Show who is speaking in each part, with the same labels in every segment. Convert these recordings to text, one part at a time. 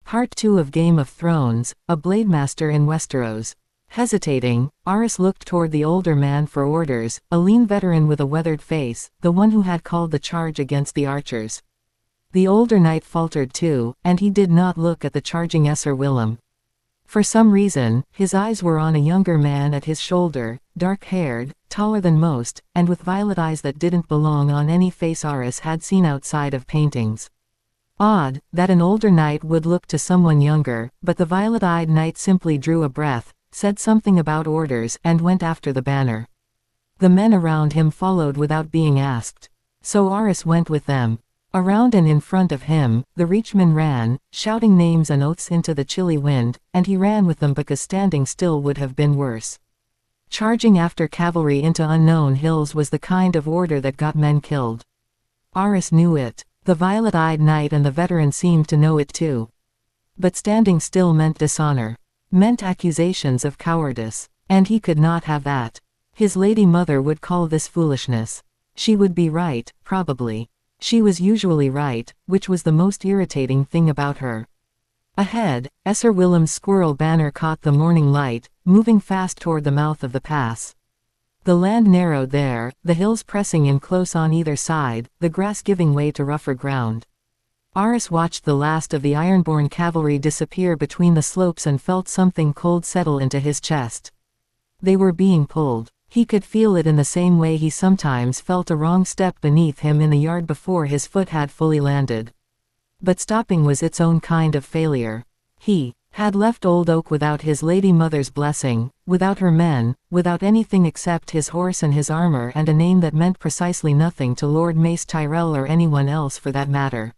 Speaker 1: Part 2 of Game of Thrones, a Blademaster in Westeros. Hesitating, Aris looked toward the older man for orders, a lean veteran with a weathered face, the one who had called the charge against the archers. The older knight faltered too, and he did not look at the charging Esser Willem. For some reason, his eyes were on a younger man at his shoulder, dark-haired, taller than most, and with violet eyes that didn't belong on any face Aris had seen outside of paintings. Odd, that an older knight would look to someone younger, but the violet-eyed knight simply drew a breath, said something about orders, and went after the banner. The men around him followed without being asked. So Aris went with them. Around and in front of him, the reachman ran, shouting names and oaths into the chilly wind, and he ran with them because standing still would have been worse. Charging after cavalry into unknown hills was the kind of order that got men killed. Aris knew it. The violet-eyed knight and the veteran seemed to know it too. But standing still meant dishonor. Meant accusations of cowardice. And he could not have that. His lady mother would call this foolishness. She would be right, probably. She was usually right, which was the most irritating thing about her. Ahead, Esser Willem's squirrel banner caught the morning light, moving fast toward the mouth of the pass. The land narrowed there, the hills pressing in close on either side, the grass giving way to rougher ground. Aris watched the last of the Ironborn cavalry disappear between the slopes and felt something cold settle into his chest. They were being pulled. He could feel it in the same way he sometimes felt a wrong step beneath him in the yard before his foot had fully landed. But stopping was its own kind of failure. He had left Old Oak without his lady mother's blessing, without her men, without anything except his horse and his armor and a name that meant precisely nothing to Lord Mace Tyrell or anyone else for that matter.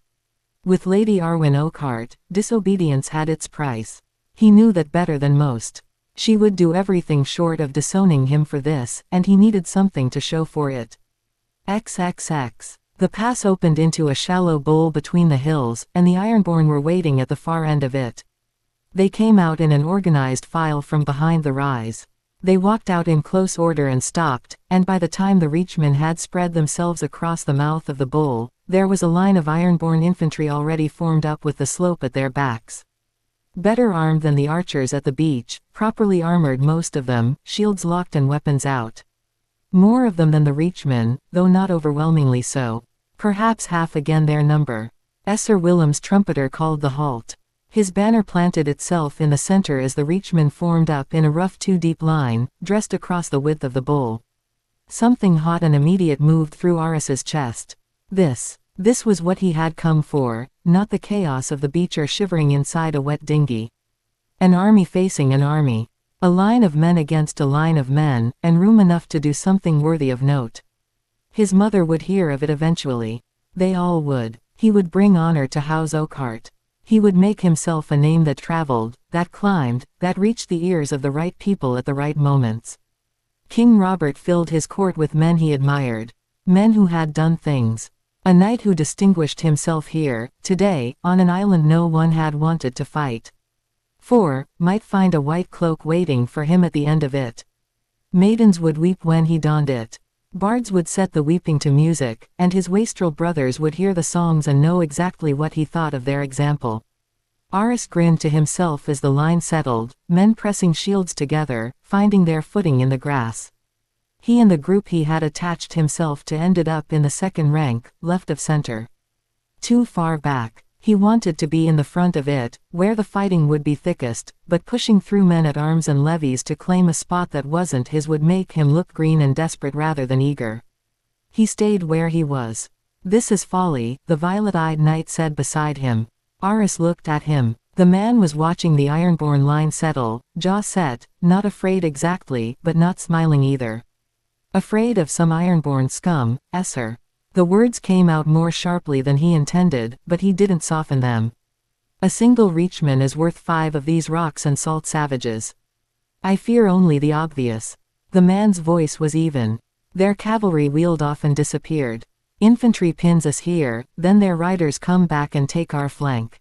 Speaker 1: With Lady Arwen Oakhart, disobedience had its price. He knew that better than most. She would do everything short of disowning him for this, and he needed something to show for it. XXX. The pass opened into a shallow bowl between the hills, and the Ironborn were waiting at the far end of it. They came out in an organized file from behind the rise. They walked out in close order and stopped, and by the time the reachmen had spread themselves across the mouth of the bowl, there was a line of Ironborn infantry already formed up with the slope at their backs. Better armed than the archers at the beach, properly armored most of them, shields locked and weapons out. More of them than the reachmen, though not overwhelmingly so. Perhaps half again their number. Esser Willem's trumpeter called the halt. His banner planted itself in the center as the reachmen formed up in a rough two-deep line, dressed across the width of the bowl. Something hot and immediate moved through Aris's chest. This was what he had come for, not the chaos of the beach or shivering inside a wet dinghy. An army facing an army. A line of men against a line of men, and room enough to do something worthy of note. His mother would hear of it eventually. They all would. He would bring honor to House Oakhart. He would make himself a name that traveled, that climbed, that reached the ears of the right people at the right moments. King Robert filled his court with men he admired. Men who had done things. A knight who distinguished himself here, today, on an island no one had wanted to fight. For, might find a white cloak waiting for him at the end of it. Maidens would weep when he donned it. Bards would set the weeping to music, and his wastrel brothers would hear the songs and know exactly what he thought of their example. Aris grinned to himself as the line settled, men pressing shields together, finding their footing in the grass. He and the group he had attached himself to ended up in the second rank, left of center. Too far back. He wanted to be in the front of it, where the fighting would be thickest, but pushing through men at arms and levies to claim a spot that wasn't his would make him look green and desperate rather than eager. He stayed where he was. This is folly, the violet-eyed knight said beside him. Aris looked at him. The man was watching the Ironborn line settle, jaw set, not afraid exactly, but not smiling either. Afraid of some Ironborn scum, Esser. The words came out more sharply than he intended, but he didn't soften them. A single reachman is worth 5 of these rocks and salt savages. I fear only the obvious. The man's voice was even. Their cavalry wheeled off and disappeared. Infantry pins us here, then their riders come back and take our flank.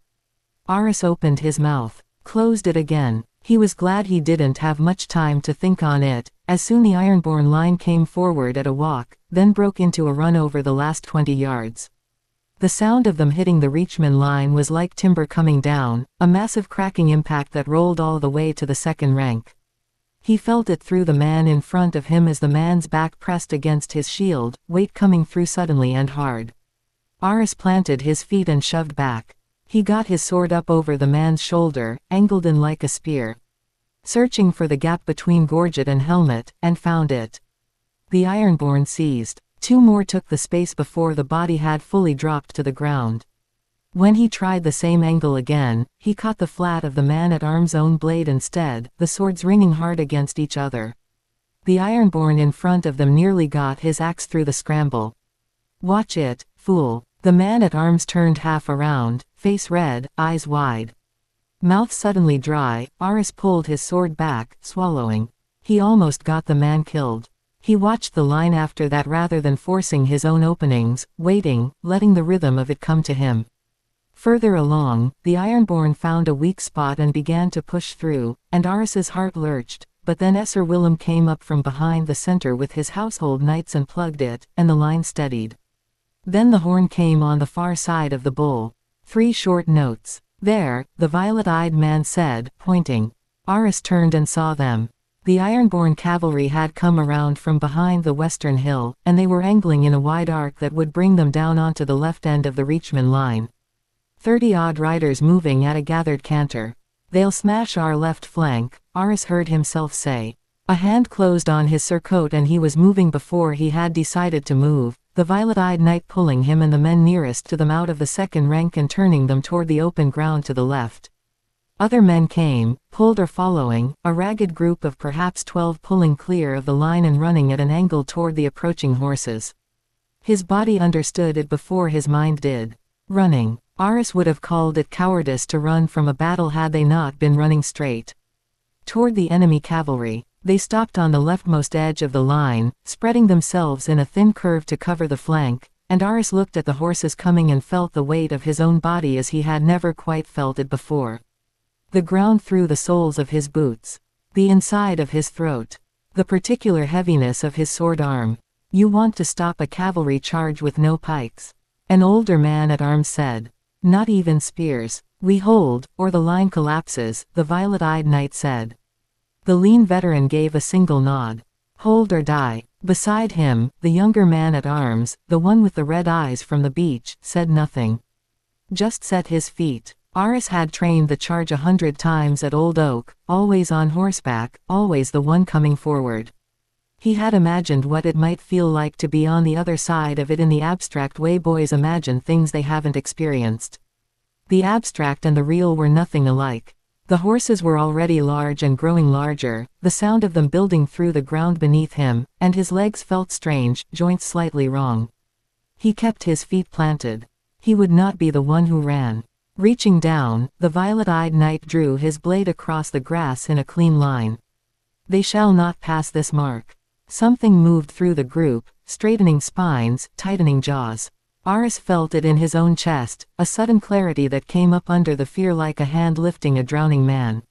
Speaker 1: Aris opened his mouth, closed it again. He was glad he didn't have much time to think on it, as soon the Ironborn line came forward at a walk, then broke into a run over the last 20 yards. The sound of them hitting the Reachman line was like timber coming down, a massive cracking impact that rolled all the way to the second rank. He felt it through the man in front of him as the man's back pressed against his shield, weight coming through suddenly and hard. Aris planted his feet and shoved back. He got his sword up over the man's shoulder, angled in like a spear. Searching for the gap between gorget and helmet, and found it. The Ironborn seized. 2 more took the space before the body had fully dropped to the ground. When he tried the same angle again, he caught the flat of the man-at-arms' own blade instead, the swords ringing hard against each other. The Ironborn in front of them nearly got his axe through the scramble. "Watch it, fool." The man-at-arms turned half around, face red, eyes wide. Mouth suddenly dry, Aris pulled his sword back, swallowing. He almost got the man killed. He watched the line after that rather than forcing his own openings, waiting, letting the rhythm of it come to him. Further along, the Ironborn found a weak spot and began to push through, and Aris's heart lurched, but then Esser Willem came up from behind the center with his household knights and plugged it, and the line steadied. Then the horn came on the far side of the bull. 3 short notes. "There," the violet-eyed man said, pointing. Aris turned and saw them. The Ironborn cavalry had come around from behind the western hill, and they were angling in a wide arc that would bring them down onto the left end of the Reachman line. 30-odd riders moving at a gathered canter. "They'll smash our left flank," Aris heard himself say. A hand closed on his surcoat and he was moving before he had decided to move, the violet-eyed knight pulling him and the men nearest to them out of the second rank and turning them toward the open ground to the left. Other men came, pulled or following, a ragged group of perhaps 12 pulling clear of the line and running at an angle toward the approaching horses. His body understood it before his mind did. Running. Aris would have called it cowardice to run from a battle had they not been running straight toward the enemy cavalry. They stopped on the leftmost edge of the line, spreading themselves in a thin curve to cover the flank, and Aris looked at the horses coming and felt the weight of his own body as he had never quite felt it before. The ground through the soles of his boots. The inside of his throat. The particular heaviness of his sword arm. "You want to stop a cavalry charge with no pikes," an older man at arms said. "Not even spears. We hold, or the line collapses," the violet-eyed knight said. The lean veteran gave a single nod. "Hold or die." Beside him, the younger man at arms, the one with the red eyes from the beach, said nothing. Just set his feet. Aris had trained the charge 100 times at Old Oak, always on horseback, always the one coming forward. He had imagined what it might feel like to be on the other side of it in the abstract way boys imagine things they haven't experienced. The abstract and the real were nothing alike. The horses were already large and growing larger, the sound of them building through the ground beneath him, and his legs felt strange, joints slightly wrong. He kept his feet planted. He would not be the one who ran. Reaching down, the violet-eyed knight drew his blade across the grass in a clean line. "They shall not pass this mark." Something moved through the group, straightening spines, tightening jaws. Aris felt it in his own chest, a sudden clarity that came up under the fear like a hand lifting a drowning man.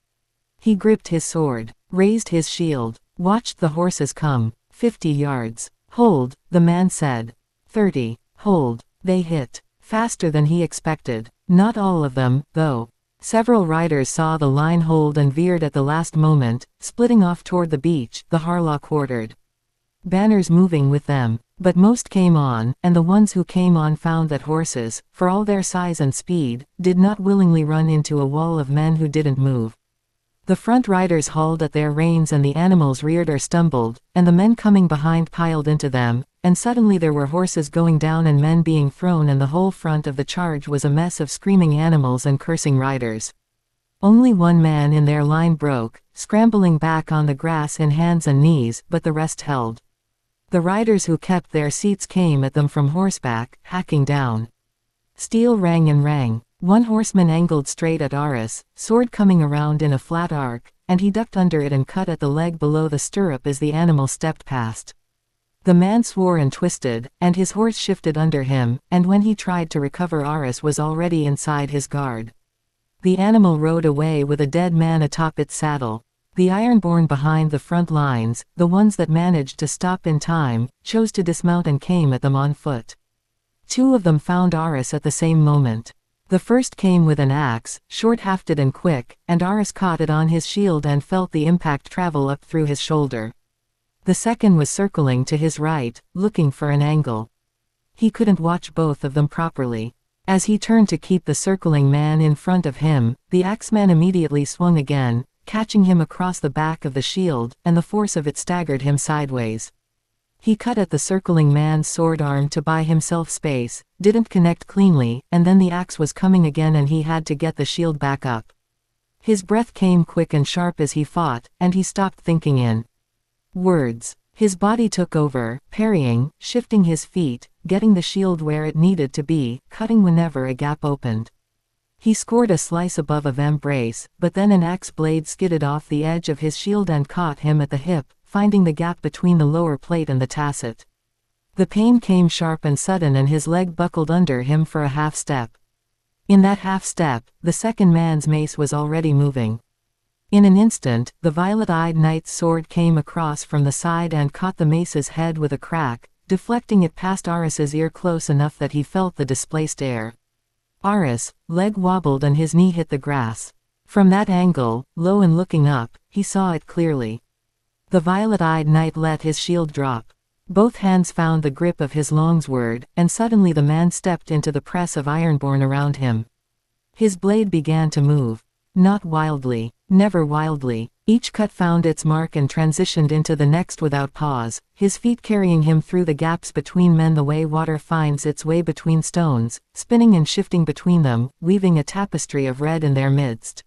Speaker 1: He gripped his sword, raised his shield, watched the horses come. 50 yards. "Hold," the man said. 30. "Hold." They hit. Faster than he expected. Not all of them, though. Several riders saw the line hold and veered at the last moment, splitting off toward the beach, the Harlock ordered. Banners moving with them. But most came on, and the ones who came on found that horses, for all their size and speed, did not willingly run into a wall of men who didn't move. The front riders hauled at their reins and the animals reared or stumbled, and the men coming behind piled into them, and suddenly there were horses going down and men being thrown and the whole front of the charge was a mess of screaming animals and cursing riders. Only one man in their line broke, scrambling back on the grass in hands and knees, but the rest held. The riders who kept their seats came at them from horseback, hacking down. Steel rang and rang. One horseman angled straight at Aris, sword coming around in a flat arc, and he ducked under it and cut at the leg below the stirrup as the animal stepped past. The man swore and twisted, and his horse shifted under him, and when he tried to recover Aris was already inside his guard. The animal rode away with a dead man atop its saddle. The Ironborn behind the front lines, the ones that managed to stop in time, chose to dismount and came at them on foot. Two of them found Aris at the same moment. The first came with an axe, short-hafted and quick, and Aris caught it on his shield and felt the impact travel up through his shoulder. The second was circling to his right, looking for an angle. He couldn't watch both of them properly. As he turned to keep the circling man in front of him, the axeman immediately swung again, catching him across the back of the shield, and the force of it staggered him sideways. He cut at the circling man's sword arm to buy himself space, didn't connect cleanly, and then the axe was coming again and he had to get the shield back up. His breath came quick and sharp as he fought, and he stopped thinking in words. His body took over, parrying, shifting his feet, getting the shield where it needed to be, cutting whenever a gap opened. He scored a slice above a embrace, but then an axe blade skidded off the edge of his shield and caught him at the hip, finding the gap between the lower plate and the tasset. The pain came sharp and sudden and his leg buckled under him for a half step. In that half step, the second man's mace was already moving. In an instant, the violet-eyed knight's sword came across from the side and caught the mace's head with a crack, deflecting it past Aris's ear close enough that he felt the displaced air. Aris' leg wobbled and his knee hit the grass. From that angle, low and looking up, he saw it clearly. The violet-eyed knight let his shield drop. Both hands found the grip of his longsword, and suddenly the man stepped into the press of ironborn around him. His blade began to move. Not wildly, never wildly. Each cut found its mark and transitioned into the next without pause, his feet carrying him through the gaps between men the way water finds its way between stones, spinning and shifting between them, weaving a tapestry of red in their midst.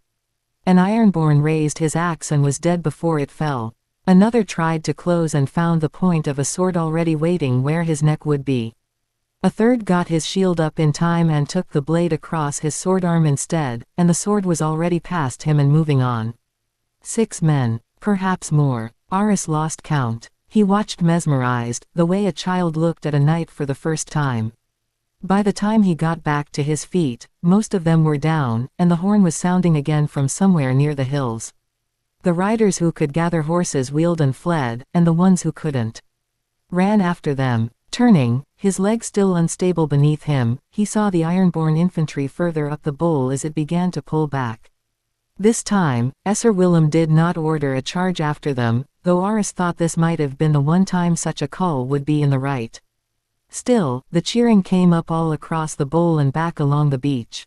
Speaker 1: An ironborn raised his axe and was dead before it fell. Another tried to close and found the point of a sword already waiting where his neck would be. A third got his shield up in time and took the blade across his sword arm instead, and the sword was already past him and moving on. 6 men, perhaps more. Aris lost count. He watched mesmerized, the way a child looked at a knight for the first time. By the time he got back to his feet, most of them were down, and the horn was sounding again from somewhere near the hills. The riders who could gather horses wheeled and fled, and the ones who couldn't ran after them. Turning, his leg still unstable beneath him, he saw the ironborn infantry further up the bowl as it began to pull back. This time, Esser Willem did not order a charge after them, though Aris thought this might have been the one time such a call would be in the right. Still, the cheering came up all across the bowl and back along the beach.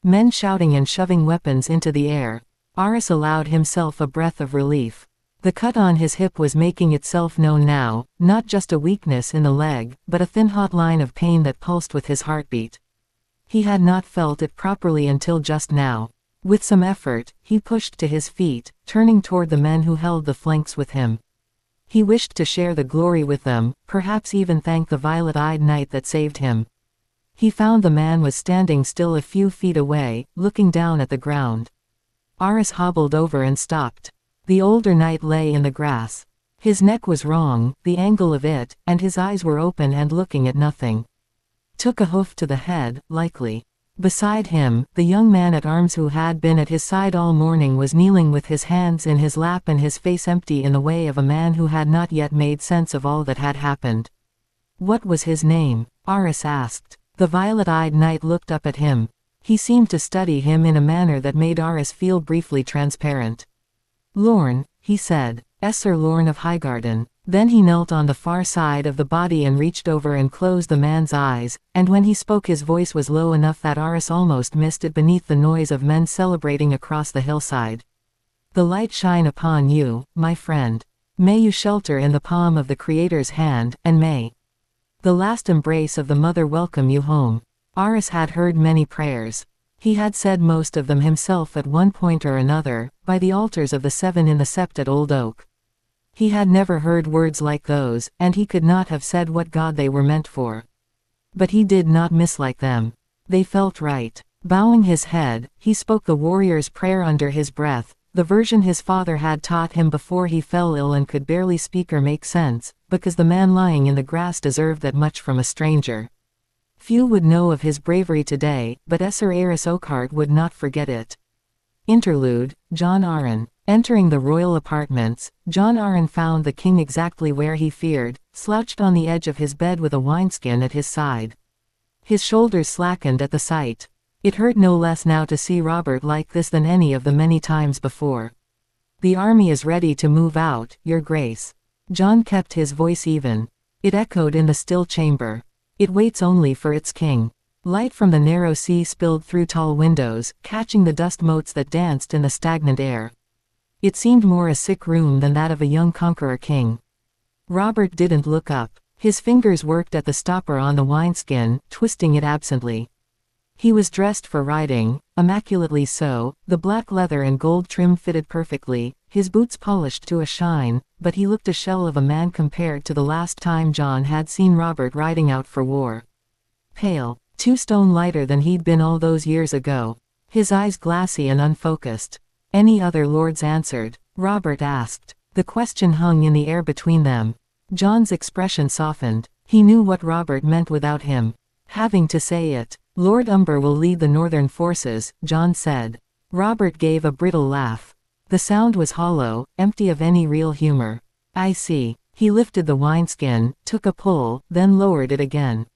Speaker 1: Men shouting and shoving weapons into the air. Aris allowed himself a breath of relief. The cut on his hip was making itself known now, not just a weakness in the leg, but a thin hot line of pain that pulsed with his heartbeat. He had not felt it properly until just now. With some effort, he pushed to his feet, turning toward the men who held the flanks with him. He wished to share the glory with them, perhaps even thank the violet-eyed knight that saved him. He found the man was standing still a few feet away, looking down at the ground. Aris hobbled over and stopped. The older knight lay in the grass. His neck was wrong, the angle of it, and his eyes were open and looking at nothing. Took a hoof to the head, likely. Beside him, the young man at arms who had been at his side all morning was kneeling with his hands in his lap and his face empty in the way of a man who had not yet made sense of all that had happened. What was his name? Aris asked. The violet-eyed knight looked up at him. He seemed to study him in a manner that made Aris feel briefly transparent. Lorne, he said. Esser Lorne of Highgarden. Then he knelt on the far side of the body and reached over and closed the man's eyes, and when he spoke his voice was low enough that Aris almost missed it beneath the noise of men celebrating across the hillside. The light shine upon you, my friend. May you shelter in the palm of the Creator's hand, and may the last embrace of the Mother welcome you home. Aris had heard many prayers. He had said most of them himself at one point or another, by the altars of the 7 in the sept at Old Oak. He had never heard words like those, and he could not have said what God they were meant for. But he did not mislike them. They felt right. Bowing his head, he spoke the warrior's prayer under his breath, the version his father had taught him before he fell ill and could barely speak or make sense, because the man lying in the grass deserved that much from a stranger. Few would know of his bravery today, but Esser Aris Oakhart would not forget it. Interlude, Jon Arryn. Entering the royal apartments, Jon Arryn found the king exactly where he feared, slouched on the edge of his bed with a wineskin at his side. His shoulders slackened at the sight. It hurt no less now to see Robert like this than any of the many times before. "The army is ready to move out, Your Grace." Jon kept his voice even. It echoed in the still chamber. "It waits only for its king." Light from the narrow sea spilled through tall windows, catching the dust motes that danced in the stagnant air. It seemed more a sick room than that of a young conqueror king. Robert didn't look up. His fingers worked at the stopper on the wineskin, twisting it absently. He was dressed for riding, immaculately so, the black leather and gold trim fitted perfectly, his boots polished to a shine, but he looked a shell of a man compared to the last time Jon had seen Robert riding out for war. Pale, 2 stone lighter than he'd been all those years ago. His eyes glassy and unfocused. "Any other lords answered?" Robert asked. The question hung in the air between them. Jon's expression softened. He knew what Robert meant without him having to say it. "Lord Umber will lead the northern forces," Jon said. Robert gave a brittle laugh. The sound was hollow, empty of any real humor. "I see." He lifted the wineskin, took a pull, then lowered it again.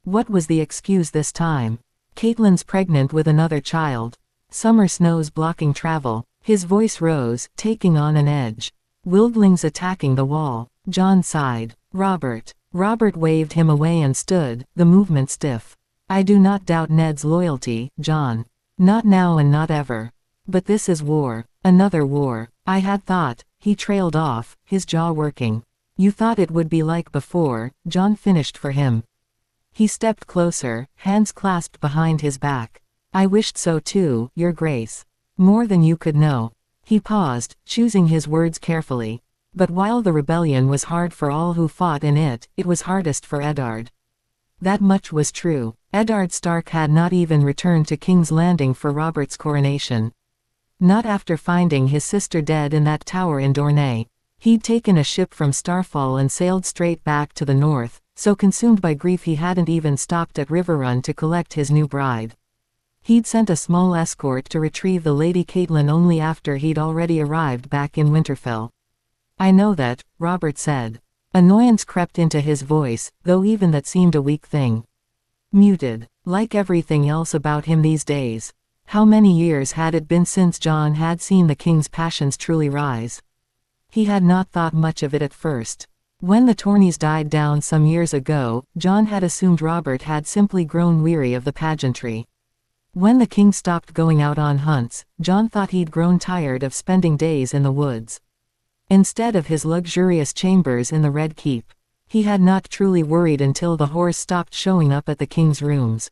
Speaker 1: What was the excuse this time? Catelyn's pregnant with another child. Summer snows blocking travel. His voice rose, taking on an edge. Wildlings attacking the wall. Jon sighed. Robert. Robert waved him away and stood, the movement stiff. "I do not doubt Ned's loyalty, Jon. Not now and not ever. But this is war. Another war. I had thought." He trailed off, his jaw working. "You thought it would be like before," Jon finished for him. He stepped closer, hands clasped behind his back. "I wished so too, Your Grace. More than you could know." He paused, choosing his words carefully. But while the rebellion was hard for all who fought in it, it was hardest for Eddard. That much was true. Eddard Stark had not even returned to King's Landing for Robert's coronation. Not after finding his sister dead in that tower in Dorne. He'd taken a ship from Starfall and sailed straight back to the north, so consumed by grief he hadn't even stopped at Riverrun to collect his new bride. He'd sent a small escort to retrieve the Lady Catelyn only after he'd already arrived back in Winterfell. "I know that," Robert said. Annoyance crept into his voice, though even that seemed a weak thing. Muted. Like everything else about him these days. How many years had it been since Jon had seen the king's passions truly rise? He had not thought much of it at first. When the tourneys died down some years ago, Jon had assumed Robert had simply grown weary of the pageantry. When the king stopped going out on hunts, Jon thought he'd grown tired of spending days in the woods. Instead of his luxurious chambers in the Red Keep. He had not truly worried until the horse stopped showing up at the king's rooms.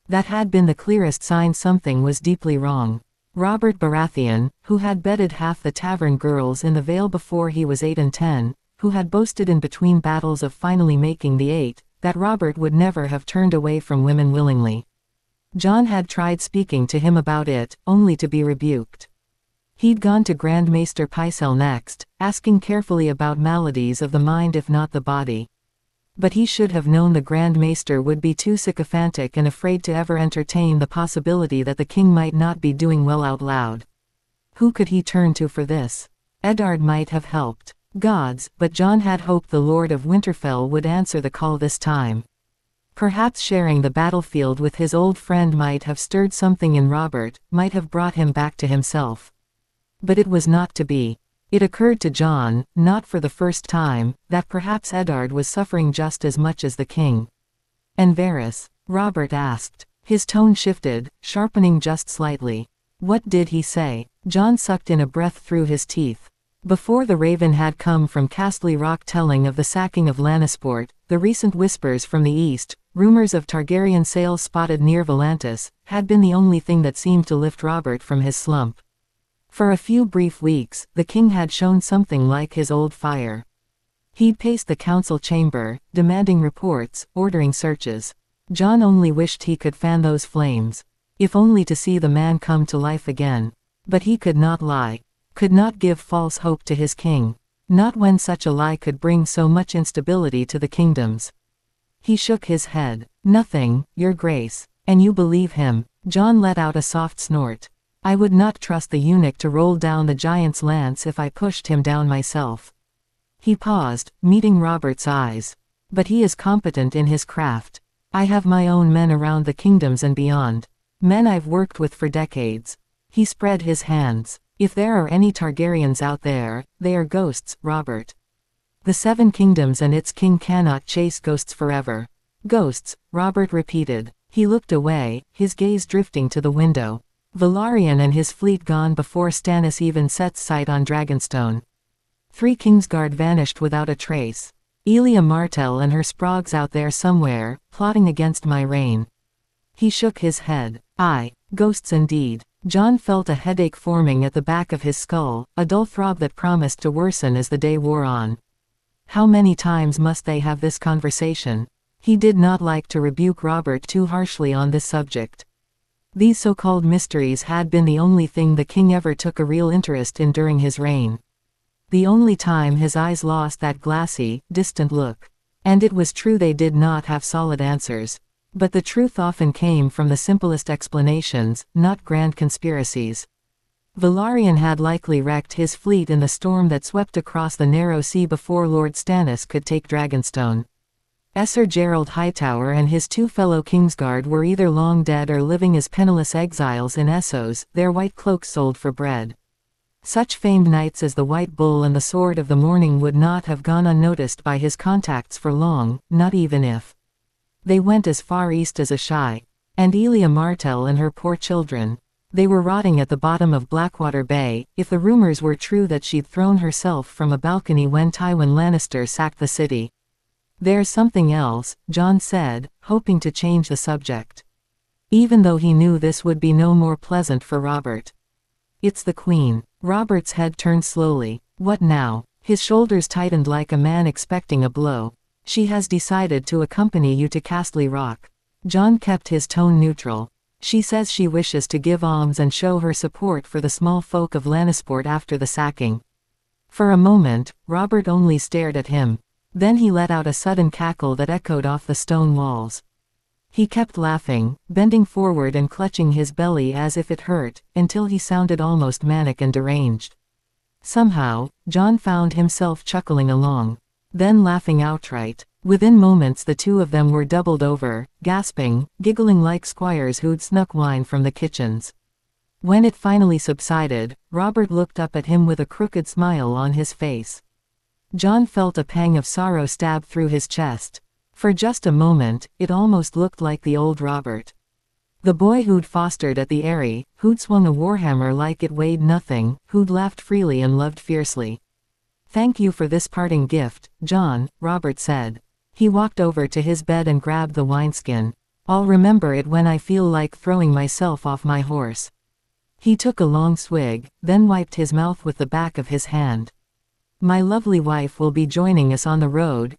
Speaker 1: That had been the clearest sign something was deeply wrong. Robert Baratheon, who had bedded half the tavern girls in the Vale before he was 8 and 10, who had boasted in between battles of finally making the 8, that Robert would never have turned away from women willingly. Jon had tried speaking to him about it, only to be rebuked. He'd gone to Grand Maester Pycelle next, asking carefully about maladies of the mind if not the body. But he should have known the Grand Maester would be too sycophantic and afraid to ever entertain the possibility that the king might not be doing well out loud. Who could he turn to for this? Eddard might have helped. Gods, but Jon had hoped the Lord of Winterfell would answer the call this time. Perhaps sharing the battlefield with his old friend might have stirred something in Robert, might have brought him back to himself. But it was not to be. It occurred to Jon, not for the first time, that perhaps Eddard was suffering just as much as the king. "And Varys?" Robert asked. His tone shifted, sharpening just slightly. "What did he say?" Jon sucked in a breath through his teeth. Before the Raven had come from Castle Rock telling of the sacking of Lannisport, the recent whispers from the east, rumors of Targaryen sails spotted near Volantis, had been the only thing that seemed to lift Robert from his slump. For a few brief weeks, the king had shown something like his old fire. He'd paced the council chamber, demanding reports, ordering searches. Jon only wished he could fan those flames. If only to see the man come to life again. But he could not lie. Could not give false hope to his king. Not when such a lie could bring so much instability to the kingdoms. He shook his head. "Nothing, Your Grace. And you believe him?" Jon let out a soft snort. "I would not trust the eunuch to roll down the giant's lance if I pushed him down myself." He paused, meeting Robert's eyes. "But he is competent in his craft. I have my own men around the kingdoms and beyond. Men I've worked with for decades. He spread his hands. If there are any Targaryens out there, they are ghosts, Robert. The Seven Kingdoms and its king cannot chase ghosts forever. Ghosts, Robert repeated. He looked away, his gaze drifting to the window. Velaryon and his fleet gone before Stannis even sets sight on Dragonstone. 3 Kingsguard vanished without a trace. Elia Martell and her Sprogs out there somewhere, plotting against my reign. He shook his head. Aye, ghosts indeed. Jon felt a headache forming at the back of his skull, a dull throb that promised to worsen as the day wore on. How many times must they have this conversation? He did not like to rebuke Robert too harshly on this subject. These so-called mysteries had been the only thing the king ever took a real interest in during his reign. The only time his eyes lost that glassy, distant look. And it was true they did not have solid answers. But the truth often came from the simplest explanations, not grand conspiracies. Velaryon had likely wrecked his fleet in the storm that swept across the narrow sea before Lord Stannis could take Dragonstone. Sir Gerald Hightower and his 2 fellow Kingsguard were either long dead or living as penniless exiles in Essos, their white cloaks sold for bread. Such famed knights as the White Bull and the Sword of the Morning would not have gone unnoticed by his contacts for long, not even if they went as far east as Ashai. And Elia Martell and her poor children. They were rotting at the bottom of Blackwater Bay, if the rumors were true that she'd thrown herself from a balcony when Tywin Lannister sacked the city. There's something else, Jon said, hoping to change the subject. Even though he knew this would be no more pleasant for Robert. It's the Queen. Robert's head turned slowly. What now? His shoulders tightened like a man expecting a blow. She has decided to accompany you to Castle Rock. Jon kept his tone neutral. She says she wishes to give alms and show her support for the small folk of Lannisport after the sacking. For a moment, Robert only stared at him. Then he let out a sudden cackle that echoed off the stone walls. He kept laughing, bending forward and clutching his belly as if it hurt, until he sounded almost manic and deranged. Somehow, Jon found himself chuckling along. Then laughing outright. Within moments the two of them were doubled over, gasping, giggling like squires who'd snuck wine from the kitchens. When it finally subsided, Robert looked up at him with a crooked smile on his face. Jon felt a pang of sorrow stab through his chest. For just a moment, it almost looked like the old Robert. The boy who'd fostered at the Eyrie, who'd swung a warhammer like it weighed nothing, who'd laughed freely and loved fiercely. "Thank you for this parting gift, Jon," Robert said. He walked over to his bed and grabbed the wineskin. "I'll remember it when I feel like throwing myself off my horse." He took a long swig, then wiped his mouth with the back of his hand. "My lovely wife will be joining us on the road,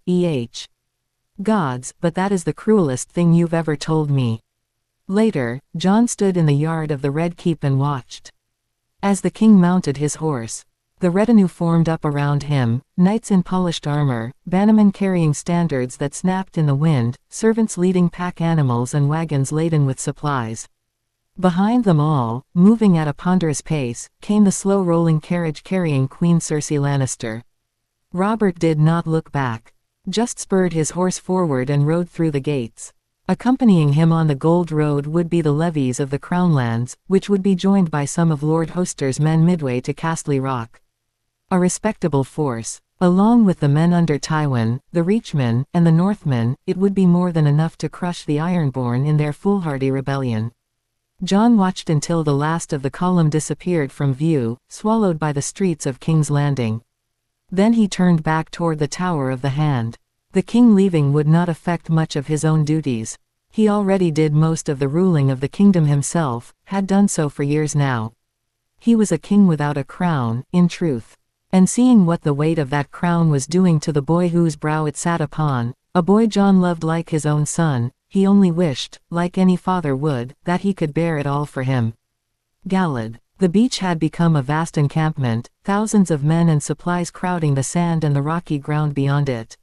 Speaker 1: Gods, but that is the cruelest thing you've ever told me." Later, Jon stood in the yard of the Red Keep and watched. As the king mounted his horse, the retinue formed up around him, knights in polished armor, bannermen carrying standards that snapped in the wind, servants leading pack animals and wagons laden with supplies. Behind them all, moving at a ponderous pace, came the slow-rolling carriage carrying Queen Cersei Lannister. Robert did not look back. Just spurred his horse forward and rode through the gates. Accompanying him on the Gold Road would be the levies of the Crownlands, which would be joined by some of Lord Hoster's men midway to Castle Rock. A respectable force. Along with the men under Tywin, the Reachmen, and the Northmen, it would be more than enough to crush the Ironborn in their foolhardy rebellion. Jon watched until the last of the column disappeared from view, swallowed by the streets of King's Landing. Then he turned back toward the Tower of the Hand. The king leaving would not affect much of his own duties. He already did most of the ruling of the kingdom himself, had done so for years now. He was a king without a crown, in truth. And seeing what the weight of that crown was doing to the boy whose brow it sat upon, a boy Jon loved like his own son, he only wished, like any father would, that he could bear it all for him. Galad. The beach had become a vast encampment, thousands of men and supplies crowding the sand and the rocky ground beyond it.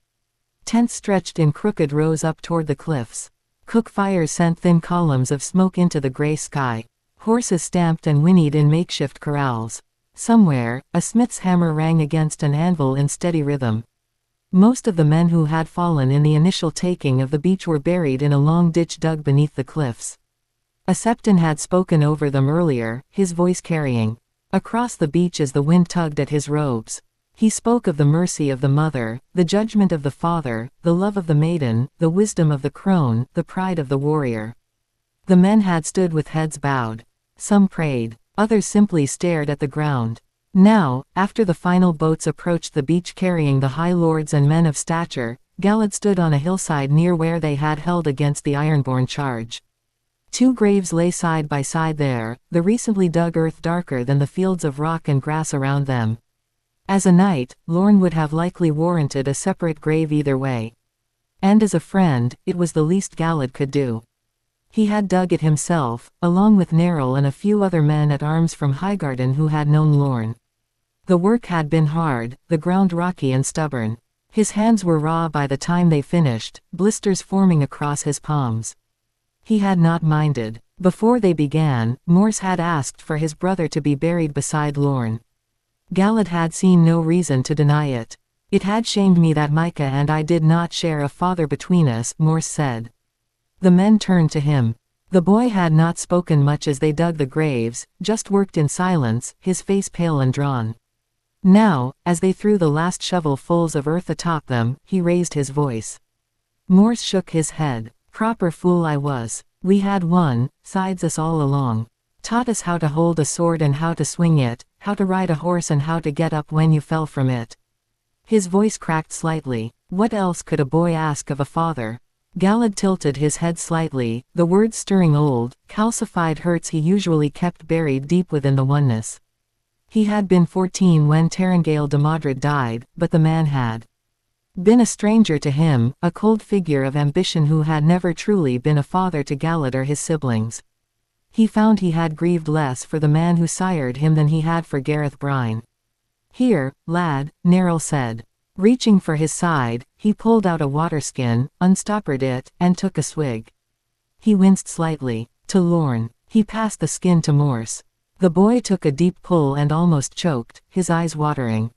Speaker 1: Tents stretched in crooked rows up toward the cliffs. Cook fires sent thin columns of smoke into the gray sky. Horses stamped and whinnied in makeshift corrals. Somewhere, a smith's hammer rang against an anvil in steady rhythm. Most of the men who had fallen in the initial taking of the beach were buried in a long ditch dug beneath the cliffs. A septon had spoken over them earlier, his voice carrying across the beach as the wind tugged at his robes. He spoke of the mercy of the mother, the judgment of the father, the love of the maiden, the wisdom of the crone, the pride of the warrior. The men had stood with heads bowed. Some prayed. Others simply stared at the ground. Now, after the final boats approached the beach carrying the high lords and men of stature, Galad stood on a hillside near where they had held against the Ironborn charge. 2 graves lay side by side there, the recently dug earth darker than the fields of rock and grass around them. As a knight, Lorne would have likely warranted a separate grave either way. And as a friend, it was the least Galad could do. He had dug it himself, along with Neril and a few other men at arms from Highgarden who had known Lorne. The work had been hard, the ground rocky and stubborn. His hands were raw by the time they finished, blisters forming across his palms. He had not minded. Before they began, Morse had asked for his brother to be buried beside Lorne. Galad had seen no reason to deny it. It had shamed me that Micah and I did not share a father between us, Morse said. The men turned to him. The boy had not spoken much as they dug the graves, just worked in silence, his face pale and drawn. Now, as they threw the last shovelfuls of earth atop them, he raised his voice. Morse shook his head. Proper fool I was. We had one, sides us all along. Taught us how to hold a sword and how to swing it, how to ride a horse and how to get up when you fell from it. His voice cracked slightly. What else could a boy ask of a father? Galad tilted his head slightly, the words stirring old, calcified hurts he usually kept buried deep within the oneness. He had been 14 when Galad Damodred died, but the man had been a stranger to him, a cold figure of ambition who had never truly been a father to Galad or his siblings. He found he had grieved less for the man who sired him than he had for Gareth Brine. Here, lad, Neril said. Reaching for his side, he pulled out a waterskin, unstoppered it, and took a swig. He winced slightly. To Lorne. He passed the skin to Morse. The boy took a deep pull and almost choked, his eyes watering.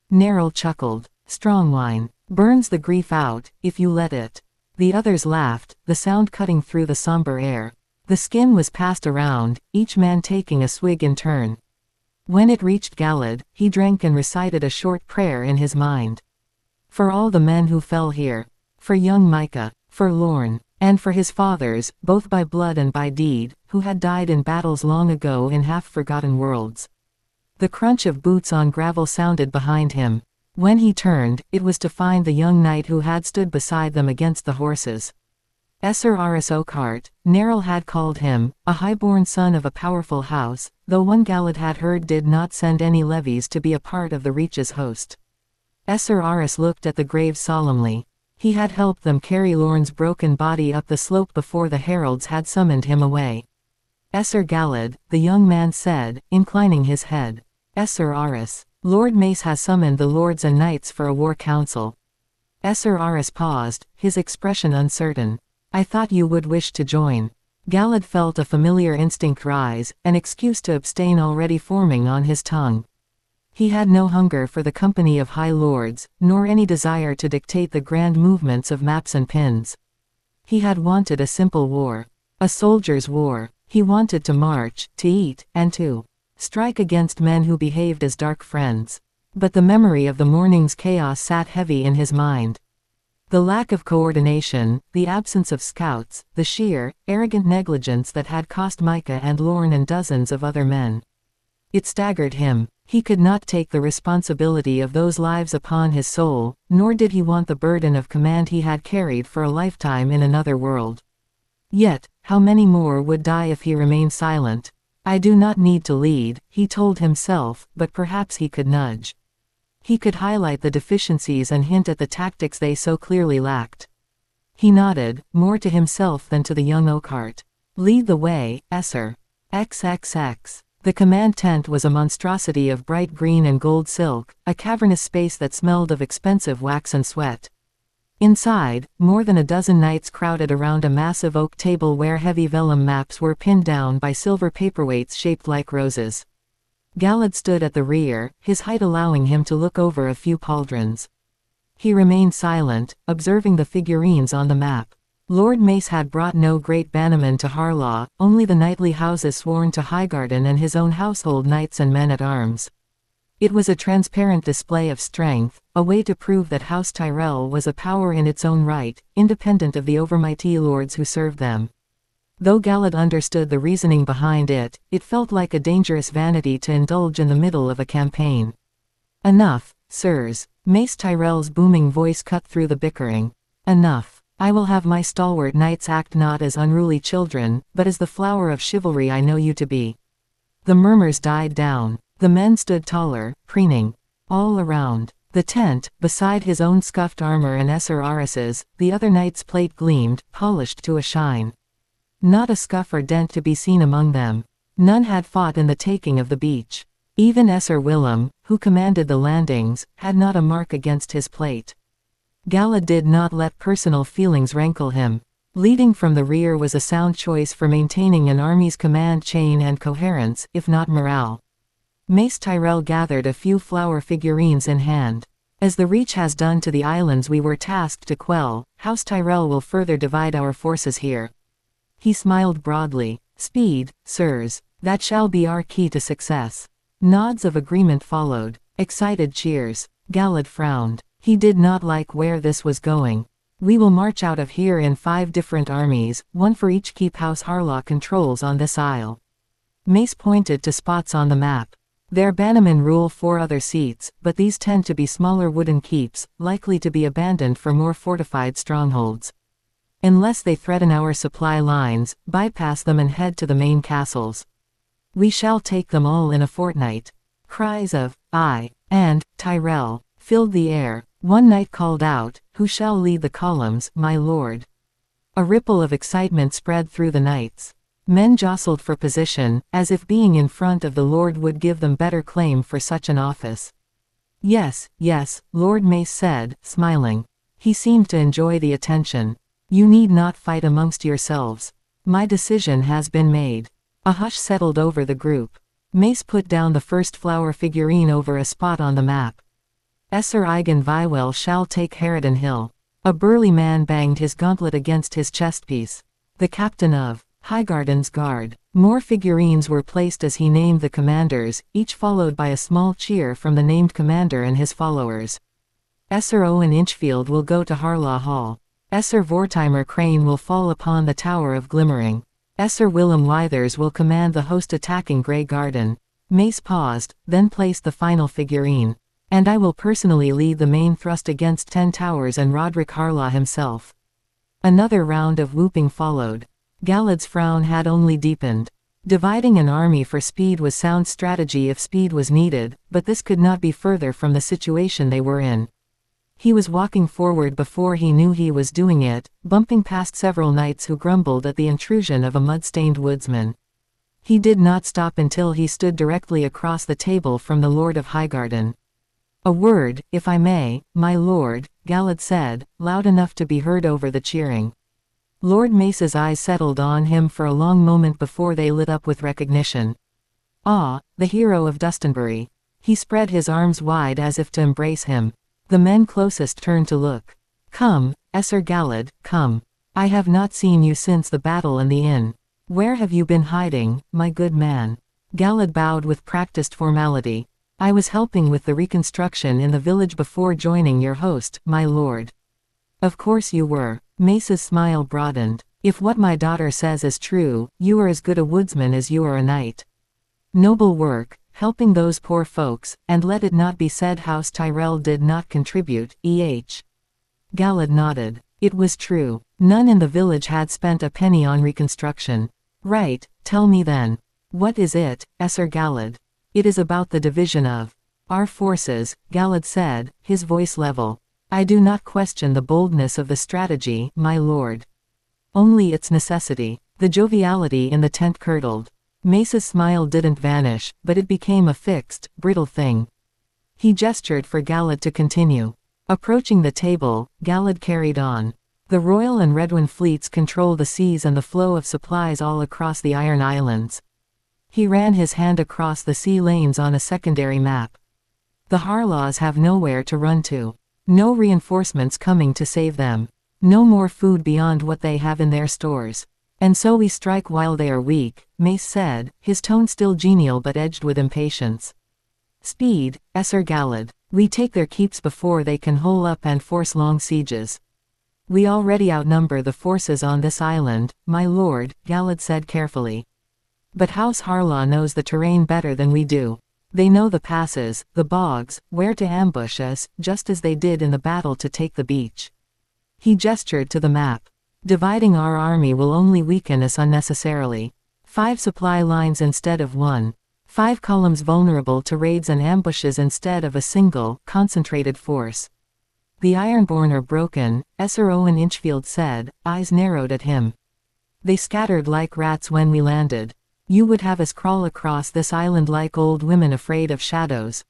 Speaker 1: Neril chuckled. Strong wine. Burns the grief out, if you let it. The others laughed, the sound cutting through the somber air. The skin was passed around, each man taking a swig in turn. When it reached Galad, he drank and recited a short prayer in his mind. For all the men who fell here. For young Micah. For Lorne. And for his fathers, both by blood and by deed, who had died in battles long ago in half-forgotten worlds. The crunch of boots on gravel sounded behind him. When he turned, it was to find the young knight who had stood beside them against the horses. Esser Aris Oakheart, Neril had called him, a highborn son of a powerful house, though one Galad had heard did not send any levies to be a part of the Reach's host. Esser Aris looked at the graves solemnly. He had helped them carry Lorne's broken body up the slope before the heralds had summoned him away. Esser Galad, the young man said, inclining his head. Esser Aris. Lord Mace has summoned the lords and knights for a war council. Esser Aris paused, his expression uncertain. I thought you would wish to join. Galad felt a familiar instinct rise, an excuse to abstain already forming on his tongue. He had no hunger for the company of high lords, nor any desire to dictate the grand movements of maps and pins. He had wanted a simple war. A soldier's war. He wanted to march, to eat, and to strike against men who behaved as dark friends. But the memory of the morning's chaos sat heavy in his mind. The lack of coordination, the absence of scouts, the sheer, arrogant negligence that had cost Micah and Lorne and dozens of other men. It staggered him. He could not take the responsibility of those lives upon his soul, nor did he want the burden of command he had carried for a lifetime in another world. Yet, how many more would die if he remained silent? I do not need to lead, he told himself, but perhaps he could nudge. He could highlight the deficiencies and hint at the tactics they so clearly lacked. He nodded, more to himself than to the young Oakheart. Lead the way, Esser. XXX. The command tent was a monstrosity of bright green and gold silk, a cavernous space that smelled of expensive wax and sweat. Inside, more than a dozen knights crowded around a massive oak table where heavy vellum maps were pinned down by silver paperweights shaped like roses. Galad stood at the rear, his height allowing him to look over a few pauldrons. He remained silent, observing the figurines on the map. Lord Mace had brought no great bannermen to Harlaw, only the knightly houses sworn to Highgarden and his own household knights and men-at-arms. It was a transparent display of strength, a way to prove that House Tyrell was a power in its own right, independent of the overmighty lords who served them. Though Galad understood the reasoning behind it, it felt like a dangerous vanity to indulge in the middle of a campaign. "Enough, sirs." Mace Tyrell's booming voice cut through the bickering. "Enough. I will have my stalwart knights act not as unruly children, but as the flower of chivalry I know you to be." The murmurs died down. The men stood taller, preening. All around the tent, beside his own scuffed armor and Esser Aris's, the other knight's plate gleamed, polished to a shine. Not a scuff or dent to be seen among them. None had fought in the taking of the beach. Even Esser Willem, who commanded the landings, had not a mark against his plate. Galad did not let personal feelings rankle him. Leading from the rear was a sound choice for maintaining an army's command chain and coherence, if not morale. Mace Tyrell gathered a few flower figurines in hand. "As the Reach has done to the islands we were tasked to quell, House Tyrell will further divide our forces here." He smiled broadly. "Speed, sirs. That shall be our key to success." Nods of agreement followed. Excited cheers. Galad frowned. He did not like where this was going. "We will march out of here in 5 different armies, one for each keep House Harlaw controls on this isle." Mace pointed to spots on the map. "Their bannermen rule 4 other seats, but these tend to be smaller wooden keeps, likely to be abandoned for more fortified strongholds. Unless they threaten our supply lines, bypass them and head to the main castles. We shall take them all in a fortnight." Cries of "Aye" and "Tyrell" filled the air. One knight called out, "Who shall lead the columns, my lord?" A ripple of excitement spread through the knights. Men jostled for position, as if being in front of the lord would give them better claim for such an office. "Yes, yes," Lord Mace said, smiling. He seemed to enjoy the attention. "You need not fight amongst yourselves. My decision has been made." A hush settled over the group. Mace put down the first flower figurine over a spot on the map. "Esser Eigen Vywell shall take Harridan Hill." A burly man banged his gauntlet against his chestpiece. "The captain of Highgarden's Guard." More figurines were placed as he named the commanders, each followed by a small cheer from the named commander and his followers. "Esser Owen Inchfield will go to Harlaw Hall. Esser Vortimer Crane will fall upon the Tower of Glimmering. Esser Willem Withers will command the host attacking Grey Garden." Mace paused, then placed the final figurine. "And I will personally lead the main thrust against 10 Towers and Roderick Harlaw himself." Another round of whooping followed. Galad's frown had only deepened. Dividing an army for speed was sound strategy if speed was needed, but this could not be further from the situation they were in. He was walking forward before he knew he was doing it, bumping past several knights who grumbled at the intrusion of a mud-stained woodsman. He did not stop until he stood directly across the table from the Lord of Highgarden. "A word, if I may, my lord," Galad said, loud enough to be heard over the cheering. Lord Mace's eyes settled on him for a long moment before they lit up with recognition. "Ah, the hero of Dustinbury." He spread his arms wide as if to embrace him. The men closest turned to look. "Come, Esser Galad, come. I have not seen you since the battle in the inn. Where have you been hiding, my good man?" Galad bowed with practiced formality. "I was helping with the reconstruction in the village before joining your host, my lord." "Of course you were." Mace's smile broadened. "If what my daughter says is true, you are as good a woodsman as you are a knight. Noble work, helping those poor folks, and let it not be said House Tyrell did not contribute, Galad nodded. It was true. None in the village had spent a penny on reconstruction. "Right, tell me then. What is it, Esser Galad?" "It is about the division of our forces," Galad said, his voice level. "I do not question the boldness of the strategy, my lord. Only its necessity." The joviality in the tent curdled. Mace's smile didn't vanish, but it became a fixed, brittle thing. He gestured for Galad to continue. Approaching the table, Galad carried on. "The Royal and Redwyn fleets control the seas and the flow of supplies all across the Iron Islands." He ran his hand across the sea lanes on a secondary map. "The Harlaws have nowhere to run to. No reinforcements coming to save them. No more food beyond what they have in their stores. And so we strike while they are weak, Mace said, his tone still genial but edged with impatience. Speed, Esser Galad. We take their keeps before they can hole up and force long sieges. We already outnumber the forces on this island, my lord, Galad said carefully. But House Harlaw knows the terrain better than we do. They know the passes, the bogs, where to ambush us, just as they did in the battle to take the beach. He gestured to the map. Dividing our army will only weaken us unnecessarily. 5 supply lines instead of 1. 5 columns vulnerable to raids and ambushes instead of a single, concentrated force. The Ironborn are broken, Esser Owen Inchfield said, eyes narrowed at him. They scattered like rats when we landed. You would have us crawl across this island like old women afraid of shadows.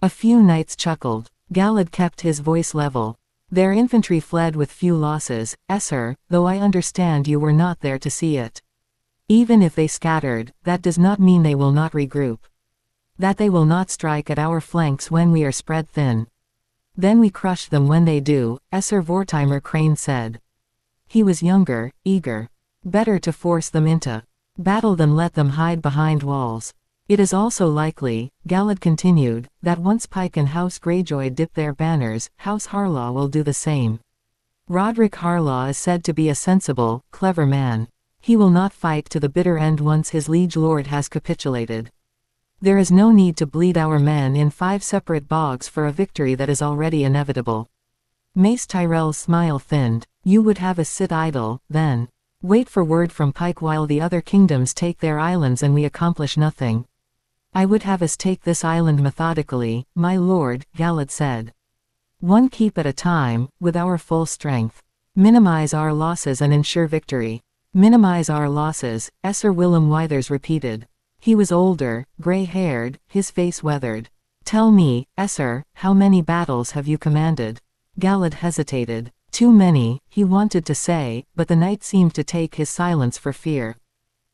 Speaker 1: A few knights chuckled. Galad kept his voice level. Their infantry fled with few losses, Esser, though I understand you were not there to see it. Even if they scattered, that does not mean they will not regroup. That they will not strike at our flanks when we are spread thin. Then we crush them when they do, Esser Vortimer Crane said. He was younger, eager. Better to force them into battle than let them hide behind walls. It is also likely, Galad continued, that once Pike and House Greyjoy dip their banners, House Harlaw will do the same. Roderick Harlaw is said to be a sensible, clever man. He will not fight to the bitter end once his liege lord has capitulated. There is no need to bleed our men in 5 separate bogs for a victory that is already inevitable. Mace Tyrell's smile thinned. You would have us sit idle, then. Wait for word from Pike while the other kingdoms take their islands and we accomplish nothing. I would have us take this island methodically, my lord, Galad said. One keep at a time, with our full strength. Minimize our losses and ensure victory. Minimize our losses, Esser Willem Withers repeated. He was older, gray-haired, his face weathered. Tell me, Esser, how many battles have you commanded? Galad hesitated. Too many, he wanted to say, but the knight seemed to take his silence for fear.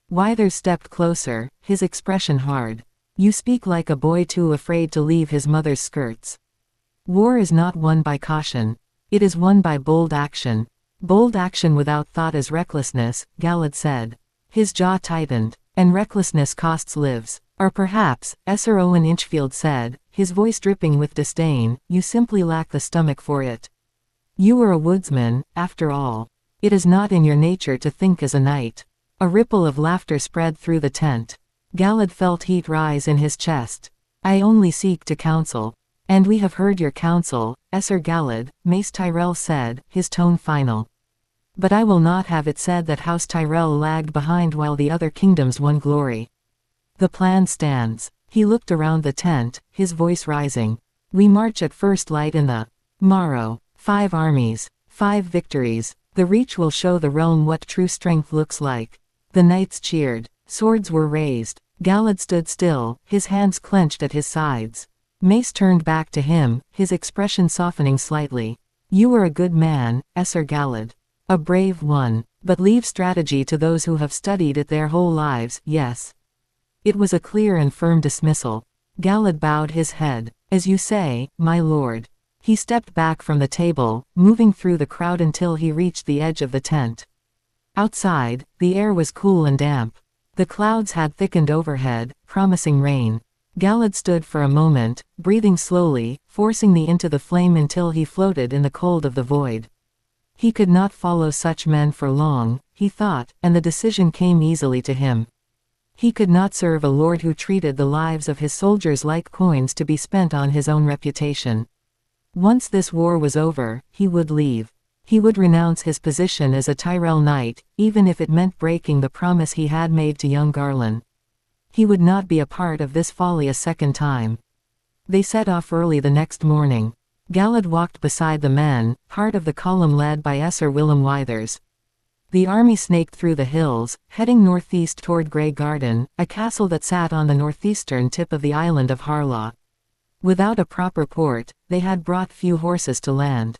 Speaker 1: Withers stepped closer, his expression hard. You speak like a boy too afraid to leave his mother's skirts. War is not won by caution. It is won by bold action. Bold action without thought is recklessness, Galad said. His jaw tightened. And recklessness costs lives. Or perhaps, Esser Owen Inchfield said, his voice dripping with disdain, you simply lack the stomach for it. You are a woodsman, after all. It is not in your nature to think as a knight. A ripple of laughter spread through the tent. Galad felt heat rise in his chest. I only seek to counsel. And we have heard your counsel, Esser Galad, Mace Tyrell said, his tone final. But I will not have it said that House Tyrell lagged behind while the other kingdoms won glory. The plan stands. He looked around the tent, his voice rising. We march at first light in the morrow. 5 armies. 5 victories. The reach will show the realm what true strength looks like. The knights cheered. Swords were raised. Galad stood still, his hands clenched at his sides. Mace turned back to him, his expression softening slightly. You are a good man, Esser Galad. A brave one. But leave strategy to those who have studied it their whole lives, yes. It was a clear and firm dismissal. Galad bowed his head. As you say, my lord. He stepped back from the table, moving through the crowd until he reached the edge of the tent. Outside, the air was cool and damp. The clouds had thickened overhead, promising rain. Galad stood for a moment, breathing slowly, forcing the into the flame until he floated in the cold of the void. He could not follow such men for long, he thought, and the decision came easily to him. He could not serve a lord who treated the lives of his soldiers like coins to be spent on his own reputation. Once this war was over, he would leave. He would renounce his position as a Tyrell knight, even if it meant breaking the promise he had made to young Garland. He would not be a part of this folly a second time. They set off early the next morning. Galad walked beside the men, part of the column led by Esser Willem Withers. The army snaked through the hills, heading northeast toward Grey Garden, a castle that sat on the northeastern tip of the island of Harlaw. Without a proper port, they had brought few horses to land.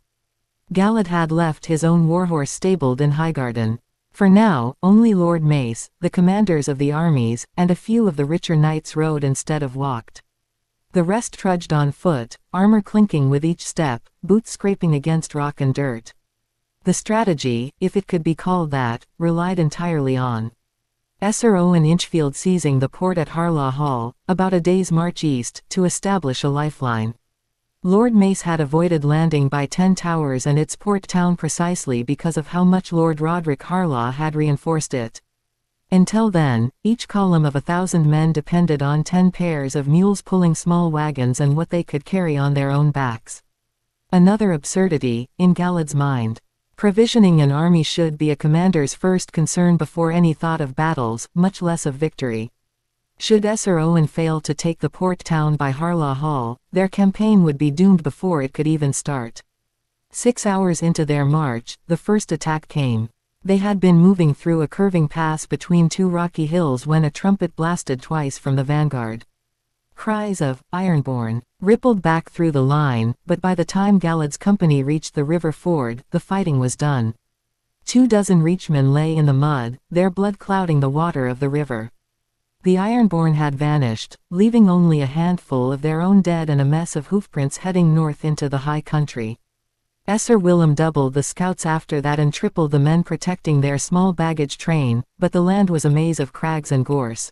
Speaker 1: Galad had left his own warhorse stabled in Highgarden. For now, only Lord Mace, the commanders of the armies, and a few of the richer knights rode instead of walked. The rest trudged on foot, armor clinking with each step, boots scraping against rock and dirt. The strategy, if it could be called that, relied entirely on SRO and Inchfield seizing the port at Harlaw Hall, about a day's march east, to establish a lifeline. Lord Mace had avoided landing by 10 Towers and its port town precisely because of how much Lord Roderick Harlaw had reinforced it. Until then, each column of 1,000 men depended on 10 pairs of mules pulling small wagons and what they could carry on their own backs. Another absurdity, in Galad's mind. Provisioning an army should be a commander's first concern before any thought of battles, much less of victory. Should Esser Owen fail to take the port town by Harlaw Hall, their campaign would be doomed before it could even start. 6 hours into their march, the first attack came. They had been moving through a curving pass between 2 rocky hills when a trumpet blasted twice from the vanguard. Cries of "Ironborn" rippled back through the line, but by the time Galad's company reached the river ford, the fighting was done. 24 reachmen lay in the mud, their blood clouding the water of the river. The Ironborn had vanished, leaving only a handful of their own dead and a mess of hoofprints heading north into the high country. Esser Willem doubled the scouts after that and tripled the men protecting their small baggage train, but the land was a maze of crags and gorse.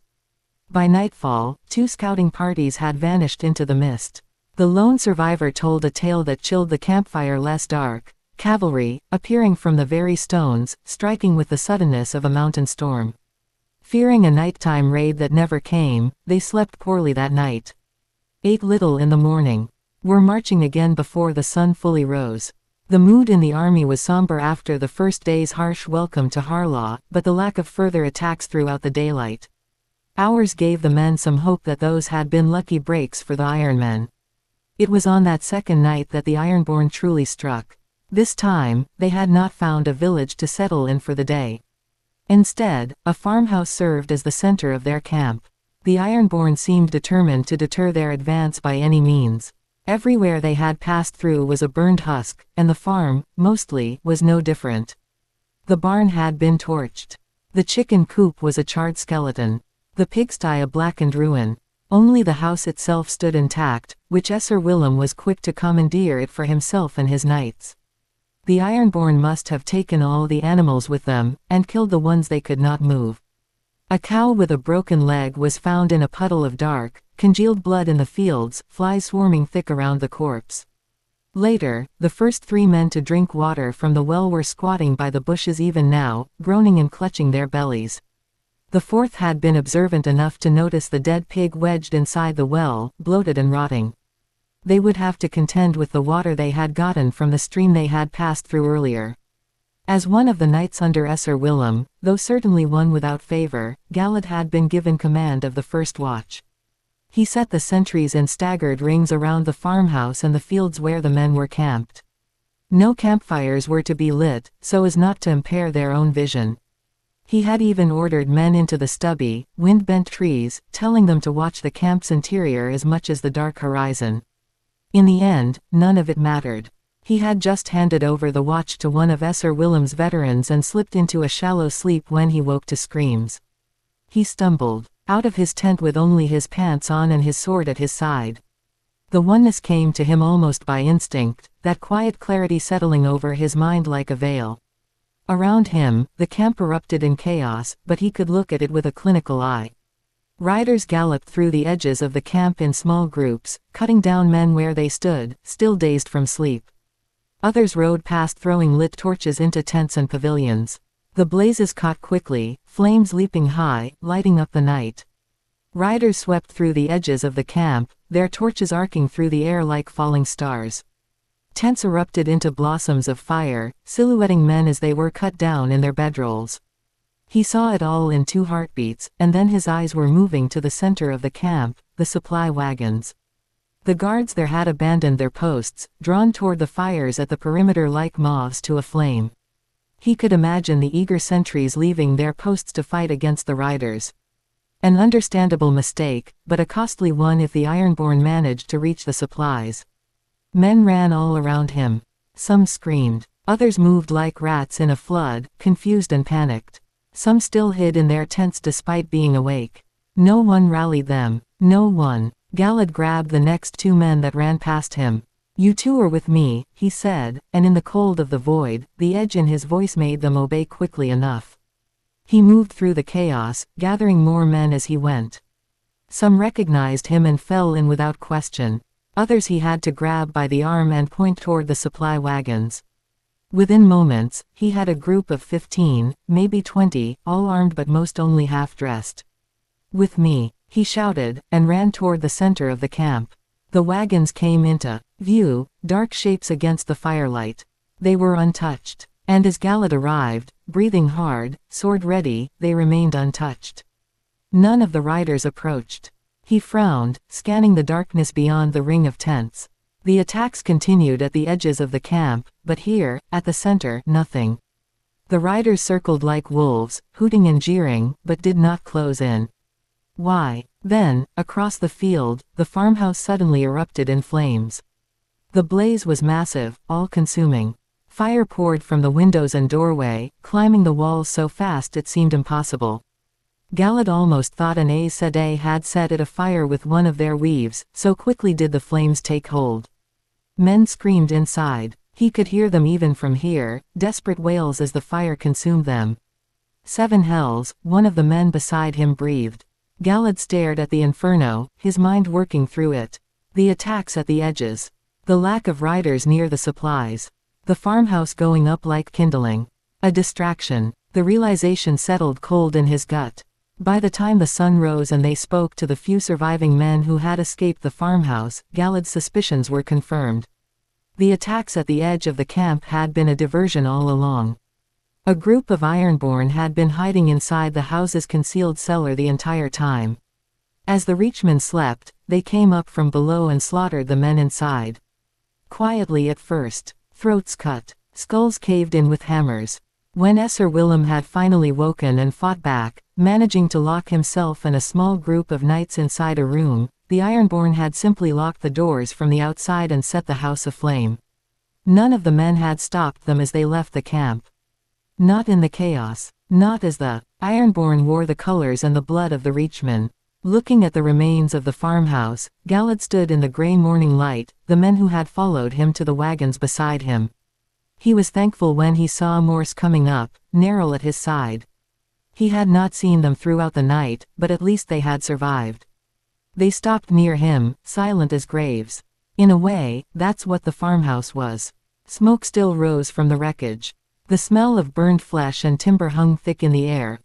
Speaker 1: By nightfall, 2 scouting parties had vanished into the mist. The lone survivor told a tale that chilled the campfire less dark, cavalry, appearing from the very stones, striking with the suddenness of a mountain storm. Fearing a nighttime raid that never came, they slept poorly that night. Ate little in the morning. Were marching again before the sun fully rose. The mood in the army was somber after the first day's harsh welcome to Harlaw, but the lack of further attacks throughout the daylight hours gave the men some hope that those had been lucky breaks for the Ironmen. It was on that second night that the Ironborn truly struck. This time, they had not found a village to settle in for the day. Instead, a farmhouse served as the center of their camp. The Ironborn seemed determined to deter their advance by any means. Everywhere they had passed through was a burned husk, and the farm, mostly, was no different. The barn had been torched. The chicken coop was a charred skeleton. The pigsty a blackened ruin. Only the house itself stood intact, which Esser Willem was quick to commandeer it for himself and his knights. The Ironborn must have taken all the animals with them, and killed the ones they could not move. A cow with a broken leg was found in a puddle of dark, congealed blood in the fields, flies swarming thick around the corpse. Later, the first 3 men to drink water from the well were squatting by the bushes even now, groaning and clutching their bellies. The 4th had been observant enough to notice the dead pig wedged inside the well, bloated and rotting. They would have to contend with the water they had gotten from the stream they had passed through earlier. As one of the knights under Esser Willem, though certainly one without favor, Galad had been given command of the first watch. He set the sentries in staggered rings around the farmhouse and the fields where the men were camped. No campfires were to be lit, so as not to impair their own vision. He had even ordered men into the stubby, wind-bent trees, telling them to watch the camp's interior as much as the dark horizon. In the end, none of it mattered. He had just handed over the watch to one of Esser Willem's veterans and slipped into a shallow sleep when he woke to screams. He stumbled out of his tent with only his pants on and his sword at his side. The oneness came to him almost by instinct, that quiet clarity settling over his mind like a veil. Around him, the camp erupted in chaos, but he could look at it with a clinical eye. Riders galloped through the edges of the camp in small groups, cutting down men where they stood, still dazed from sleep. Others rode past throwing lit torches into tents and pavilions. The blazes caught quickly, flames leaping high, lighting up the night. Riders swept through the edges of the camp, their torches arcing through the air like falling stars. Tents erupted into blossoms of fire, silhouetting men as they were cut down in their bedrolls. He saw it all in 2 heartbeats, and then his eyes were moving to the center of the camp, the supply wagons. The guards there had abandoned their posts, drawn toward the fires at the perimeter like moths to a flame. He could imagine the eager sentries leaving their posts to fight against the riders. An understandable mistake, but a costly one if the Ironborn managed to reach the supplies. Men ran all around him. Some screamed. Others moved like rats in a flood, confused and panicked. Some still hid in their tents despite being awake. No one rallied them. No one. Galad grabbed the next 2 men that ran past him. "You 2 are with me," he said, and in the cold of the void, the edge in his voice made them obey quickly enough. He moved through the chaos, gathering more men as he went. Some recognized him and fell in without question. Others he had to grab by the arm and point toward the supply wagons. Within moments, he had a group of 15, maybe 20, all armed but most only half-dressed. "With me," he shouted, and ran toward the center of the camp. The wagons came into view, dark shapes against the firelight. They were untouched. And as Galad arrived, breathing hard, sword ready, they remained untouched. None of the riders approached. He frowned, scanning the darkness beyond the ring of tents. The attacks continued at the edges of the camp, but here, at the center, nothing. The riders circled like wolves, hooting and jeering, but did not close in. Why? Then, across the field, the farmhouse suddenly erupted in flames. The blaze was massive, all-consuming. Fire poured from the windows and doorway, climbing the walls so fast it seemed impossible. Galad almost thought an Aes Sedai had set it afire with one of their weaves, so quickly did the flames take hold. Men screamed inside. He could hear them even from here, desperate wails as the fire consumed them. 7 hells, one of the men beside him breathed. Galad stared at the inferno, his mind working through it. The attacks at the edges. The lack of riders near the supplies. The farmhouse going up like kindling. A distraction. The realization settled cold in his gut. By the time the sun rose and they spoke to the few surviving men who had escaped the farmhouse, Galad's suspicions were confirmed. The attacks at the edge of the camp had been a diversion all along. A group of Ironborn had been hiding inside the house's concealed cellar the entire time. As the Reachmen slept, they came up from below and slaughtered the men inside. Quietly at first. Throats cut. Skulls caved in with hammers. When Esser Willem had finally woken and fought back, managing to lock himself and a small group of knights inside a room, the Ironborn had simply locked the doors from the outside and set the house aflame. None of the men had stopped them as they left the camp. Not in the chaos. Not as the Ironborn wore the colors and the blood of the Reachmen. Looking at the remains of the farmhouse, Galad stood in the gray morning light, the men who had followed him to the wagons beside him. He was thankful when he saw Morse coming up, Neril at his side. He had not seen them throughout the night, but at least they had survived. They stopped near him, silent as graves. In a way, that's what the farmhouse was. Smoke still rose from the wreckage. The smell of burned flesh and timber hung thick in the air.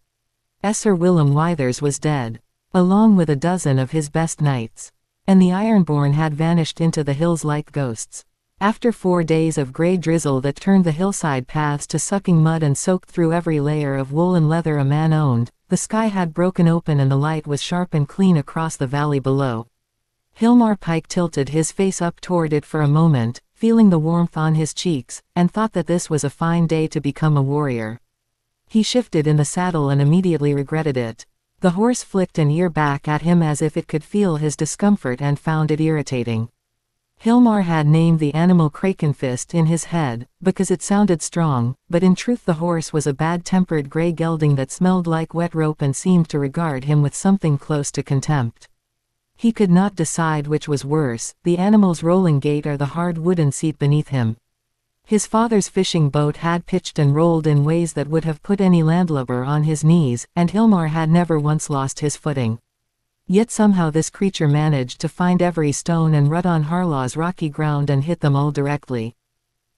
Speaker 1: Esser Willem Withers was dead, along with a dozen of his best knights. And the Ironborn had vanished into the hills like ghosts. After 4 days of gray drizzle that turned the hillside paths to sucking mud and soaked through every layer of wool and leather a man owned, the sky had broken open and the light was sharp and clean across the valley below. Hilmar Pike tilted his face up toward it for a moment, feeling the warmth on his cheeks, and thought that this was a fine day to become a warrior. He shifted in the saddle and immediately regretted it. The horse flicked an ear back at him as if it could feel his discomfort and found it irritating. Hilmar had named the animal Krakenfist in his head, because it sounded strong, but in truth the horse was a bad-tempered grey gelding that smelled like wet rope and seemed to regard him with something close to contempt. He could not decide which was worse, the animal's rolling gait or the hard wooden seat beneath him. His father's fishing boat had pitched and rolled in ways that would have put any landlubber on his knees, and Hilmar had never once lost his footing. Yet somehow this creature managed to find every stone and rut on Harlaw's rocky ground and hit them all directly.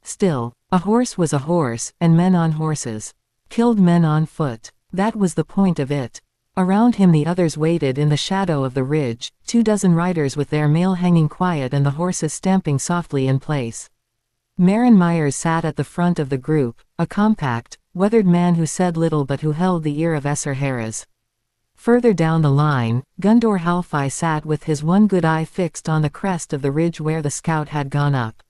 Speaker 1: Still, a horse was a horse, and men on horses killed men on foot. That was the point of it. Around him the others waited in the shadow of the ridge, 24 riders with their mail hanging quiet and the horses stamping softly in place. Marin Myers sat at the front of the group, a compact, weathered man who said little but who held the ear of Esser Harris. Further down the line, Gundor Halfai sat with his one good eye fixed on the crest of the ridge where the scout had gone up.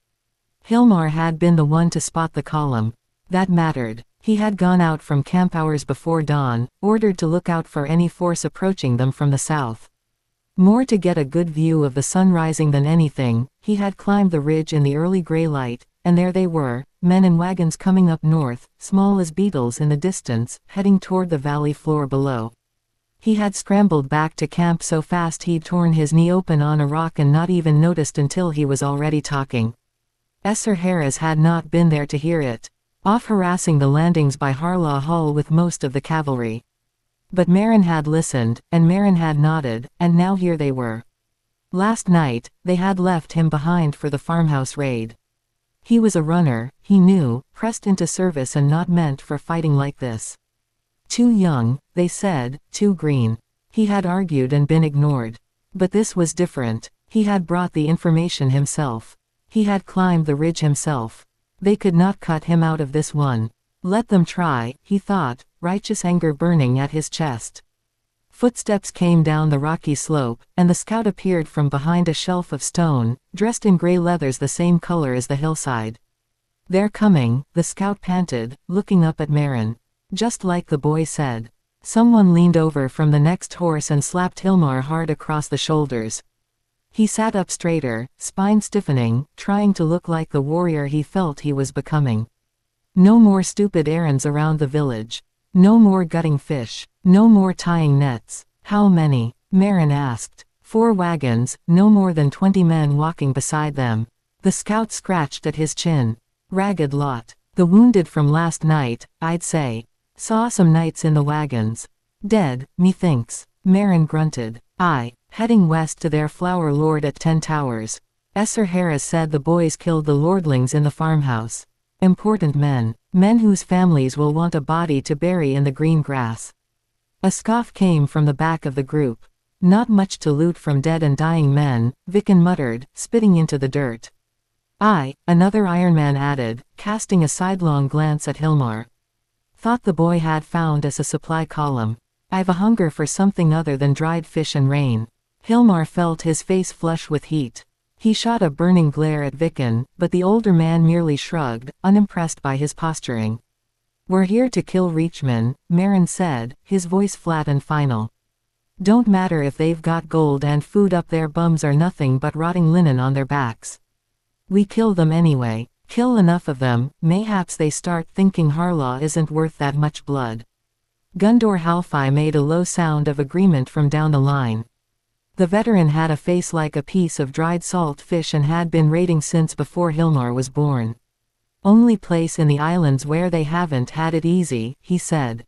Speaker 1: Hilmar had been the one to spot the column. That mattered. He had gone out from camp hours before dawn, ordered to look out for any force approaching them from the south. More to get a good view of the sun rising than anything, he had climbed the ridge in the early gray light, and there they were, men in wagons coming up north, small as beetles in the distance, heading toward the valley floor below. He had scrambled back to camp so fast he'd torn his knee open on a rock and not even noticed until he was already talking. Esser Harris had not been there to hear it, off harassing the landings by Harlaw Hall with most of the cavalry. But Meryn had listened, and Meryn had nodded, and now here they were. Last night, they had left him behind for the farmhouse raid. He was a runner, he knew, pressed into service and not meant for fighting like this. Too young, they said, too green. He had argued and been ignored. But this was different. He had brought the information himself. He had climbed the ridge himself. They could not cut him out of this one. Let them try, he thought, righteous anger burning at his chest. Footsteps came down the rocky slope, and the scout appeared from behind a shelf of stone, dressed in gray leathers the same color as the hillside. "They're coming," the scout panted, looking up at Meryn. Just like the boy said. Someone leaned over from the next horse and slapped Hilmar hard across the shoulders. He sat up straighter, spine stiffening, trying to look like the warrior he felt he was becoming. No more stupid errands around the village. No more gutting fish. No more tying nets. How many? Meryn asked. 4 wagons, no more than 20 men walking beside them. The scout scratched at his chin. Ragged lot. The wounded from last night, I'd say. Saw some knights in the wagons. Dead, methinks. Meryn grunted. Aye, heading west to their flower lord at 10 Towers. Esser Harris said the boys killed the lordlings in the farmhouse. Important men. Men whose families will want a body to bury in the green grass. A scoff came from the back of the group. Not much to loot from dead and dying men, Vicken muttered, spitting into the dirt. Aye, another Ironman added, casting a sidelong glance at Hilmar. Thought the boy had found us a supply column. I've a hunger for something other than dried fish and rain. Hilmar felt his face flush with heat. He shot a burning glare at Vicken, but the older man merely shrugged, unimpressed by his posturing. We're here to kill Reachman, Meryn said, his voice flat and final. Don't matter if they've got gold and food up their bums or nothing but rotting linen on their backs. We kill them anyway. Kill enough of them, mayhaps they start thinking Harlaw isn't worth that much blood. Gundor Halfai made a low sound of agreement from down the line. The veteran had a face like a piece of dried salt fish and had been raiding since before Hilmar was born. Only place in the islands where they haven't had it easy, he said.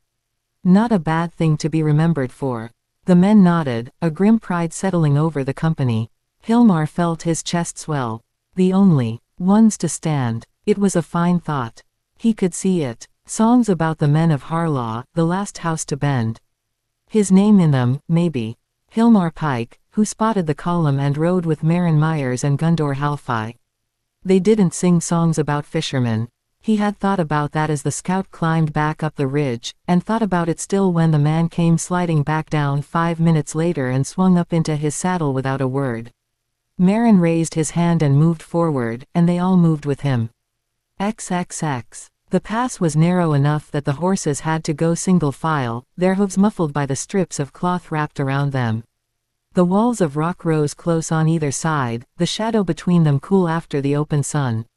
Speaker 1: Not a bad thing to be remembered for. The men nodded, a grim pride settling over the company. Hilmar felt his chest swell. The only ones to stand. It was a fine thought. He could see it. Songs about the men of Harlaw, the last house to bend. His name in them, maybe. Hilmar Pike, who spotted the column and rode with Meryn Myers and Gundor Halfai. They didn't sing songs about fishermen. He had thought about that as the scout climbed back up the ridge, and thought about it still when the man came sliding back down 5 minutes later and swung up into his saddle without a word. Meryn raised his hand and moved forward, and they all moved with him. XXX. The pass was narrow enough that the horses had to go single file, their hooves muffled by the strips of cloth wrapped around them. The walls of rock rose close on either side, the shadow between them cool after the open sun.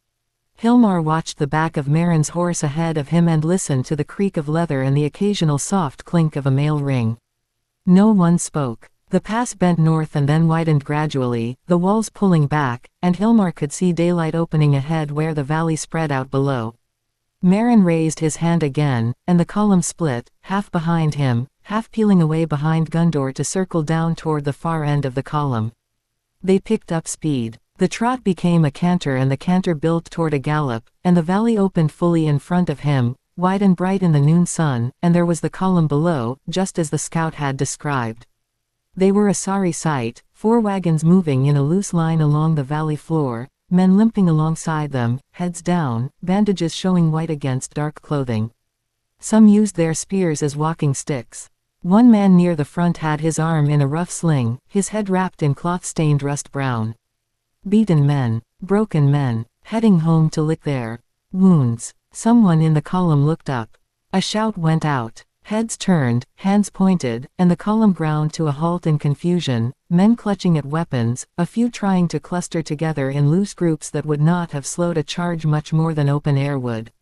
Speaker 1: Hilmar watched the back of Meryn's horse ahead of him and listened to the creak of leather and the occasional soft clink of a mail ring. No one spoke. The pass bent north and then widened gradually, the walls pulling back, and Hilmar could see daylight opening ahead where the valley spread out below. Meryn raised his hand again, and the column split, half behind him, half peeling away behind Gundor to circle down toward the far end of the column. They picked up speed. The trot became a canter and the canter built toward a gallop, and the valley opened fully in front of him, wide and bright in the noon sun, and there was the column below, just as the scout had described. They were a sorry sight, 4 wagons moving in a loose line along the valley floor, men limping alongside them, heads down, bandages showing white against dark clothing. Some used their spears as walking sticks. One man near the front had his arm in a rough sling, his head wrapped in cloth-stained rust brown. Beaten men, broken men, heading home to lick their wounds. Someone in the column looked up. A shout went out. Heads turned, hands pointed, and the column ground to a halt in confusion, men clutching at weapons, a few trying to cluster together in loose groups that would not have slowed a charge much more than open air would.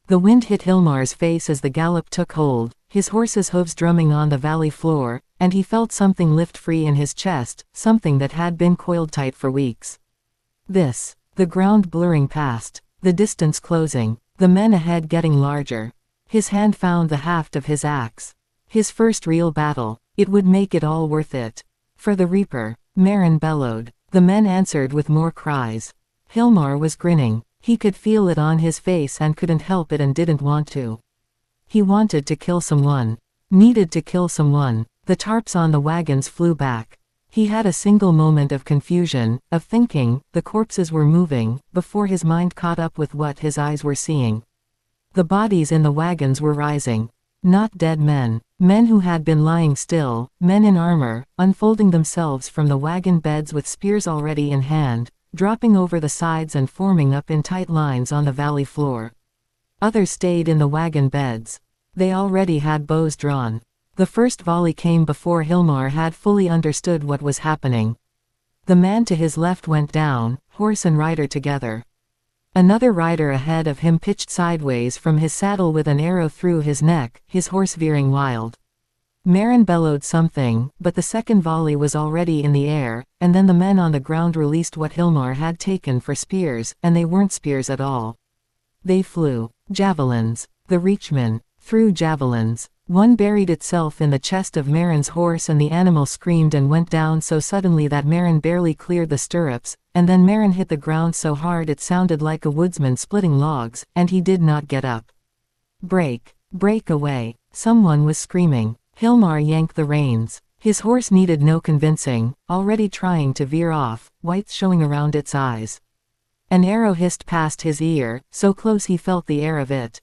Speaker 1: The wind hit Hilmar's face as the gallop took hold, his horse's hooves drumming on the valley floor, and he felt something lift free in his chest, something that had been coiled tight for weeks. The ground blurring past, the distance closing, the men ahead getting larger. His hand found the haft of his axe. His first real battle. It would make it all worth it. For the Reaper, Meryn bellowed. The men answered with more cries. Hilmar was grinning. He could feel it on his face and couldn't help it and didn't want to. He wanted to kill someone. Needed to kill someone. The tarps on the wagons flew back. He had a single moment of confusion, of thinking, the corpses were moving, before his mind caught up with what his eyes were seeing. The bodies in the wagons were rising. Not dead men. Men who had been lying still, men in armor, unfolding themselves from the wagon beds with spears already in hand, dropping over the sides and forming up in tight lines on the valley floor. Others stayed in the wagon beds. They already had bows drawn. The first volley came before Hilmar had fully understood what was happening. The man to his left went down, horse and rider together. Another rider ahead of him pitched sideways from his saddle with an arrow through his neck, his horse veering wild. Meryn bellowed something, but the second volley was already in the air, and then the men on the ground released what Hilmar had taken for spears, and they weren't spears at all. They flew. Javelins. The reachmen threw javelins. One buried itself in the chest of Meryn's horse and the animal screamed and went down so suddenly that Meryn barely cleared the stirrups, and then Meryn hit the ground so hard it sounded like a woodsman splitting logs, and he did not get up. Break. Break away. Someone was screaming. Hilmar yanked the reins. His horse needed no convincing, already trying to veer off, whites showing around its eyes. An arrow hissed past his ear, so close he felt the air of it.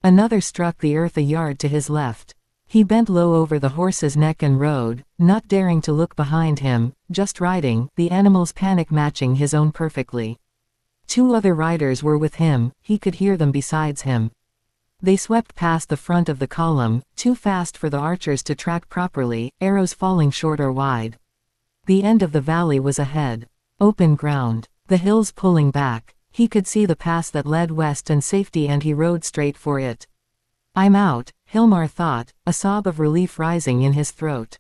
Speaker 1: Another struck the earth a yard to his left. He bent low over the horse's neck and rode, not daring to look behind him, just riding, the animal's panic matching his own perfectly. 2 other riders were with him, he could hear them besides him. They swept past the front of the column, too fast for the archers to track properly, arrows falling short or wide. The end of the valley was ahead. Open ground. The hills pulling back. He could see the pass that led west and safety and he rode straight for it. I'm out, Hilmar thought, a sob of relief rising in his throat.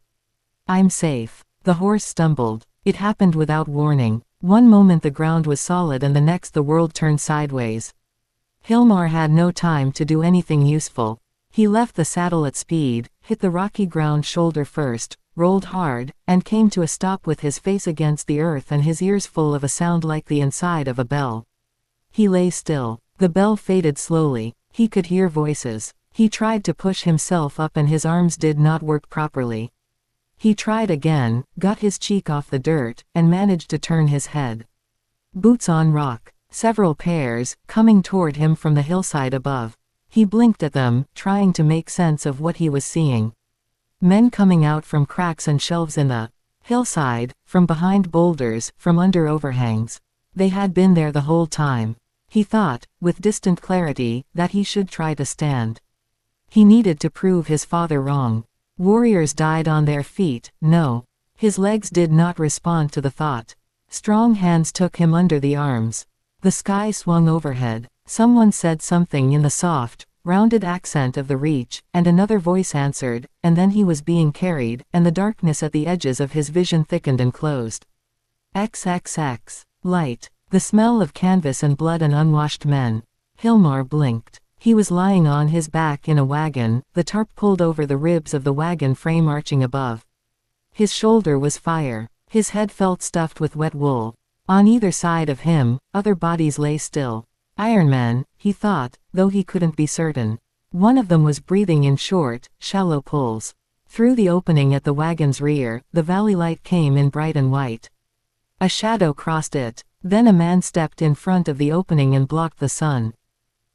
Speaker 1: I'm safe. The horse stumbled. It happened without warning. One moment the ground was solid and the next the world turned sideways. Hilmar had no time to do anything useful. He left the saddle at speed, hit the rocky ground shoulder first, rolled hard, and came to a stop with his face against the earth and his ears full of a sound like the inside of a bell. He lay still. The bell faded slowly. He could hear voices. He tried to push himself up and his arms did not work properly. He tried again, got his cheek off the dirt, and managed to turn his head. Boots on rock. Several pairs, coming toward him from the hillside above. He blinked at them, trying to make sense of what he was seeing. Men coming out from cracks and shelves in the hillside, from behind boulders, from under overhangs. They had been there the whole time. He thought, with distant clarity, that he should try to stand. He needed to prove his father wrong. Warriors died on their feet, no. His legs did not respond to the thought. Strong hands took him under the arms. The sky swung overhead. Someone said something in the soft, rounded accent of the Reach, and another voice answered, and then he was being carried, and the darkness at the edges of his vision thickened and closed. XXX. Light. The smell of canvas and blood and unwashed men. Hilmar blinked. He was lying on his back in a wagon, the tarp pulled over the ribs of the wagon frame arching above. His shoulder was fire. His head felt stuffed with wet wool. On either side of him, other bodies lay still. Ironmen, he thought, though he couldn't be certain. One of them was breathing in short, shallow pulls. Through the opening at the wagon's rear, the valley light came in bright and white. A shadow crossed it. Then a man stepped in front of the opening and blocked the sun.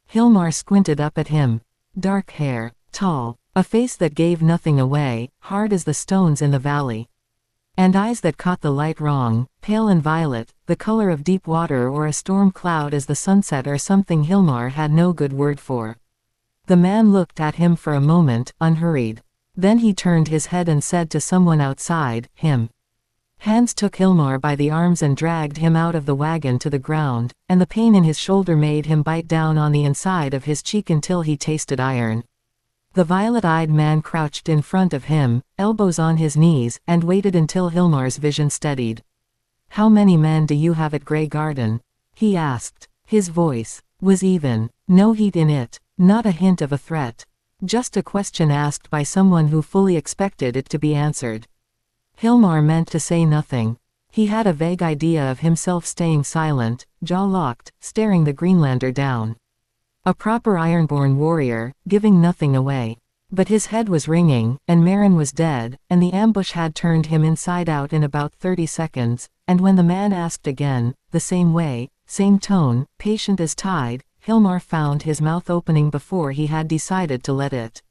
Speaker 1: Hilmar squinted up at him. Dark hair, tall, a face that gave nothing away, hard as the stones in the valley. And eyes that caught the light wrong, pale and violet, the color of deep water or a storm cloud as the sunset or something Hilmar had no good word for. The man looked at him for a moment, unhurried. Then he turned his head and said to someone outside, him. Hands took Hilmar by the arms and dragged him out of the wagon to the ground, and the pain in his shoulder made him bite down on the inside of his cheek until he tasted iron. The violet-eyed man crouched in front of him, elbows on his knees, and waited until Hilmar's vision steadied. "How many men do you have at Grey Garden?" he asked. His voice was even. No heat in it, not a hint of a threat. Just a question asked by someone who fully expected it to be answered. Hilmar meant to say nothing. He had a vague idea of himself staying silent, jaw locked, staring the Greenlander down. A proper Ironborn warrior, giving nothing away. But his head was ringing, and Meryn was dead, and the ambush had turned him inside out in about 30 seconds, and when the man asked again, the same way, same tone, patient as tide, Hilmar found his mouth opening before he had decided to let it.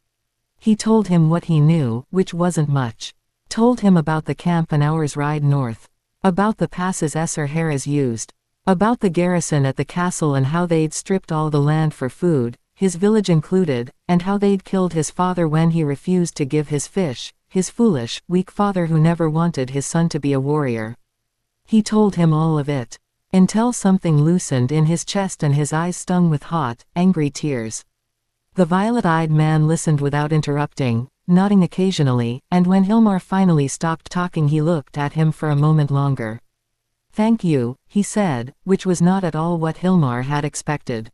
Speaker 1: He told him what he knew, which wasn't much. Told him about the camp an hour's ride north. About the passes Esser Harris used. About the garrison at the castle and how they'd stripped all the land for food, his village included, and how they'd killed his father when he refused to give his fish, his foolish, weak father who never wanted his son to be a warrior. He told him all of it. Until something loosened in his chest and his eyes stung with hot, angry tears. The violet-eyed man listened without interrupting, nodding occasionally, and when Hilmar finally stopped talking he looked at him for a moment longer. "Thank you," he said, which was not at all what Hilmar had expected.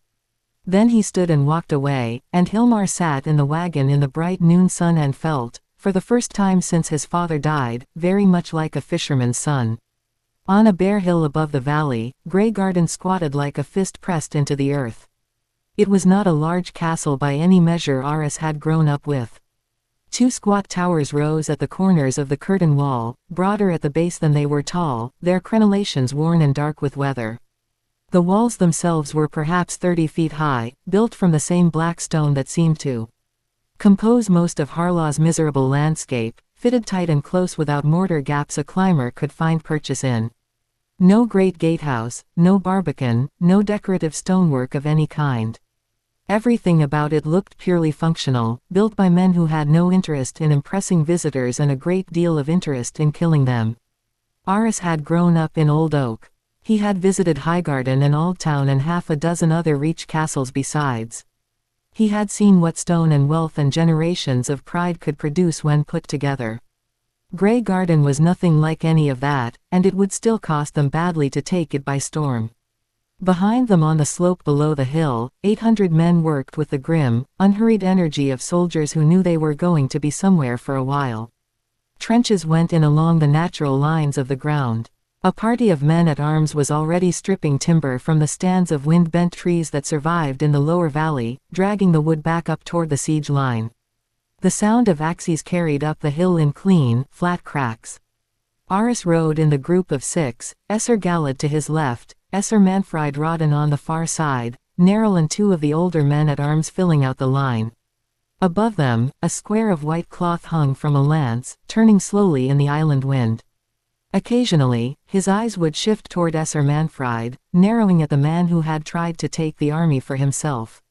Speaker 1: Then he stood and walked away, and Hilmar sat in the wagon in the bright noon sun and felt, for the first time since his father died, very much like a fisherman's son. On a bare hill above the valley, Grey Garden squatted like a fist pressed into the earth. It was not a large castle by any measure Aris had grown up with. 2 squat towers rose at the corners of the curtain wall, broader at the base than they were tall, their crenellations worn and dark with weather. The walls themselves were perhaps 30 feet high, built from the same black stone that seemed to compose most of Harlaw's miserable landscape, fitted tight and close without mortar gaps a climber could find purchase in. No great gatehouse, no barbican, no decorative stonework of any kind. Everything about it looked purely functional, built by men who had no interest in impressing visitors and a great deal of interest in killing them. Aris had grown up in Old Oak. He had visited Highgarden and Aldtown and half a dozen other Reach castles besides. He had seen what stone and wealth and generations of pride could produce when put together. Grey Garden was nothing like any of that, and it would still cost them badly to take it by storm. Behind them on the slope below the hill, 800 men worked with the grim, unhurried energy of soldiers who knew they were going to be somewhere for a while. Trenches went in along the natural lines of the ground. A party of men at arms was already stripping timber from the stands of wind-bent trees that survived in the lower valley, dragging the wood back up toward the siege line. The sound of axes carried up the hill in clean, flat cracks. Aris rode in the group of 6, Esser Galad to his left, Esser Manfred Rodden on the far side, Neril and 2 of the older men at arms filling out the line. Above them, a square of white cloth hung from a lance, turning slowly in the island wind. Occasionally, his eyes would shift toward Esser Manfred, narrowing at the man who had tried to take the army for himself.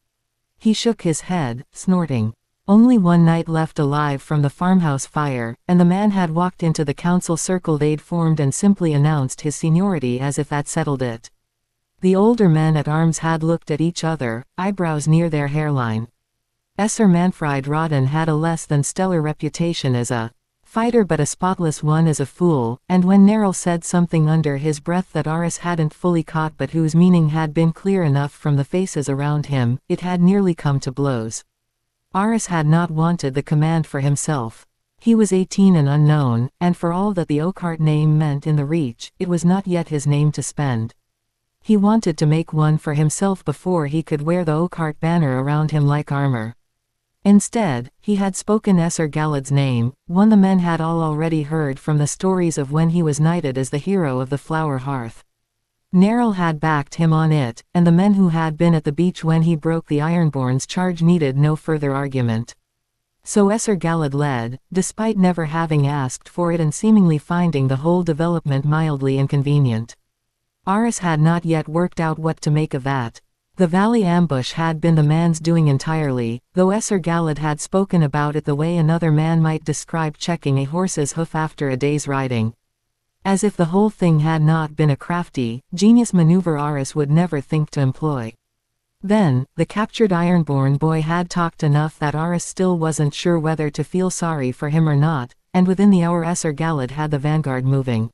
Speaker 1: He shook his head, snorting. Only one knight left alive from the farmhouse fire, and the man had walked into the council circle they'd formed and simply announced his seniority as if that settled it. The older men at arms had looked at each other, eyebrows near their hairline. Esser Manfred Rodden had a less than stellar reputation as a fighter but a spotless one as a fool, and when Neril said something under his breath that Aris hadn't fully caught but whose meaning had been clear enough from the faces around him, it had nearly come to blows. Aris had not wanted the command for himself. He was 18 and unknown, and for all that the Oakhart name meant in the Reach, it was not yet his name to spend. He wanted to make one for himself before he could wear the Oakhart banner around him like armor. Instead, he had spoken Esser Galad's name, one the men had all already heard from the stories of when he was knighted as the hero of the Flower Hearth. Neril had backed him on it, and the men who had been at the beach when he broke the Ironborn's charge needed no further argument. So Esser Galad led, despite never having asked for it and seemingly finding the whole development mildly inconvenient. Aris had not yet worked out what to make of that. The valley ambush had been the man's doing entirely, though Esser Galad had spoken about it the way another man might describe checking a horse's hoof after a day's riding. As if the whole thing had not been a crafty, genius maneuver Aris would never think to employ. Then, the captured Ironborn boy had talked enough that Aris still wasn't sure whether to feel sorry for him or not, and within the hour Esser Galad had the vanguard moving.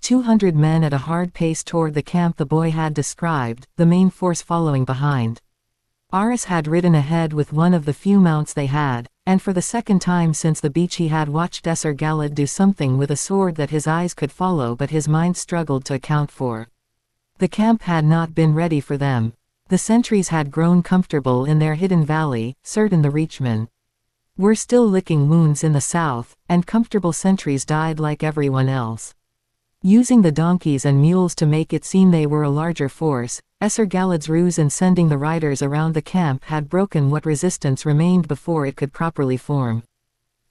Speaker 1: 200 men at a hard pace toward the camp the boy had described, the main force following behind. Aris had ridden ahead with one of the few mounts they had, and for the second time since the beach he had watched Esser Galad do something with a sword that his eyes could follow but his mind struggled to account for. The camp had not been ready for them. The sentries had grown comfortable in their hidden valley, certain the Reachmen were still licking wounds in the south, and comfortable sentries died like everyone else. Using the donkeys and mules to make it seem they were a larger force, Esser Galad's ruse in sending the riders around the camp had broken what resistance remained before it could properly form.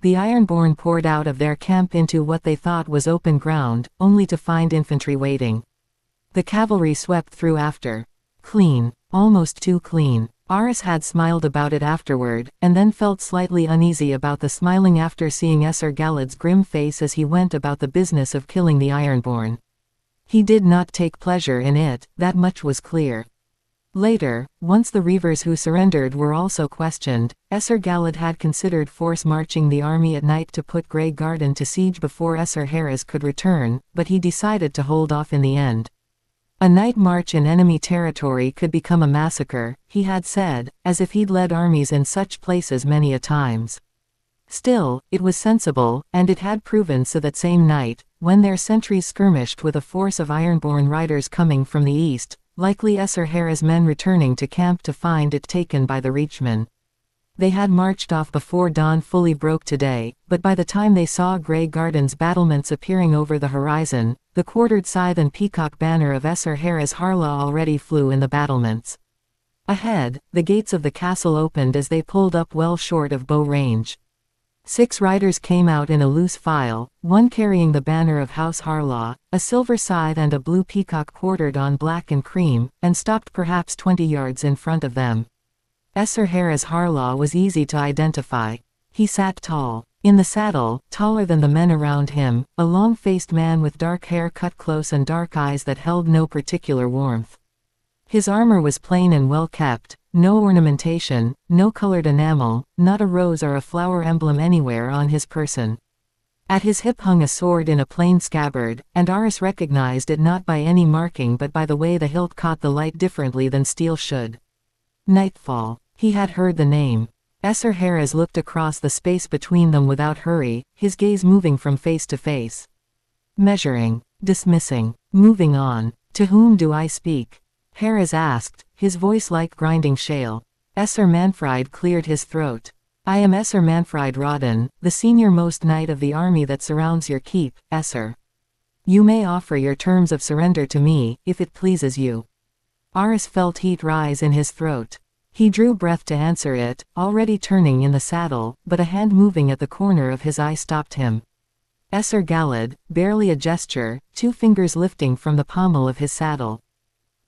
Speaker 1: The Ironborn poured out of their camp into what they thought was open ground, only to find infantry waiting. The cavalry swept through after. Clean. Almost too clean. Aris had smiled about it afterward, and then felt slightly uneasy about the smiling after seeing Esser Galad's grim face as he went about the business of killing the Ironborn. He did not take pleasure in it, that much was clear. Later, once the reavers who surrendered were also questioned, Esser Galad had considered force marching the army at night to put Grey Garden to siege before Esser Harris could return, but he decided to hold off in the end. A night march in enemy territory could become a massacre, he had said, as if he'd led armies in such places many a times. Still, it was sensible, and it had proven so that same night, when their sentries skirmished with a force of Ironborn riders coming from the east, likely Esser Harris' men returning to camp to find it taken by the Reachmen. They had marched off before dawn fully broke today, but by the time they saw Grey Garden's battlements appearing over the horizon, the quartered scythe and peacock banner of Esser Harris Harlaw already flew in the battlements. Ahead, the gates of the castle opened as they pulled up well short of bow range. 6 riders came out in a loose file, one carrying the banner of House Harlaw, a silver scythe and a blue peacock quartered on black and cream, and stopped perhaps 20 yards in front of them. Esser Harris Harlaw was easy to identify. He sat tall. In the saddle, taller than the men around him, a long-faced man with dark hair cut close and dark eyes that held no particular warmth. His armor was plain and well kept, no ornamentation, no colored enamel, not a rose or a flower emblem anywhere on his person. At his hip hung a sword in a plain scabbard, and Aris recognized it not by any marking but by the way the hilt caught the light differently than steel should. Nightfall. He had heard the name. Esser Harris looked across the space between them without hurry, his gaze moving from face to face. Measuring. Dismissing. Moving on. To whom do I speak? Harris asked, his voice like grinding shale. Esser Manfred cleared his throat. I am Esser Manfred Rodden, the senior-most knight of the army that surrounds your keep, Esser. You may offer your terms of surrender to me, if it pleases you. Aris felt heat rise in his throat. He drew breath to answer it, already turning in the saddle, but a hand moving at the corner of his eye stopped him. Esser Galad, barely a gesture, 2 fingers lifting from the pommel of his saddle.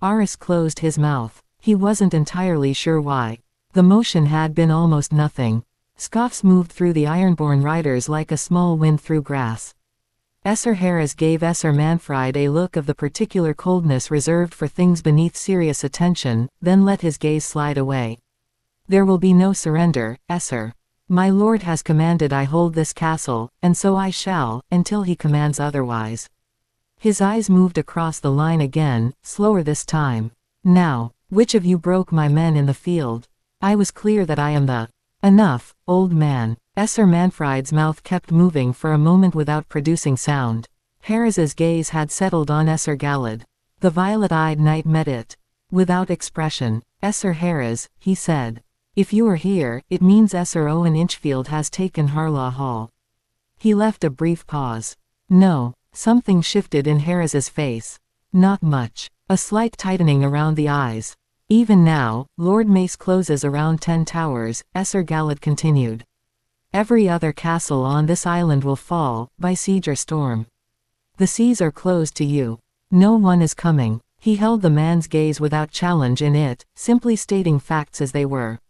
Speaker 1: Aris closed his mouth. He wasn't entirely sure why. The motion had been almost nothing. Scoffs moved through the Ironborn riders like a small wind through grass. Esser Harris gave Esser Manfred a look of the particular coldness reserved for things beneath serious attention, then let his gaze slide away. There will be no surrender, Esser. My lord has commanded I hold this castle, and so I shall, until he commands otherwise. His eyes moved across the line again, slower this time. Now, which of you broke my men in the field? I was clear that I am the... Enough, old man. Esser Manfred's mouth kept moving for a moment without producing sound. Harris's gaze had settled on Esser Galad. The violet-eyed knight met it. Without expression. Esser Harris, he said. If you are here, it means Esser Owen Inchfield has taken Harlaw Hall. He left a brief pause. No. Something shifted in Harris's face. Not much. A slight tightening around the eyes. Even now, Lord Mace closes around 10 towers, Esser Galad continued. Every other castle on this island will fall, by siege or storm. The seas are closed to you. No one is coming. He held the man's gaze without challenge in it, simply stating facts as they were.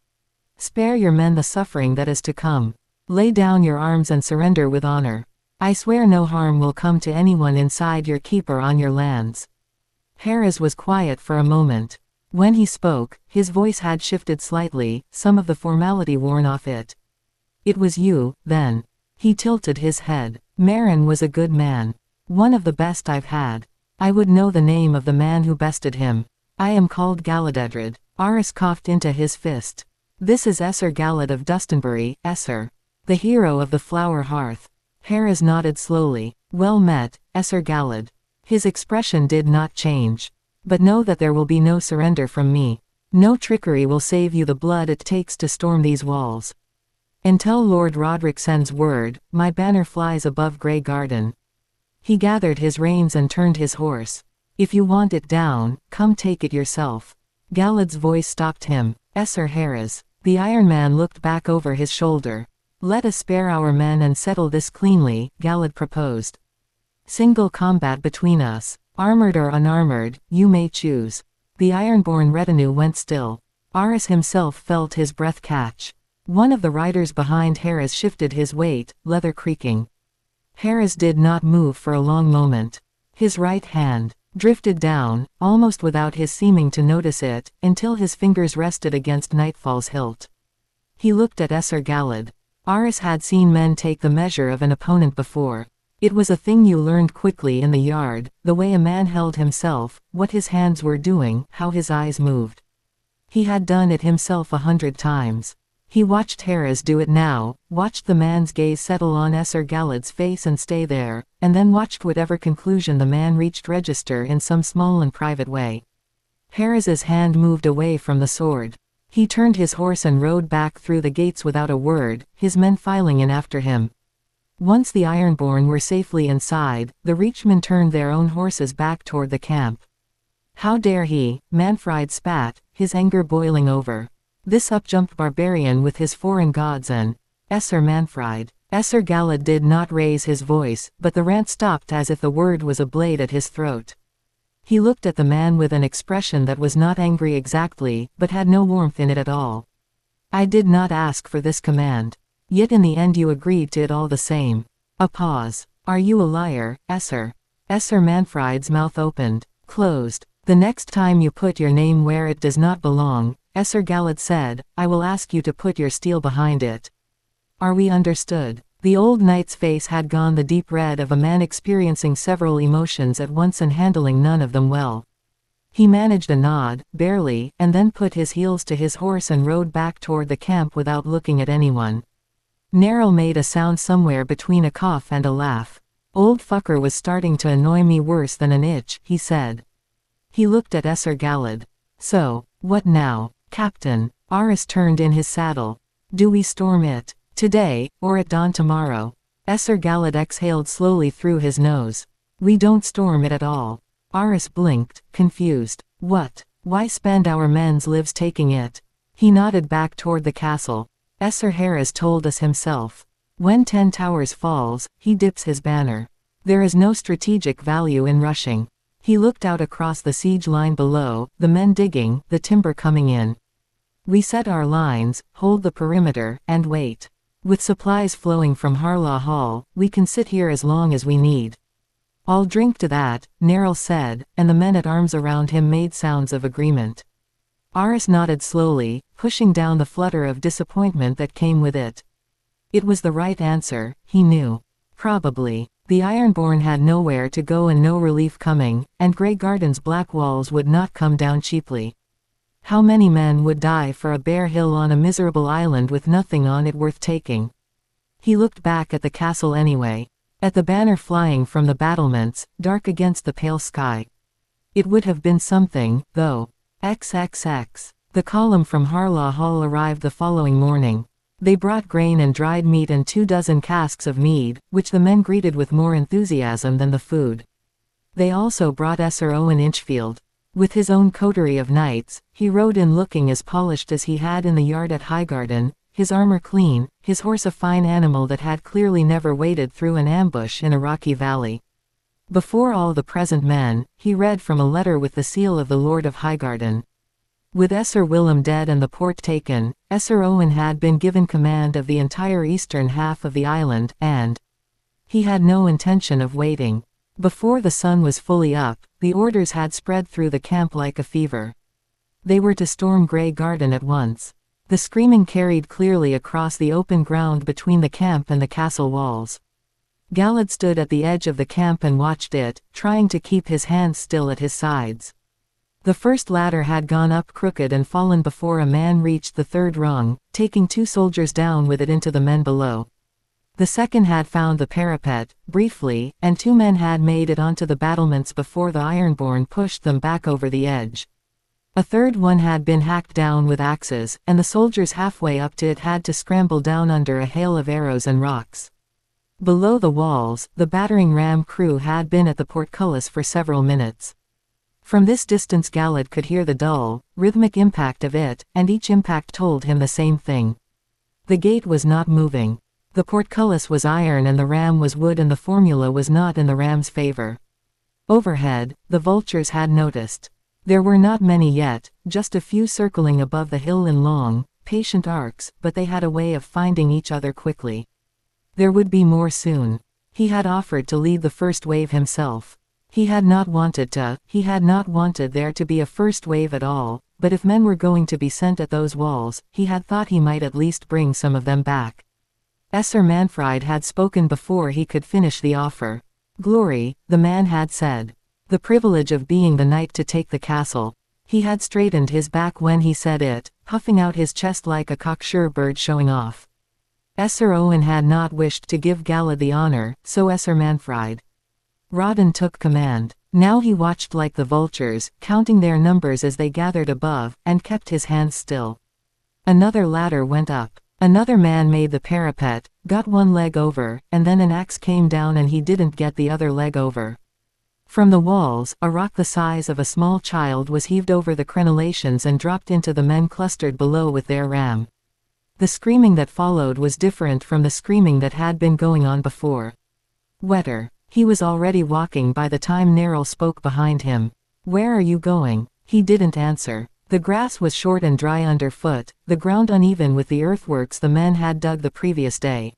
Speaker 1: Spare your men the suffering that is to come. Lay down your arms and surrender with honor. I swear no harm will come to anyone inside your keep or on your lands. Harris was quiet for a moment. When he spoke, his voice had shifted slightly, some of the formality worn off it. It was you, then. He tilted his head. Meryn was a good man. One of the best I've had. I would know the name of the man who bested him. I am called Galad Damodred. Aris coughed into his fist. This is Esser Galad of Dustinbury, Esser. The hero of the flower hearth. Harris nodded slowly. Well met, Esser Galad. His expression did not change. But know that there will be no surrender from me. No trickery will save you the blood it takes to storm these walls. Until Lord Roderick sends word, my banner flies above Grey Garden. He gathered his reins and turned his horse. If you want it down, come take it yourself. Galad's voice stopped him. Esser Harris. The Iron Man looked back over his shoulder. Let us spare our men and settle this cleanly, Galad proposed. Single combat between us. Armored or unarmored, you may choose. The Ironborn retinue went still. Aris himself felt his breath catch. One of the riders behind Harris shifted his weight, leather creaking. Harris did not move for a long moment. His right hand drifted down, almost without his seeming to notice it, until his fingers rested against Nightfall's hilt. He looked at Esser Galad. Aris had seen men take the measure of an opponent before. It was a thing you learned quickly in the yard, the way a man held himself, what his hands were doing, how his eyes moved. He had done it himself 100 times. He watched Harris do it now, watched the man's gaze settle on Esser Galad's face and stay there, and then watched whatever conclusion the man reached register in some small and private way. Harris's hand moved away from the sword. He turned his horse and rode back through the gates without a word, his men filing in after him. Once the Ironborn were safely inside, the Reachmen turned their own horses back toward the camp. How dare he, Manfred spat, his anger boiling over. This up-jumped barbarian with his foreign gods and Esser Manfred. Esser Galad did not raise his voice, but the rant stopped as if the word was a blade at his throat. He looked at the man with an expression that was not angry exactly, but had no warmth in it at all. I did not ask for this command. Yet in the end you agreed to it all the same. A pause. Are you a liar, Esser? Esser Manfred's mouth opened, closed. The next time you put your name where it does not belong, Esser Galad said, I will ask you to put your steel behind it. Are we understood? The old knight's face had gone the deep red of a man experiencing several emotions at once and handling none of them well. He managed a nod, barely, and then put his heels to his horse and rode back toward the camp without looking at anyone. Neril made a sound somewhere between a cough and a laugh. Old fucker was starting to annoy me worse than an itch, he said. He looked at Esser Galad. So, what now, Captain? Aris turned in his saddle. Do we storm it today, or at dawn tomorrow? Esser Galad exhaled slowly through his nose. We don't storm it at all. Aris blinked, confused. What? Why spend our men's lives taking it? He nodded back toward the castle. Esser Harris told us himself. When 10 Towers falls, he dips his banner. There is no strategic value in rushing. He looked out across the siege line below, the men digging, the timber coming in. We set our lines, hold the perimeter, and wait. With supplies flowing from Harlaw Hall, we can sit here as long as we need. I'll drink to that, Neril said, and the men at arms around him made sounds of agreement. Aris nodded slowly, pushing down the flutter of disappointment that came with it. It was the right answer, he knew. Probably. The Ironborn had nowhere to go and no relief coming, and Grey Garden's black walls would not come down cheaply. How many men would die for a bare hill on a miserable island with nothing on it worth taking? He looked back at the castle anyway. At the banner flying from the battlements, dark against the pale sky. It would have been something, though. XXX. The column from Harlaw Hall arrived the following morning. They brought grain and dried meat and 24 casks of mead, which the men greeted with more enthusiasm than the food. They also brought Esser Owen Inchfield. With his own coterie of knights, he rode in looking as polished as he had in the yard at Highgarden, his armor clean, his horse a fine animal that had clearly never waded through an ambush in a rocky valley. Before all the present men, he read from a letter with the seal of the Lord of Highgarden. With Esser Willem dead and the port taken, Esser Owen had been given command of the entire eastern half of the island, and he had no intention of waiting. Before the sun was fully up, the orders had spread through the camp like a fever. They were to storm Grey Garden at once. The screaming carried clearly across the open ground between the camp and the castle walls. Galad stood at the edge of the camp and watched it, trying to keep his hands still at his sides. The first ladder had gone up crooked and fallen before a man reached the third rung, taking 2 soldiers down with it into the men below. The second had found the parapet, briefly, and 2 men had made it onto the battlements before the Ironborn pushed them back over the edge. A third one had been hacked down with axes, and the soldiers halfway up to it had to scramble down under a hail of arrows and rocks. Below the walls, the battering ram crew had been at the portcullis for several minutes. From this distance Galad could hear the dull, rhythmic impact of it, and each impact told him the same thing. The gate was not moving. The portcullis was iron and the ram was wood, and the formula was not in the ram's favor. Overhead, the vultures had noticed. There were not many yet, just a few circling above the hill in long, patient arcs, but they had a way of finding each other quickly. There would be more soon. He had offered to lead the first wave himself. He had not wanted there to be a first wave at all, but if men were going to be sent at those walls, he had thought he might at least bring some of them back. Sir Manfred had spoken before he could finish the offer. Glory, the man had said. The privilege of being the knight to take the castle. He had straightened his back when he said it, puffing out his chest like a cocksure bird showing off. Sir Owen had not wished to give Galad the honor, so Sir Manfred. Rodden took command. Now he watched like the vultures, counting their numbers as they gathered above, and kept his hands still. Another ladder went up. Another man made the parapet, got one leg over, and then an axe came down and he didn't get the other leg over. From the walls, a rock the size of a small child was heaved over the crenellations and dropped into the men clustered below with their ram. The screaming that followed was different from the screaming that had been going on before. Wetter. He was already walking by the time Neril spoke behind him. Where are you going? He didn't answer. The grass was short and dry underfoot, the ground uneven with the earthworks the men had dug the previous day.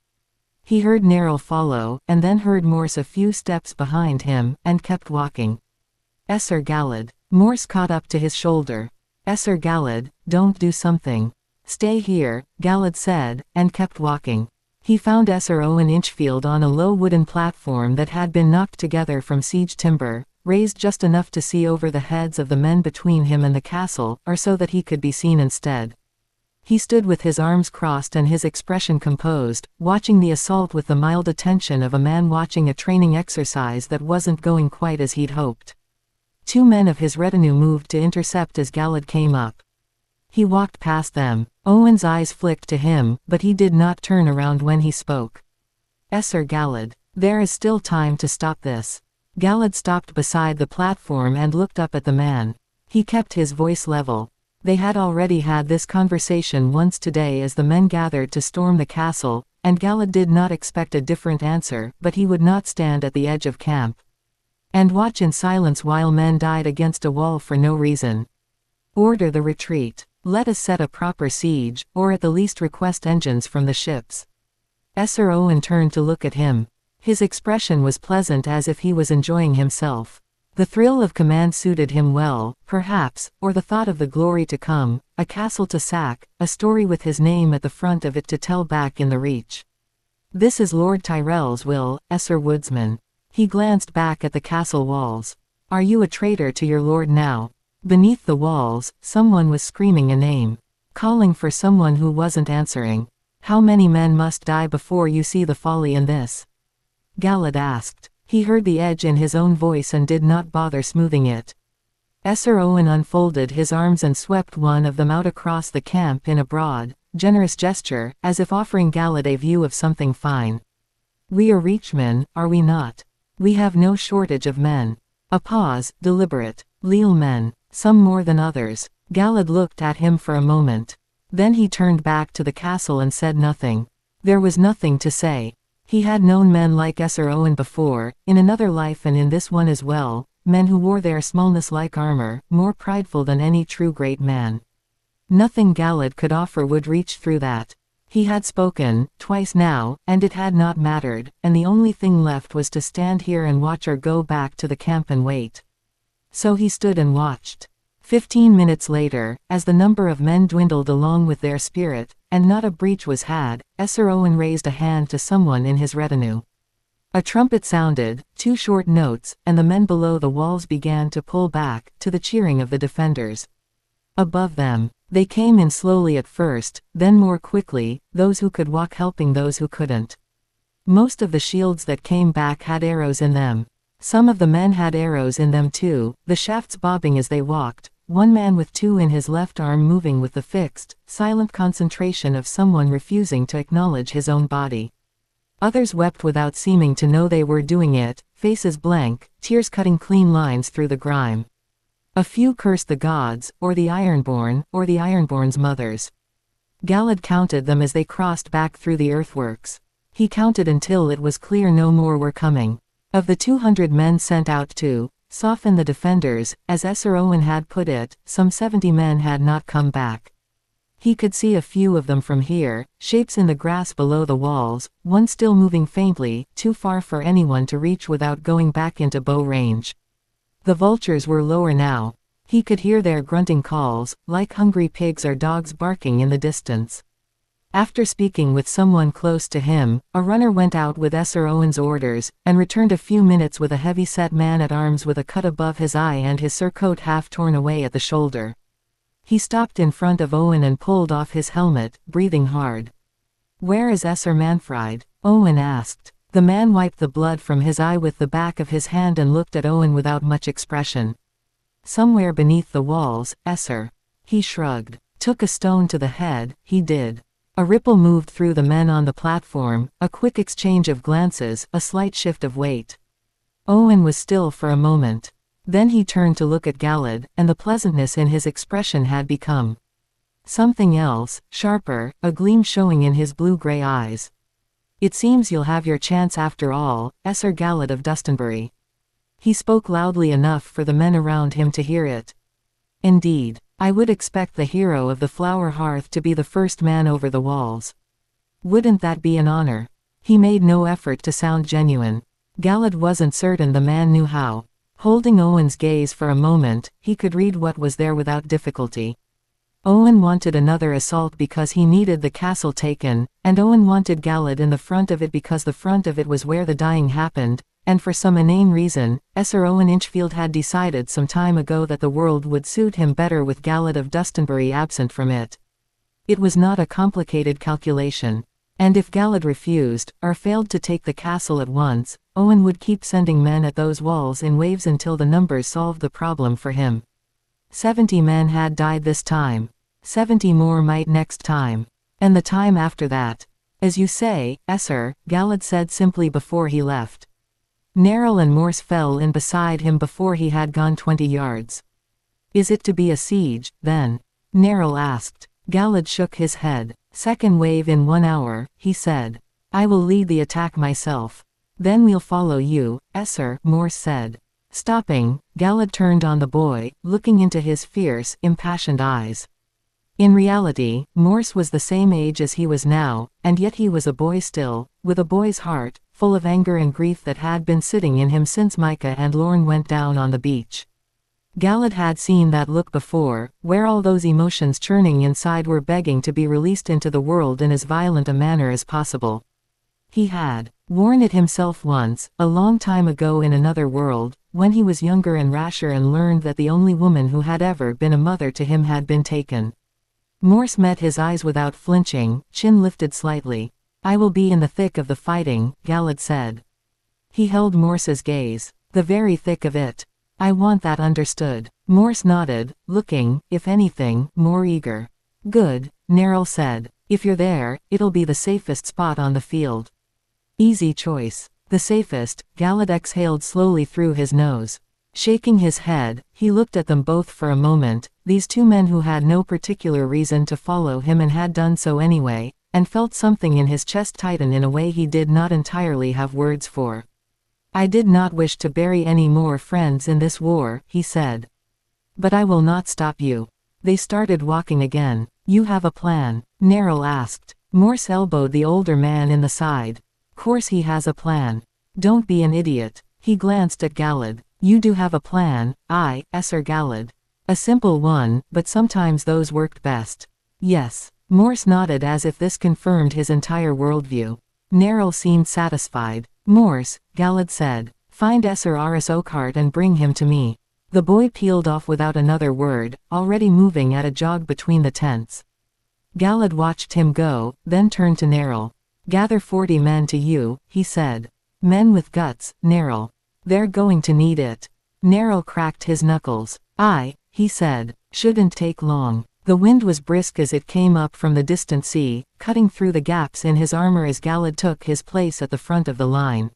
Speaker 1: He heard Neril follow, and then heard Morse a few steps behind him, and kept walking. Sir Galad. Morse caught up to his shoulder. Sir Galad, don't do something. Stay here, Galad said, and kept walking. He found Sir Owen Inchfield on a low wooden platform that had been knocked together from siege timber, raised just enough to see over the heads of the men between him and the castle, or so that he could be seen instead. He stood with his arms crossed and his expression composed, watching the assault with the mild attention of a man watching a training exercise that wasn't going quite as he'd hoped. 2 men of his retinue moved to intercept as Galad came up. He walked past them. Owen's eyes flicked to him, but he did not turn around when he spoke. Sir Galad. There is still time to stop this. Galad stopped beside the platform and looked up at the man. He kept his voice level. They had already had this conversation once today as the men gathered to storm the castle, and Galad did not expect a different answer, but he would not stand at the edge of camp and watch in silence while men died against a wall for no reason. Order the retreat. Let us set a proper siege, or at the least request engines from the ships. Sir Owen turned to look at him. His expression was pleasant as if he was enjoying himself. The thrill of command suited him well, perhaps, or the thought of the glory to come, a castle to sack, a story with his name at the front of it to tell back in the Reach. This is Lord Tyrell's will, Sir Woodsman. He glanced back at the castle walls. Are you a traitor to your lord now? Beneath the walls, someone was screaming a name. Calling for someone who wasn't answering. How many men must die before you see the folly in this? Galad asked. He heard the edge in his own voice and did not bother smoothing it. Sir Owen unfolded his arms and swept one of them out across the camp in a broad, generous gesture, as if offering Galad a view of something fine. We are Reachmen, are we not? We have no shortage of men. A pause, deliberate. Leal men. Some more than others. Galad looked at him for a moment. Then he turned back to the castle and said nothing. There was nothing to say. He had known men like Sir Owen before, in another life and in this one as well, men who wore their smallness like armor, more prideful than any true great man. Nothing Galad could offer would reach through that. He had spoken, twice now, and it had not mattered, and the only thing left was to stand here and watch or go back to the camp and wait. So he stood and watched. 15 minutes later, as the number of men dwindled along with their spirit, and not a breach was had, Esser Owen raised a hand to someone in his retinue. A trumpet sounded, 2 short notes, and the men below the walls began to pull back, to the cheering of the defenders. Above them, they came in slowly at first, then more quickly, those who could walk helping those who couldn't. Most of the shields that came back had arrows in them. Some of the men had arrows in them too, the shafts bobbing as they walked, one man with 2 in his left arm moving with the fixed, silent concentration of someone refusing to acknowledge his own body. Others wept without seeming to know they were doing it, faces blank, tears cutting clean lines through the grime. A few cursed the gods, or the Ironborn, or the Ironborn's mothers. Galad counted them as they crossed back through the earthworks. He counted until it was clear no more were coming. Of the 200 men sent out to soften the defenders, as Esser Owen had put it, some 70 men had not come back. He could see a few of them from here, shapes in the grass below the walls, one still moving faintly, too far for anyone to reach without going back into bow range. The vultures were lower now. He could hear their grunting calls, like hungry pigs or dogs barking in the distance. After speaking with someone close to him, a runner went out with Esser Owen's orders, and returned a few minutes with a heavy-set man-at-arms with a cut above his eye and his surcoat half torn away at the shoulder. He stopped in front of Owen and pulled off his helmet, breathing hard. "Where is Esser Manfred?" Owen asked. The man wiped the blood from his eye with the back of his hand and looked at Owen without much expression. "Somewhere beneath the walls, Esser." He shrugged. "Took a stone to the head, he did." A ripple moved through the men on the platform, a quick exchange of glances, a slight shift of weight. Owen was still for a moment. Then he turned to look at Galad, and the pleasantness in his expression had become something else, sharper, a gleam showing in his blue-gray eyes. "It seems you'll have your chance after all, Esser Galad of Dustinbury." He spoke loudly enough for the men around him to hear it. "Indeed. I would expect the hero of the flower hearth to be the first man over the walls. Wouldn't that be an honor?" He made no effort to sound genuine. Galad wasn't certain the man knew how. Holding Owen's gaze for a moment, he could read what was there without difficulty. Owen wanted another assault because he needed the castle taken, and Owen wanted Galad in the front of it because the front of it was where the dying happened, and for some inane reason, Esser Owen Inchfield had decided some time ago that the world would suit him better with Galad of Dustinbury absent from it. It was not a complicated calculation. And if Galad refused, or failed to take the castle at once, Owen would keep sending men at those walls in waves until the numbers solved the problem for him. 70 men had died this time. 70 more might next time. And the time after that. "As you say, Esser," Galad said simply before he left. Neril and Morse fell in beside him before he had gone 20 yards. "Is it to be a siege, then?" Neril asked. Galad shook his head. "Second wave in 1 hour," he said. "I will lead the attack myself." "Then we'll follow you, Esser," Morse said. Stopping, Galad turned on the boy, looking into his fierce, impassioned eyes. In reality, Morse was the same age as he was now, and yet he was a boy still, with a boy's heart, full of anger and grief that had been sitting in him since Micah and Lorne went down on the beach. Galad had seen that look before, where all those emotions churning inside were begging to be released into the world in as violent a manner as possible. He had worn it himself once, a long time ago in another world, when he was younger and rasher and learned that the only woman who had ever been a mother to him had been taken. Morse met his eyes without flinching, chin lifted slightly. "I will be in the thick of the fighting," Galad said. He held Morse's gaze. "The very thick of it. I want that understood." Morse nodded, looking, if anything, more eager. "Good," Neril said. "If you're there, it'll be the safest spot on the field." "Easy choice." "The safest," Galad exhaled slowly through his nose. Shaking his head, he looked at them both for a moment, these two men who had no particular reason to follow him and had done so anyway, and felt something in his chest tighten in a way he did not entirely have words for. "I did not wish to bury any more friends in this war," he said. "But I will not stop you." They started walking again. "You have a plan?" Neril asked. Morse elbowed the older man in the side. "Course he has a plan. Don't be an idiot." He glanced at Galad. "You do have a plan, Esser Galad." A simple one, but sometimes those worked best. Yes. Morse nodded as if this confirmed his entire worldview. Neril seemed satisfied. Morse, Galad said. Find Esser Aris Oakheart and bring him to me. The boy peeled off without another word, already moving at a jog between the tents. Galad watched him go, then turned to Neril. Gather 40 men to you, he said. Men with guts, Neril. They're going to need it. Neril cracked his knuckles. Aye, he said. Shouldn't take long. The wind was brisk as it came up from the distant sea, cutting through the gaps in his armor as Galad took his place at the front of the line.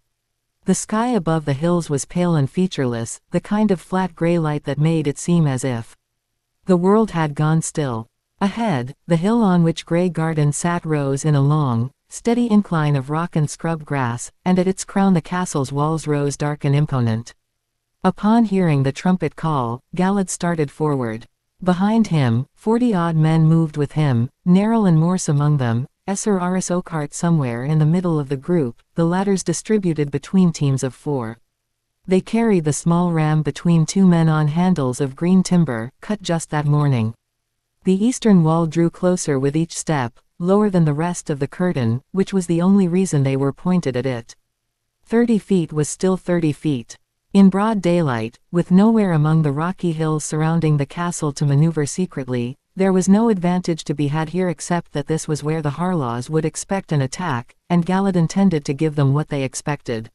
Speaker 1: The sky above the hills was pale and featureless, the kind of flat gray light that made it seem as if the world had gone still. Ahead, the hill on which Grey Garden sat rose in a long, steady incline of rock and scrub grass, and at its crown the castle's walls rose dark and imponent. Upon hearing the trumpet call, Galad started forward. Behind him, 40-odd men moved with him, Neril and Morse among them, Esser Aris Oakheart somewhere in the middle of the group, the ladders distributed between teams of 4. They carried the small ram between 2 men on handles of green timber, cut just that morning. The eastern wall drew closer with each step, lower than the rest of the curtain, which was the only reason they were pointed at it. 30 feet was still 30 feet. In broad daylight, with nowhere among the rocky hills surrounding the castle to maneuver secretly, there was no advantage to be had here except that this was where the Harlaws would expect an attack, and Galad intended to give them what they expected.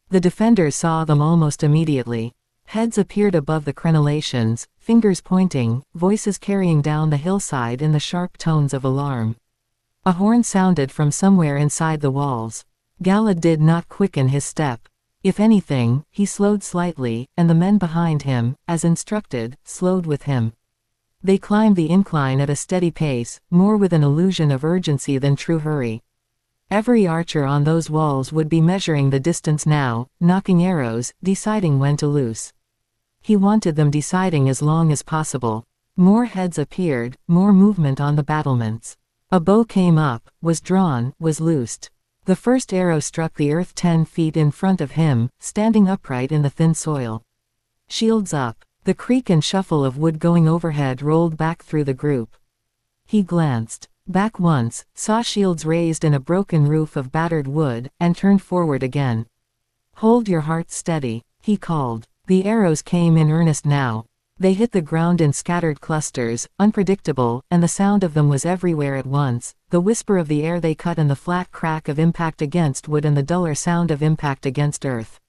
Speaker 1: The defenders saw them almost immediately. Heads appeared above the crenellations, fingers pointing, voices carrying down the hillside in the sharp tones of alarm. A horn sounded from somewhere inside the walls. Galad did not quicken his step. If anything, he slowed slightly, and the men behind him, as instructed, slowed with him. They climbed the incline at a steady pace, more with an illusion of urgency than true hurry. Every archer on those walls would be measuring the distance now, knocking arrows, deciding when to loose. He wanted them deciding as long as possible. More heads appeared, more movement on the battlements. A bow came up, was drawn, was loosed. The first arrow struck the earth 10 feet in front of him, standing upright in the thin soil. Shields up. The creak and shuffle of wood going overhead rolled back through the group. He glanced back once, saw shields raised in a broken roof of battered wood, and turned forward again. Hold your hearts steady, he called. The arrows came in earnest now. They hit the ground in scattered clusters, unpredictable, and the sound of them was everywhere at once, the whisper of the air they cut and the flat crack of impact against wood and the duller sound of impact against earth.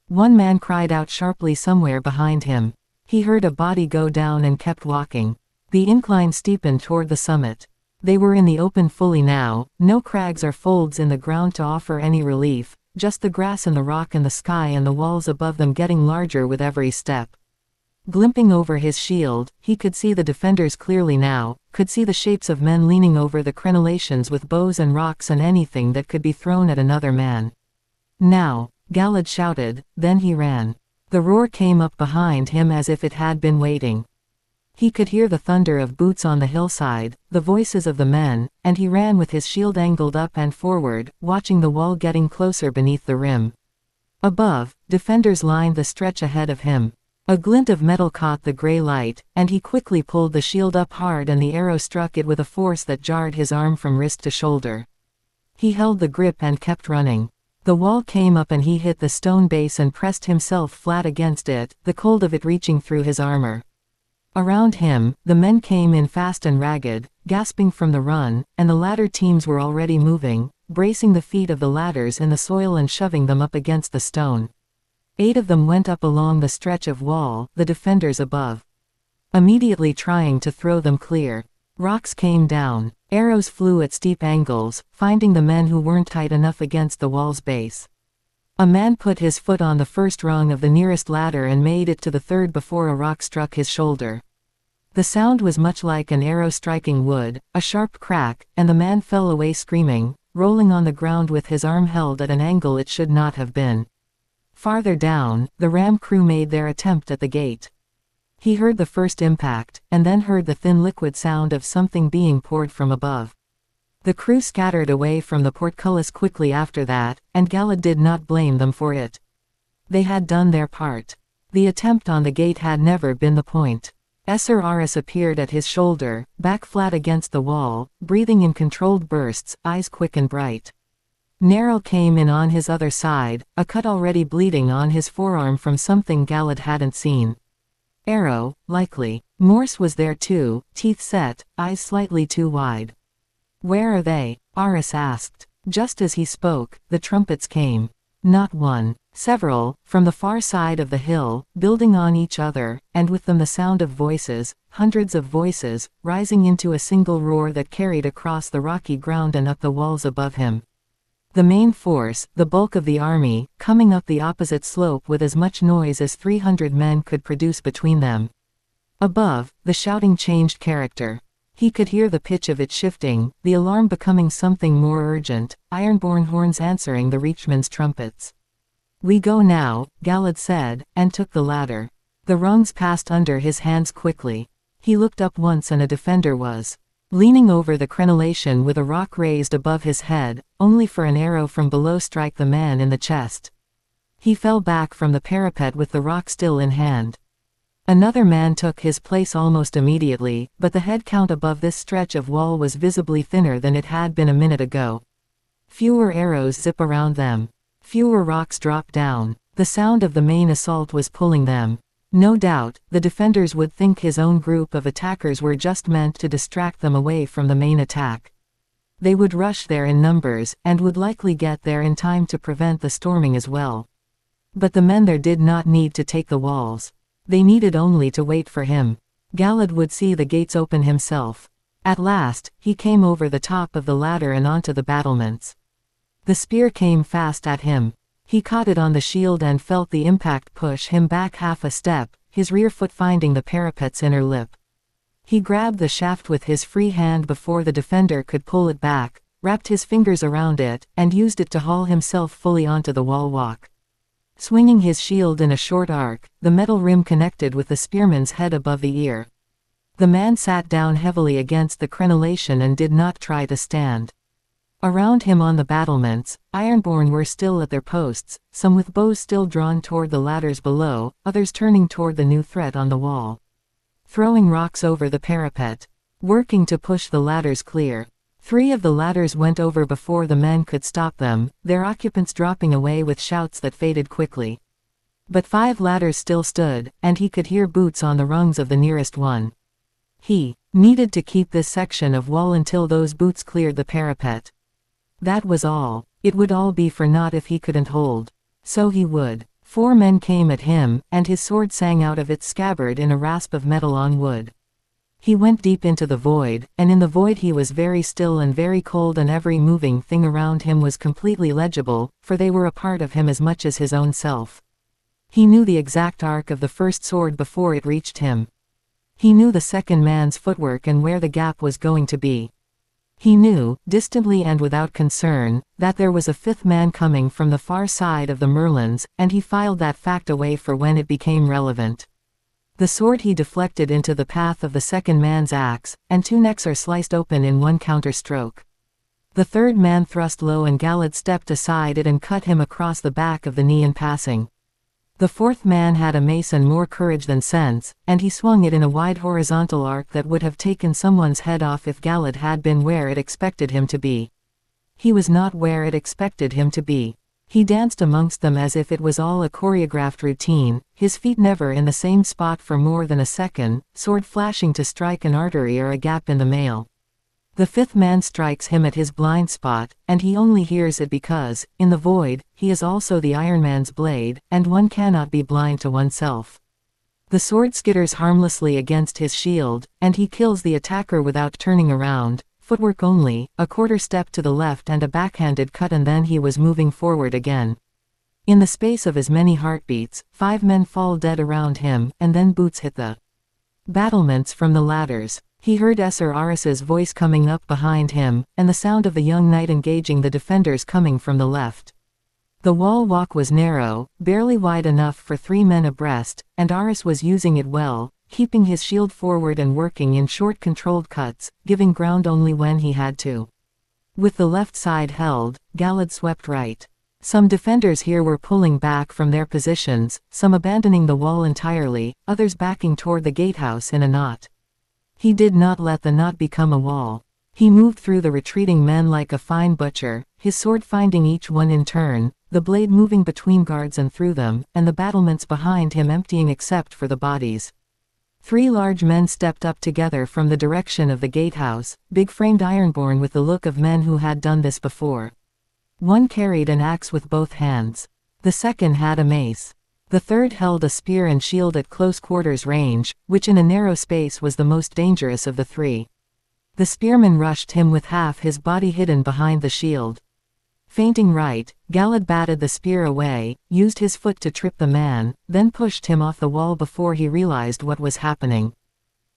Speaker 1: One man cried out sharply somewhere behind him. He heard a body go down and kept walking. The incline steepened toward the summit. They were in the open fully now, no crags or folds in the ground to offer any relief, just the grass and the rock and the sky and the walls above them getting larger with every step. Glimping over his shield, he could see the defenders clearly now, could see the shapes of men leaning over the crenellations with bows and rocks and anything that could be thrown at another man. Now, Galad shouted, then he ran. The roar came up behind him as if it had been waiting. He could hear the thunder of boots on the hillside, the voices of the men, and he ran with his shield angled up and forward, watching the wall getting closer beneath the rim. Above, defenders lined the stretch ahead of him. A glint of metal caught the gray light, and he quickly pulled the shield up hard and the arrow struck it with a force that jarred his arm from wrist to shoulder. He held the grip and kept running. The wall came up and he hit the stone base and pressed himself flat against it, the cold of it reaching through his armor. Around him, the men came in fast and ragged, gasping from the run, and the ladder teams were already moving, bracing the feet of the ladders in the soil and shoving them up against the stone. 8 of them went up along the stretch of wall, the defenders above, immediately trying to throw them clear. Rocks came down. Arrows flew at steep angles, finding the men who weren't tight enough against the wall's base. A man put his foot on the first rung of the nearest ladder and made it to the third before a rock struck his shoulder. The sound was much like an arrow striking wood, a sharp crack, and the man fell away screaming, rolling on the ground with his arm held at an angle it should not have been. Farther down, the ram crew made their attempt at the gate. He heard the first impact, and then heard the thin liquid sound of something being poured from above. The crew scattered away from the portcullis quickly after that, and Galad did not blame them for it. They had done their part. The attempt on the gate had never been the point. Esser Aris appeared at his shoulder, back flat against the wall, breathing in controlled bursts, eyes quick and bright. Neril came in on his other side, a cut already bleeding on his forearm from something Galad hadn't seen. Arrow, likely. Morse was there too, teeth set, eyes slightly too wide. "Where are they?" Aris asked. Just as he spoke, the trumpets came. Not one, several, from the far side of the hill, building on each other, and with them the sound of voices, hundreds of voices, rising into a single roar that carried across the rocky ground and up the walls above him. The main force, the bulk of the army, coming up the opposite slope with as much noise as 300 men could produce between them. Above, the shouting changed character. He could hear the pitch of it shifting, the alarm becoming something more urgent, ironborn horns answering the reachman's trumpets. "We go now," Galad said, and took the ladder. The rungs passed under his hands quickly. He looked up once and a defender was leaning over the crenellation with a rock raised above his head, only for an arrow from below strike the man in the chest. He fell back from the parapet with the rock still in hand. Another man took his place almost immediately, but the head count above this stretch of wall was visibly thinner than it had been a minute ago. Fewer arrows zip around them. Fewer rocks drop down. The sound of the main assault was pulling them. No doubt, the defenders would think his own group of attackers were just meant to distract them away from the main attack. They would rush there in numbers, and would likely get there in time to prevent the storming as well. But the men there did not need to take the walls. They needed only to wait for him. Galad would see the gates open himself. At last, he came over the top of the ladder and onto the battlements. The spear came fast at him. He caught it on the shield and felt the impact push him back half a step, his rear foot finding the parapet's inner lip. He grabbed the shaft with his free hand before the defender could pull it back, wrapped his fingers around it, and used it to haul himself fully onto the wall walk. Swinging his shield in a short arc, the metal rim connected with the spearman's head above the ear. The man sat down heavily against the crenellation and did not try to stand. Around him on the battlements, ironborn were still at their posts, some with bows still drawn toward the ladders below, others turning toward the new threat on the wall. Throwing rocks over the parapet. Working to push the ladders clear. 3 of the ladders went over before the men could stop them, their occupants dropping away with shouts that faded quickly. But 5 ladders still stood, and he could hear boots on the rungs of the nearest one. He needed to keep this section of wall until those boots cleared the parapet. That was all. It would all be for naught if he couldn't hold. So he would. 4 men came at him, and his sword sang out of its scabbard in a rasp of metal on wood. He went deep into the void, and in the void he was very still and very cold, and every moving thing around him was completely legible, for they were a part of him as much as his own self. He knew the exact arc of the first sword before it reached him. He knew the second man's footwork and where the gap was going to be. He knew, distantly and without concern, that there was a 5th man coming from the far side of the Merlins, and he filed that fact away for when it became relevant. The sword he deflected into the path of the second man's axe, and 2 necks are sliced open in one counter-stroke. The 3rd man thrust low and Galad stepped aside it and cut him across the back of the knee in passing. The 4th man had a mace and more courage than sense, and he swung it in a wide horizontal arc that would have taken someone's head off if Galad had been where it expected him to be. He was not where it expected him to be. He danced amongst them as if it was all a choreographed routine, his feet never in the same spot for more than a second, sword flashing to strike an artery or a gap in the mail. The 5th man strikes him at his blind spot, and he only hears it because, in the void, he is also the Iron Man's blade, and one cannot be blind to oneself. The sword skitters harmlessly against his shield, and he kills the attacker without turning around. Footwork only, a quarter step to the left and a backhanded cut, and then he was moving forward again. In the space of as many heartbeats, 5 men fall dead around him, and then boots hit the battlements from the ladders. He heard Esser Aris's voice coming up behind him, and the sound of the young knight engaging the defenders coming from the left. The wall walk was narrow, barely wide enough for 3 men abreast, and Aris was using it well, keeping his shield forward and working in short controlled cuts, giving ground only when he had to. With the left side held, Galad swept right. Some defenders here were pulling back from their positions, some abandoning the wall entirely, others backing toward the gatehouse in a knot. He did not let the knot become a wall. He moved through the retreating men like a fine butcher, his sword finding each one in turn, the blade moving between guards and through them, and the battlements behind him emptying except for the bodies. 3 large men stepped up together from the direction of the gatehouse, big-framed ironborn with the look of men who had done this before. One carried an axe with both hands. The second had a mace. The third held a spear and shield at close quarters range, which in a narrow space was the most dangerous of the 3. The spearman rushed him with half his body hidden behind the shield. Feinting right, Galad batted the spear away, used his foot to trip the man, then pushed him off the wall before he realized what was happening.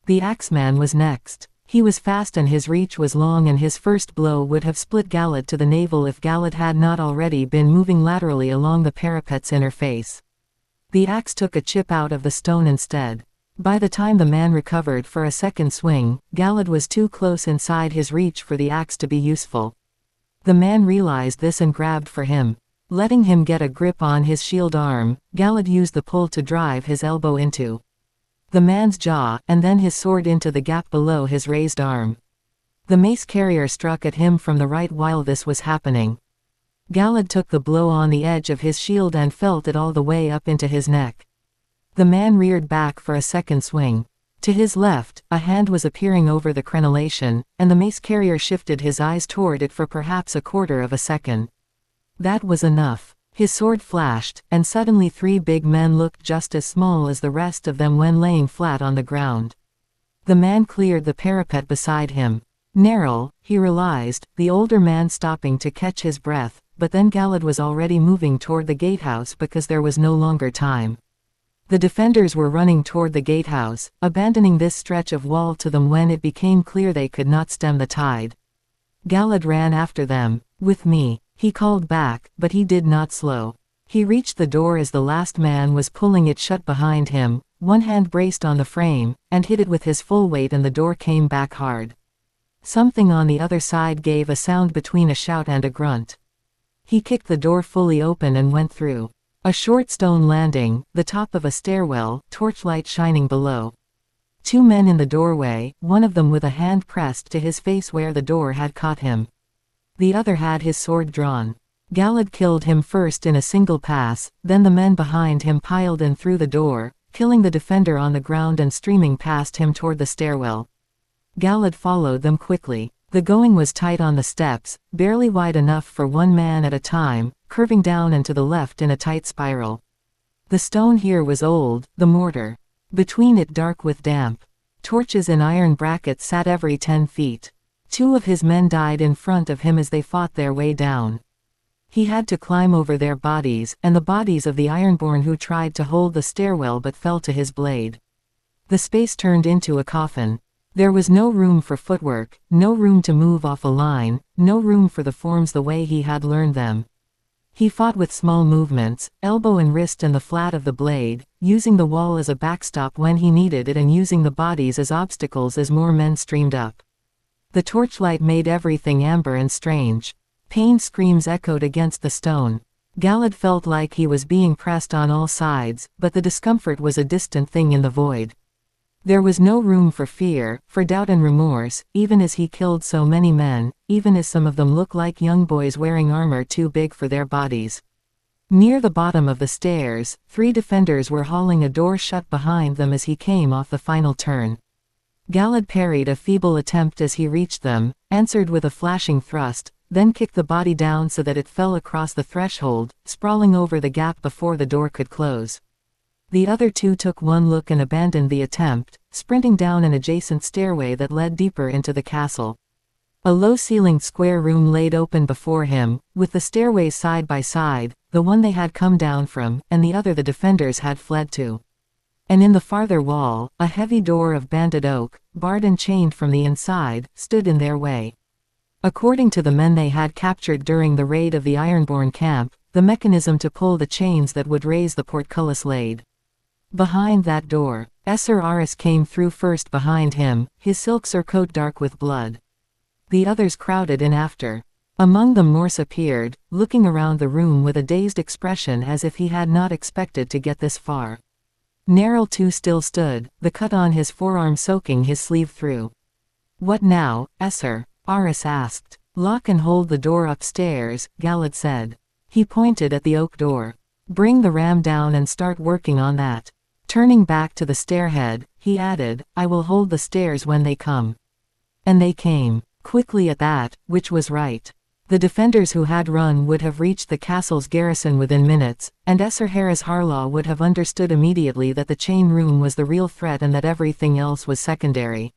Speaker 1: The axeman was next. He was fast and his reach was long, and his first blow would have split Galad to the navel if Galad had not already been moving laterally along the parapet's inner face. The axe took a chip out of the stone instead. By the time the man recovered for a second swing, Galad was too close inside his reach for the axe to be useful. The man realized this and grabbed for him. Letting him get a grip on his shield arm, Galad used the pull to drive his elbow into the man's jaw, and then his sword into the gap below his raised arm. The mace carrier struck at him from the right while this was happening. Galad took the blow on the edge of his shield and felt it all the way up into his neck. The man reared back for a second swing. To his left, a hand was appearing over the crenellation, and the mace carrier shifted his eyes toward it for perhaps a quarter of a second. That was enough. His sword flashed, and suddenly 3 big men looked just as small as the rest of them when laying flat on the ground. The man cleared the parapet beside him. Narrow, he realized, the older man stopping to catch his breath, but then Galad was already moving toward the gatehouse because there was no longer time. The defenders were running toward the gatehouse, abandoning this stretch of wall to them when it became clear they could not stem the tide. Galad ran after them. "With me," he called back, but he did not slow. He reached the door as the last man was pulling it shut behind him, one hand braced on the frame, and hit it with his full weight, and the door came back hard. Something on the other side gave a sound between a shout and a grunt. He kicked the door fully open and went through. A short stone landing, the top of a stairwell, torchlight shining below. 2 men in the doorway, one of them with a hand pressed to his face where the door had caught him. The other had his sword drawn. Galad killed him first in a single pass, then the men behind him piled in through the door, killing the defender on the ground and streaming past him toward the stairwell. Galad followed them quickly. The going was tight on the steps, barely wide enough for 1 man at a time, curving down and to the left in a tight spiral. The stone here was old, the mortar. Between it dark with damp. Torches in iron brackets sat every 10 feet. 2 of his men died in front of him as they fought their way down. He had to climb over their bodies, and the bodies of the ironborn who tried to hold the stairwell but fell to his blade. The space turned into a coffin. There was no room for footwork, no room to move off a line, no room for the forms the way he had learned them. He fought with small movements, elbow and wrist and the flat of the blade, using the wall as a backstop when he needed it and using the bodies as obstacles as more men streamed up. The torchlight made everything amber and strange. Pain screams echoed against the stone. Galad felt like he was being pressed on all sides, but the discomfort was a distant thing in the void. There was no room for fear, for doubt and remorse, even as he killed so many men, even as some of them looked like young boys wearing armor too big for their bodies. Near the bottom of the stairs, 3 defenders were hauling a door shut behind them as he came off the final turn. Galad parried a feeble attempt as he reached them, answered with a flashing thrust, then kicked the body down so that it fell across the threshold, sprawling over the gap before the door could close. The other 2 took one look and abandoned the attempt, sprinting down an adjacent stairway that led deeper into the castle. A low-ceilinged square room laid open before him, with the stairways side by side, the one they had come down from, and the other the defenders had fled to. And in the farther wall, a heavy door of banded oak, barred and chained from the inside, stood in their way. According to the men they had captured during the raid of the Ironborn camp, the mechanism to pull the chains that would raise the portcullis laid behind that door. Esser Aris came through first behind him, his silk surcoat dark with blood. The others crowded in after. Among them Morse appeared, looking around the room with a dazed expression as if he had not expected to get this far. Neril too still stood, the cut on his forearm soaking his sleeve through. "What now, Esser?" Aris asked. "Lock and hold the door upstairs," Galad said. He pointed at the oak door. "Bring the ram down and start working on that." Turning back to the stairhead, he added, "I will hold the stairs when they come." And they came. Quickly at that, which was right. The defenders who had run would have reached the castle's garrison within minutes, and Esser Harris Harlaw would have understood immediately that the chain room was the real threat and that everything else was secondary.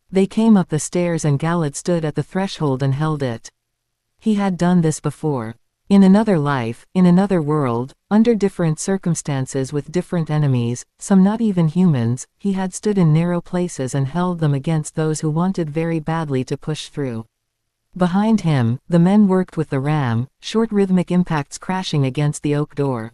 Speaker 1: They came up the stairs and Galad stood at the threshold and held it. He had done this before. In another life, in another world, under different circumstances with different enemies, some not even humans, he had stood in narrow places and held them against those who wanted very badly to push through. Behind him, the men worked with the ram, short rhythmic impacts crashing against the oak door.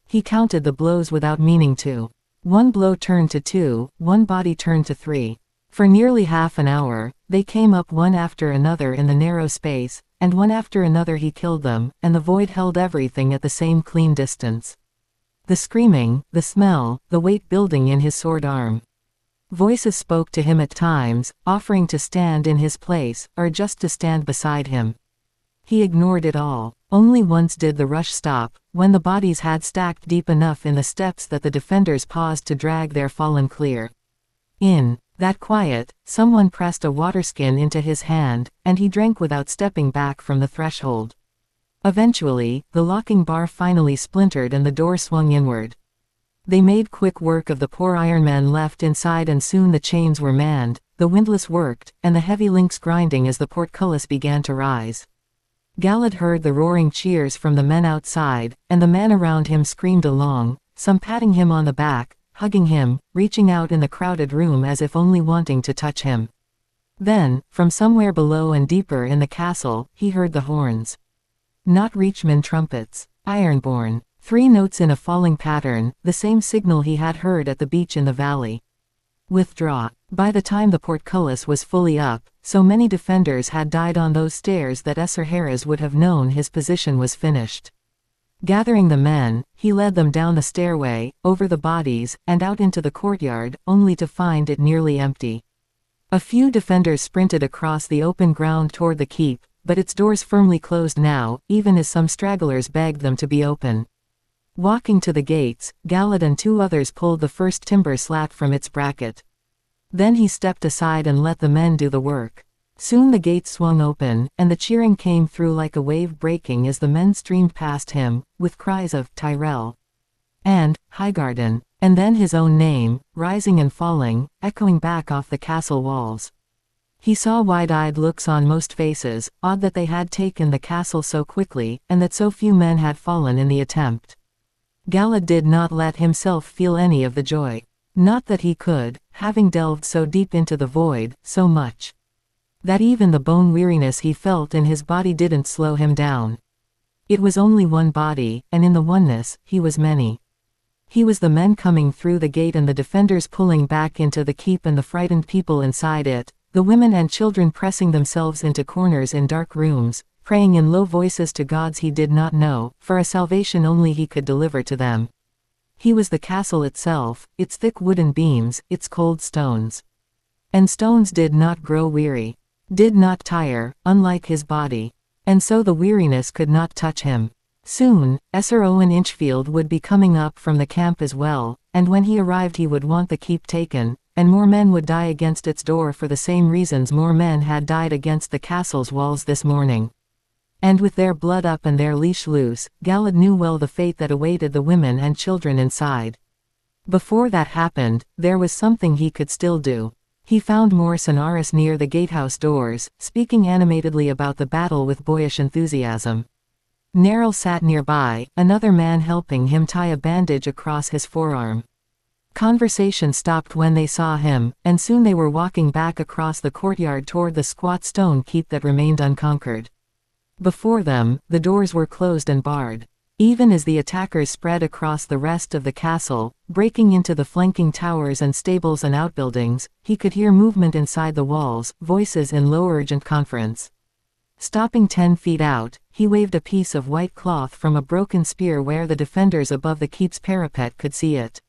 Speaker 1: He counted the blows without meaning to. One blow turned to two, one body turned to three. For nearly half an hour, they came up one after another in the narrow space, and one after another he killed them, and the void held everything at the same clean distance. The screaming, the smell, the weight building in his sword arm. Voices spoke to him at times, offering to stand in his place, or just to stand beside him. He ignored it all. Only once did the rush stop, when the bodies had stacked deep enough in the steps that the defenders paused to drag their fallen clear. In that quiet, someone pressed a waterskin into his hand, and he drank without stepping back from the threshold. Eventually, the locking bar finally splintered and the door swung inward. They made quick work of the poor ironmen left inside and soon the chains were manned, the windlass worked, and the heavy links grinding as the portcullis began to rise. Galad heard the roaring cheers from the men outside, and the men around him screamed along, some patting him on the back, hugging him, reaching out in the crowded room as if only wanting to touch him. Then, from somewhere below and deeper in the castle, he heard the horns. Not Reachman trumpets. Ironborn. 3 notes in a falling pattern, the same signal he had heard at the beach in the valley. Withdraw. By the time the portcullis was fully up, so many defenders had died on those stairs that Esser Harris would have known his position was finished. Gathering the men, he led them down the stairway, over the bodies, and out into the courtyard, only to find it nearly empty. A few defenders sprinted across the open ground toward the keep, but its doors firmly closed now, even as some stragglers begged them to be open. Walking to the gates, Galad and 2 others pulled the first timber slat from its bracket. Then he stepped aside and let the men do the work. Soon the gates swung open, and the cheering came through like a wave breaking as the men streamed past him, with cries of Tyrell and Highgarden, and then his own name, rising and falling, echoing back off the castle walls. He saw wide-eyed looks on most faces, odd that they had taken the castle so quickly, and that so few men had fallen in the attempt. Galad did not let himself feel any of the joy. Not that he could, having delved so deep into the void, so much. That even the bone weariness he felt in his body didn't slow him down. It was only one body, and in the oneness, he was many. He was the men coming through the gate and the defenders pulling back into the keep and the frightened people inside it, the women and children pressing themselves into corners in dark rooms, praying in low voices to gods he did not know, for a salvation only he could deliver to them. He was the castle itself, its thick wooden beams, its cold stones. And stones did not grow weary. Did not tire, unlike his body. And so the weariness could not touch him. Soon, Esser Owen Inchfield would be coming up from the camp as well, and when he arrived he would want the keep taken, and more men would die against its door for the same reasons more men had died against the castle's walls this morning. And with their blood up and their leash loose, Galad knew well the fate that awaited the women and children inside. Before that happened, there was something he could still do. He found Morse and Aris near the gatehouse doors, speaking animatedly about the battle with boyish enthusiasm. Neril sat nearby, another man helping him tie a bandage across his forearm. Conversation stopped when they saw him, and soon they were walking back across the courtyard toward the squat stone keep that remained unconquered. Before them, the doors were closed and barred. Even as the attackers spread across the rest of the castle, breaking into the flanking towers and stables and outbuildings, he could hear movement inside the walls, voices in low urgent conference. Stopping 10 feet out, he waved a piece of white cloth from a broken spear where the defenders above the keep's parapet could see it.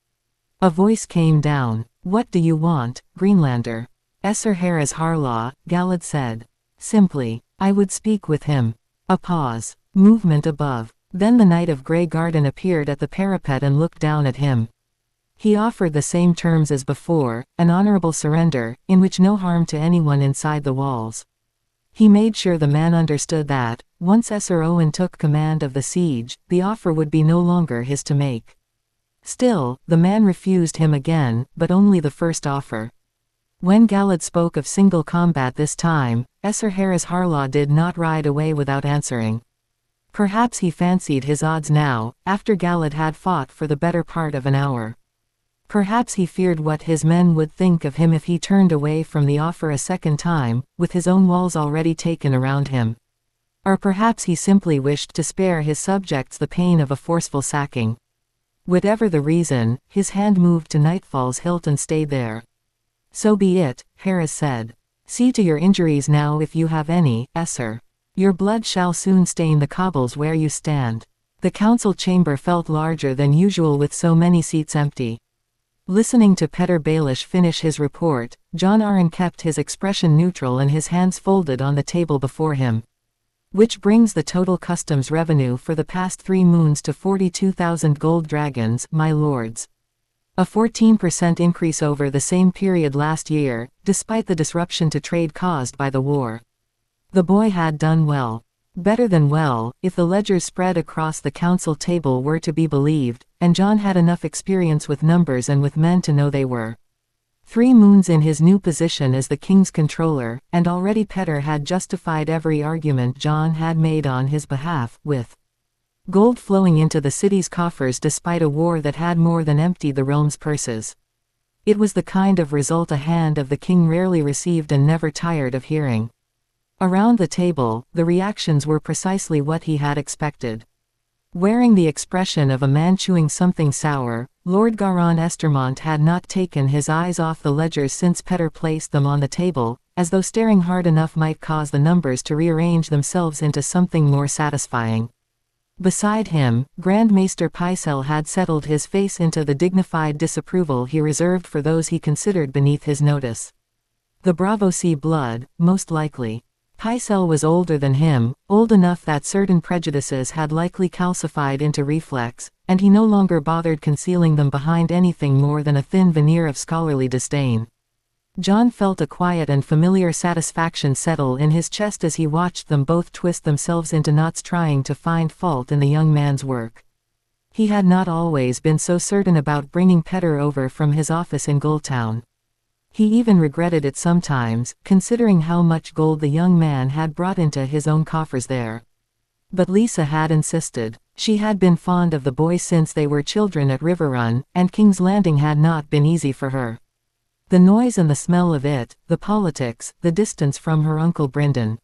Speaker 1: A voice came down. "What do you want, Greenlander?" "Esser Harris Harlaw," Galad said. Simply, "I would speak with him." A pause. Movement above. Then the Knight of Grey Garden appeared at the parapet and looked down at him. He offered the same terms as before, an honorable surrender, in which no harm to anyone inside the walls. He made sure the man understood that, once Esser Owen took command of the siege, the offer would be no longer his to make. Still, the man refused him again, but only the first offer. When Galad spoke of single combat this time, Esser Harris Harlaw did not ride away without answering. Perhaps he fancied his odds now, after Galad had fought for the better part of an hour. Perhaps he feared what his men would think of him if he turned away from the offer a second time, with his own walls already taken around him. Or perhaps he simply wished to spare his subjects the pain of a forceful sacking. Whatever the reason, his hand moved to Nightfall's hilt and stayed there. "So be it," Harris said. "See to your injuries now if you have any, Esser. Your blood shall soon stain the cobbles where you stand." The council chamber felt larger than usual with so many seats empty. Listening to Petter Baelish finish his report, John Arryn kept his expression neutral and his hands folded on the table before him. "Which brings the total customs revenue for the past 3 moons to 42,000 gold dragons, my lords. A 14% increase over the same period last year, despite the disruption to trade caused by the war." The boy had done well. Better than well, if the ledgers spread across the council table were to be believed, and John had enough experience with numbers and with men to know they were. 3 moons in his new position as the king's controller, and already Petter had justified every argument John had made on his behalf, with gold flowing into the city's coffers despite a war that had more than emptied the realm's purses. It was the kind of result a hand of the king rarely received and never tired of hearing. Around the table, the reactions were precisely what he had expected. Wearing the expression of a man chewing something sour, Lord Garon Estermont had not taken his eyes off the ledgers since Petter placed them on the table, as though staring hard enough might cause the numbers to rearrange themselves into something more satisfying. Beside him, Grand Maester Pycelle had settled his face into the dignified disapproval he reserved for those he considered beneath his notice. The Bravo Sea blood, most likely. Pycelle was older than him, old enough that certain prejudices had likely calcified into reflex, and he no longer bothered concealing them behind anything more than a thin veneer of scholarly disdain. John felt a quiet and familiar satisfaction settle in his chest as he watched them both twist themselves into knots trying to find fault in the young man's work. He had not always been so certain about bringing Petter over from his office in Goldtown. He even regretted it sometimes, considering how much gold the young man had brought into his own coffers there. But Lisa had insisted. She had been fond of the boy since they were children at Riverrun, and King's Landing had not been easy for her. The noise and the smell of it, the politics, the distance from her Uncle Brynden.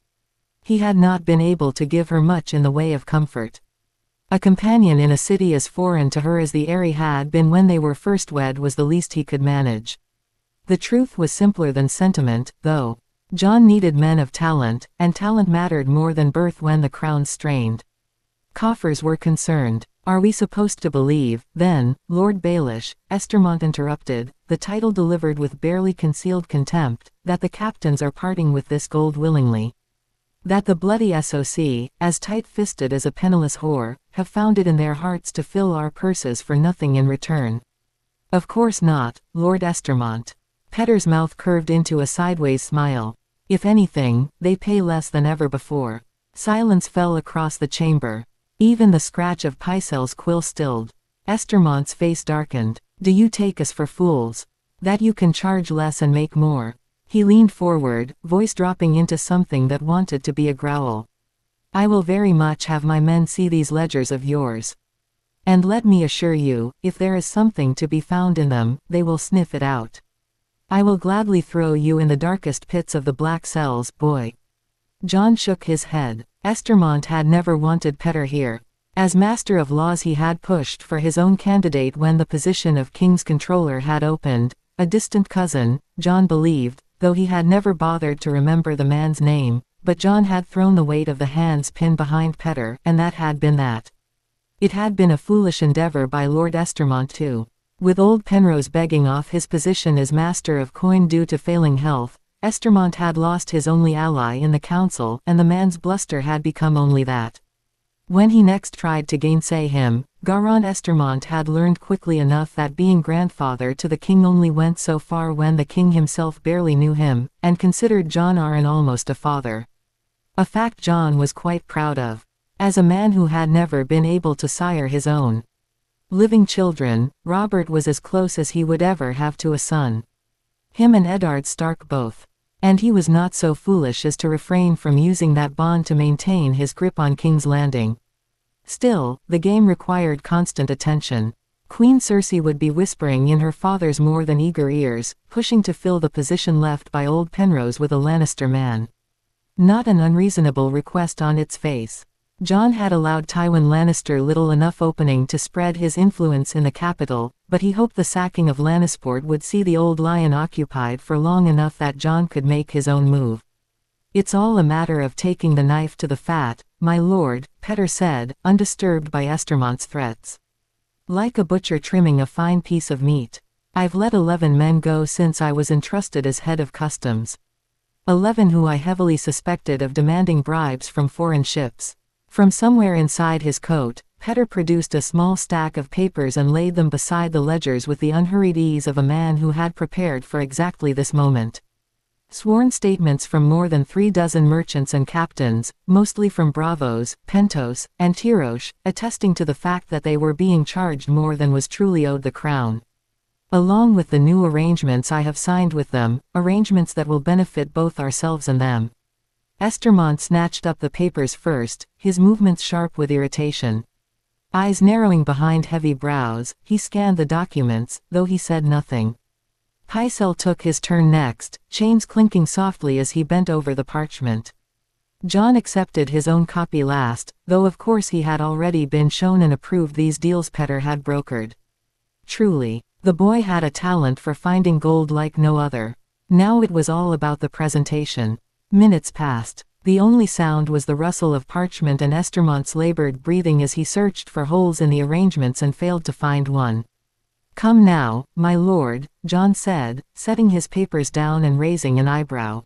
Speaker 1: He had not been able to give her much in the way of comfort. A companion in a city as foreign to her as the Eyrie had been when they were first wed was the least he could manage. The truth was simpler than sentiment, though. John needed men of talent, and talent mattered more than birth when the crowns strained. Coffers were concerned. "Are we supposed to believe, then, Lord Baelish," Estermont interrupted, the title delivered with barely concealed contempt, "that the captains are parting with this gold willingly? That the bloody SOC, as tight-fisted as a penniless whore, have found it in their hearts to fill our purses for nothing in return?" "Of course not, Lord Estermont." Petter's mouth curved into a sideways smile. "If anything, they pay less than ever before." Silence fell across the chamber. Even the scratch of Pycelle's quill stilled. Estermont's face darkened. "Do you take us for fools? That you can charge less and make more?" He leaned forward, voice dropping into something that wanted to be a growl. "I will very much have my men see these ledgers of yours. And let me assure you, if there is something to be found in them, they will sniff it out. I will gladly throw you in the darkest pits of the black cells, boy." John shook his head. Estermont had never wanted Petter here. As Master of Laws he had pushed for his own candidate when the position of King's Controller had opened. A distant cousin, John believed, though he had never bothered to remember the man's name, but Jon had thrown the weight of the hand's pin behind Petter, and that had been that. It had been a foolish endeavor by Lord Estermont too. With old Penrose begging off his position as Master of Coin due to failing health, Estermont had lost his only ally in the council, and the man's bluster had become only that. When he next tried to gainsay him, Garon Estermont had learned quickly enough that being grandfather to the king only went so far when the king himself barely knew him, and considered Jon Arryn almost a father. A fact Jon was quite proud of. As a man who had never been able to sire his own living children, Robert was as close as he would ever have to a son. Him and Eddard Stark both. And he was not so foolish as to refrain from using that bond to maintain his grip on King's Landing. Still, the game required constant attention. Queen Cersei would be whispering in her father's more than eager ears, pushing to fill the position left by old Penrose with a Lannister man. Not an unreasonable request on its face. Jon had allowed Tywin Lannister little enough opening to spread his influence in the capital, but he hoped the sacking of Lannisport would see the old lion occupied for long enough that Jon could make his own move. "It's all a matter of taking the knife to the fat, my lord," Petter said, undisturbed by Estermont's threats. "Like a butcher trimming a fine piece of meat. I've let 11 men go since I was entrusted as head of customs. 11 who I heavily suspected of demanding bribes from foreign ships." From somewhere inside his coat, Petter produced a small stack of papers and laid them beside the ledgers with the unhurried ease of a man who had prepared for exactly this moment. Sworn statements from more than 36 merchants and captains, mostly from Bravos, Pentos, and Tirosh, attesting to the fact that they were being charged more than was truly owed the crown. Along with the new arrangements I have signed with them, arrangements that will benefit both ourselves and them. Estermont snatched up the papers first, his movements sharp with irritation. Eyes narrowing behind heavy brows, he scanned the documents, though he said nothing. Pycelle took his turn next, chains clinking softly as he bent over the parchment. Jon accepted his own copy last, though of course he had already been shown and approved these deals Petter had brokered. Truly, the boy had a talent for finding gold like no other. Now it was all about the presentation. Minutes passed. The only sound was the rustle of parchment and Estermont's labored breathing as he searched for holes in the arrangements and failed to find one. "Come now, my lord," Jon said, setting his papers down and raising an eyebrow.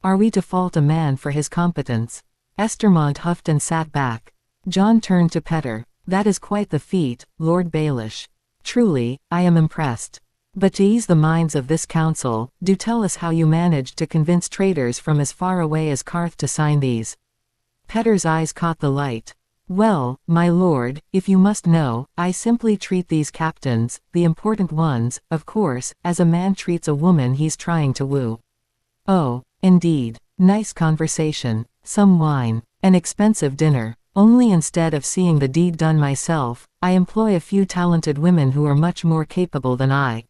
Speaker 1: "Are we to fault a man for his competence?" Estermont huffed and sat back. Jon turned to Petter. "That is quite the feat, Lord Baelish. Truly, I am impressed. But to ease the minds of this council, do tell us how you managed to convince traitors from as far away as Qarth to sign these." Petter's eyes caught the light. "Well, my lord, if you must know, I simply treat these captains, the important ones, of course, as a man treats a woman he's trying to woo." "Oh, indeed. Nice conversation. Some wine. An expensive dinner. Only instead of seeing the deed done myself, I employ a few talented women who are much more capable than I."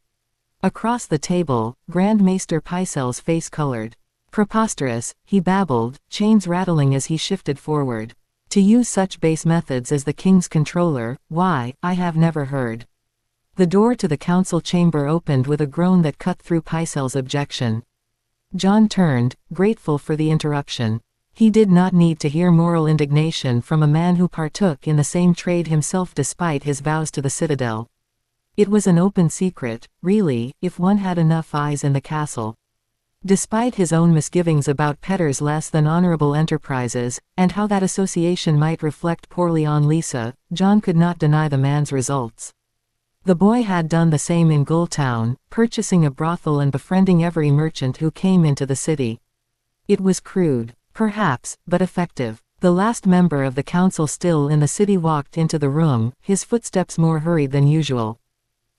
Speaker 1: Across the table, Grand Maester Pycelle's face colored. "Preposterous," he babbled, chains rattling as he shifted forward. "To use such base methods as the king's controller, why, I have never heard." The door to the council chamber opened with a groan that cut through Pycelle's objection. Jon turned, grateful for the interruption. He did not need to hear moral indignation from a man who partook in the same trade himself despite his vows to the Citadel. It was an open secret, really, if one had enough eyes in the castle. Despite his own misgivings about Petter's less than honorable enterprises, and how that association might reflect poorly on Lisa, Jon could not deny the man's results. The boy had done the same in Gulltown, purchasing a brothel and befriending every merchant who came into the city. It was crude, perhaps, but effective. The last member of the council still in the city walked into the room, his footsteps more hurried than usual.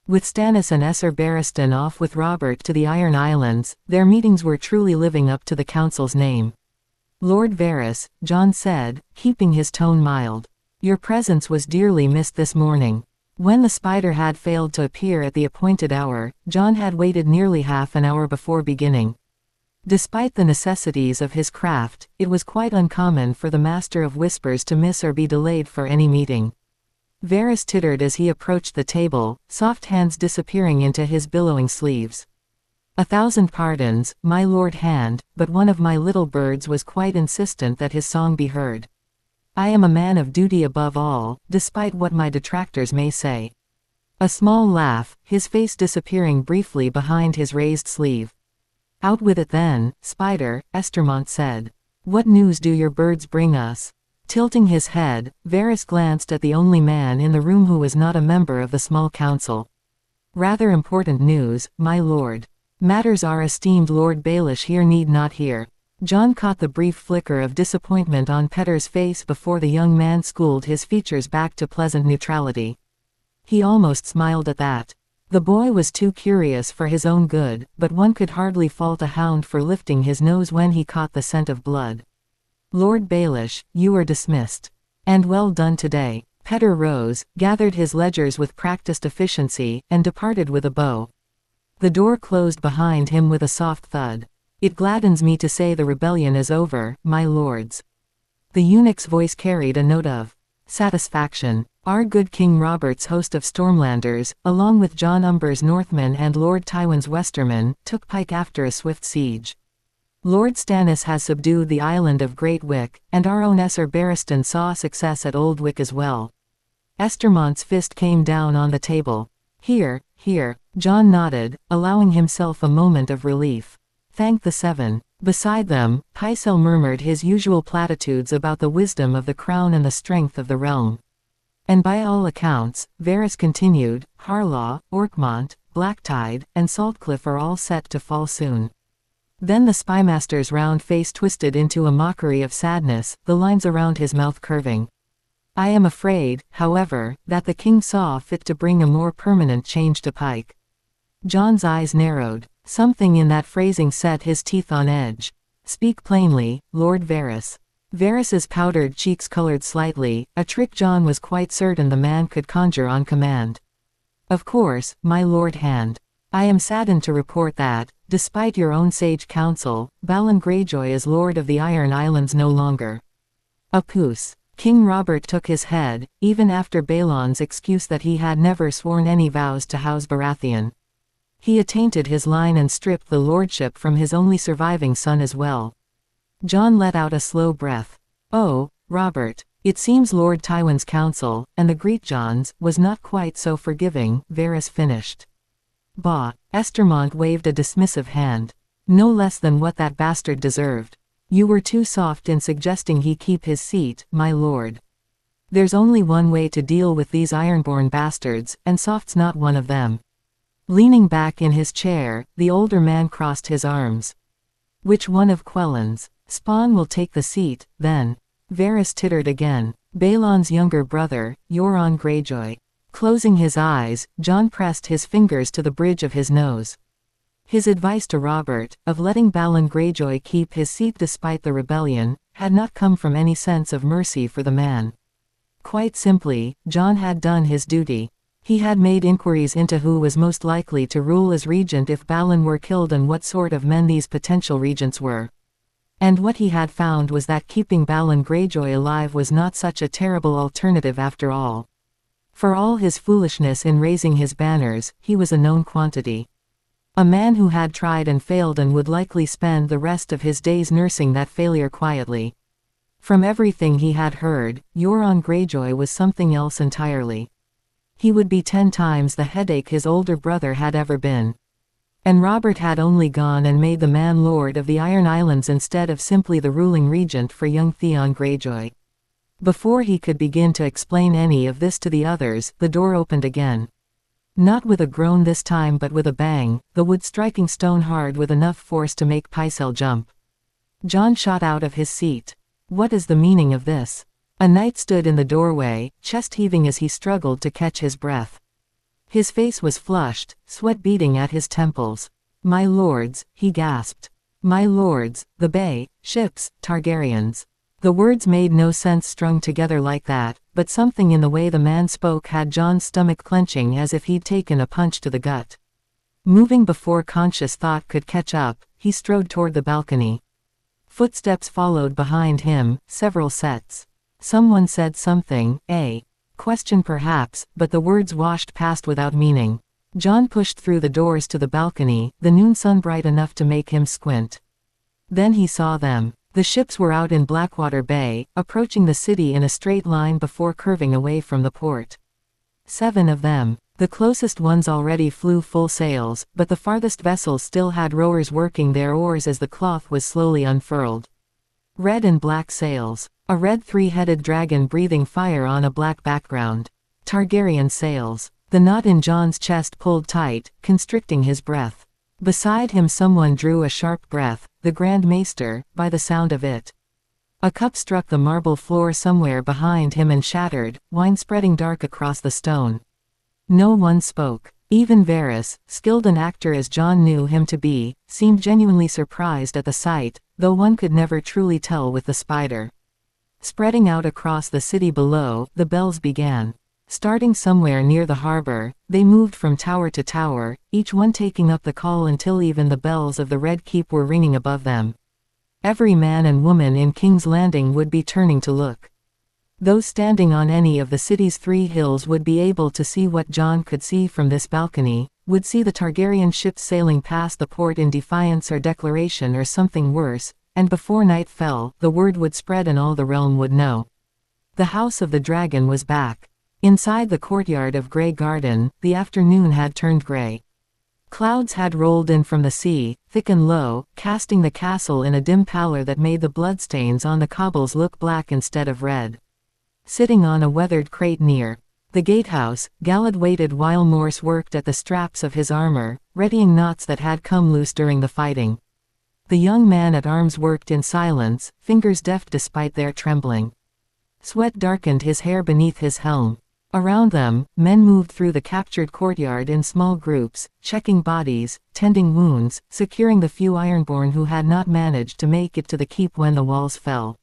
Speaker 1: With Stannis and Esser Barristan off with Robert to the Iron Islands, their meetings were truly living up to the council's name. "Lord Varys," Jon said, keeping his tone mild. "Your presence was dearly missed this morning." When the spider had failed to appear at the appointed hour, Jon had waited nearly half an hour before beginning. Despite the necessities of his craft, it was quite uncommon for the Master of Whispers to miss or be delayed for any meeting. Varys tittered as he approached the table, soft hands disappearing into his billowing sleeves. 1,000 pardons, my lord hand, but one of my little birds was quite insistent that his song be heard. I am a man of duty above all, despite what my detractors may say. A small laugh, his face disappearing briefly behind his raised sleeve. Out with it then, Spider, Estermont said. What news do your birds bring us? Tilting his head, Varys glanced at the only man in the room who was not a member of the small council. Rather important news, my lord. Matters our esteemed Lord Baelish here need not hear. Jon caught the brief flicker of disappointment on Petter's face before the young man schooled his features back to pleasant neutrality. He almost smiled at that. The boy was too curious for his own good, but one could hardly fault a hound for lifting his nose when he caught the scent of blood. Lord Baelish, you are dismissed. And well done today. Petter rose, gathered his ledgers with practiced efficiency, and departed with a bow. The door closed behind him with a soft thud. It gladdens me to say the rebellion is over, my lords. The eunuch's voice carried a note of satisfaction. Our good King Robert's host of Stormlanders, along with Jon Umber's Northmen and Lord Tywin's Westermen, took Pike after a swift siege. Lord Stannis has subdued the island of Great Wick, and our own Esser Barristan saw success at Old Wick as well. Estermont's fist came down on the table. Here, Jon nodded, allowing himself a moment of relief. Thank the seven. Beside them, Pycelle murmured his usual platitudes about the wisdom of the crown and the strength of the realm. And by all accounts, Varys continued, Harlaw, Orkmont, Blacktide, and Saltcliffe are all set to fall soon. Then the spymaster's round face twisted into a mockery of sadness, the lines around his mouth curving. I am afraid, however, that the king saw fit to bring a more permanent change to Pike. Jon's eyes narrowed. Something in that phrasing set his teeth on edge. Speak plainly, Lord Varys. Varys's powdered cheeks colored slightly, a trick Jon was quite certain the man could conjure on command. Of course, my lord hand. I am saddened to report that, despite your own sage counsel, Balon Greyjoy is lord of the Iron Islands no longer. A puce. King Robert took his head, even after Balon's excuse that he had never sworn any vows to House Baratheon. He attainted his line and stripped the lordship from his only surviving son as well. Jon let out a slow breath. Oh, Robert, it seems Lord Tywin's counsel, and the Greatjons, was not quite so forgiving, Varys finished. Bah, Estermont waved a dismissive hand. No less than what that bastard deserved. You were too soft in suggesting he keep his seat, my lord. There's only one way to deal with these ironborn bastards, and soft's not one of them. Leaning back in his chair, the older man crossed his arms. Which one of Quellen's? Spawn will take the seat, then. Varys tittered again. Balon's younger brother, Euron Greyjoy. Closing his eyes, Jon pressed his fingers to the bridge of his nose. His advice to Robert, of letting Balon Greyjoy keep his seat despite the rebellion, had not come from any sense of mercy for the man. Quite simply, Jon had done his duty. He had made inquiries into who was most likely to rule as regent if Balon were killed and what sort of men these potential regents were. And what he had found was that keeping Balon Greyjoy alive was not such a terrible alternative after all. For all his foolishness in raising his banners, he was a known quantity. A man who had tried and failed and would likely spend the rest of his days nursing that failure quietly. From everything he had heard, Euron Greyjoy was something else entirely. He would be 10 times the headache his older brother had ever been. And Robert had only gone and made the man lord of the Iron Islands instead of simply the ruling regent for young Theon Greyjoy. Before he could begin to explain any of this to the others, the door opened again. Not with a groan this time but with a bang, the wood striking stone hard with enough force to make Pycelle jump. Jon shot out of his seat. What is the meaning of this? A knight stood in the doorway, chest heaving as he struggled to catch his breath. His face was flushed, sweat beading at his temples. My lords, he gasped. My lords, the Bay, ships, Targaryens. The words made no sense strung together like that, but something in the way the man spoke had Jon's stomach clenching as if he'd taken a punch to the gut. Moving before conscious thought could catch up, he strode toward the balcony. Footsteps followed behind him, several sets. Someone said something, a question perhaps, but the words washed past without meaning. Jon pushed through the doors to the balcony, the noon sun bright enough to make him squint. Then he saw them. The ships were out in Blackwater Bay, approaching the city in a straight line before curving away from the port. 7 of them. The closest ones already flew full sails, but the farthest vessels still had rowers working their oars as the cloth was slowly unfurled. Red and black sails. A red 3-headed dragon breathing fire on a black background. Targaryen sails. The knot in Jon's chest pulled tight, constricting his breath. Beside him someone drew a sharp breath, the Grand Maester, by the sound of it. A cup struck the marble floor somewhere behind him and shattered, wine spreading dark across the stone. No one spoke. Even Varys, skilled an actor as Jon knew him to be, seemed genuinely surprised at the sight, though one could never truly tell with the spider. Spreading out across the city below, the bells began. Starting somewhere near the harbor, they moved from tower to tower, each one taking up the call until even the bells of the Red Keep were ringing above them. Every man and woman in King's Landing would be turning to look. Those standing on any of the city's 3 hills would be able to see what Jon could see from this balcony, would see the Targaryen ships sailing past the port in defiance or declaration or something worse, and before night fell, the word would spread and all the realm would know. The House of the Dragon was back. Inside the courtyard of Grey Garden, the afternoon had turned grey. Clouds had rolled in from the sea, thick and low, casting the castle in a dim pallor that made the bloodstains on the cobbles look black instead of red. Sitting on a weathered crate near the gatehouse, Galad waited while Morse worked at the straps of his armor, readying knots that had come loose during the fighting. The young man at arms worked in silence, fingers deft despite their trembling. Sweat darkened his hair beneath his helm. Around them, men moved through the captured courtyard in small groups, checking bodies, tending wounds, securing the few Ironborn who had not managed to make it to the keep when the walls fell.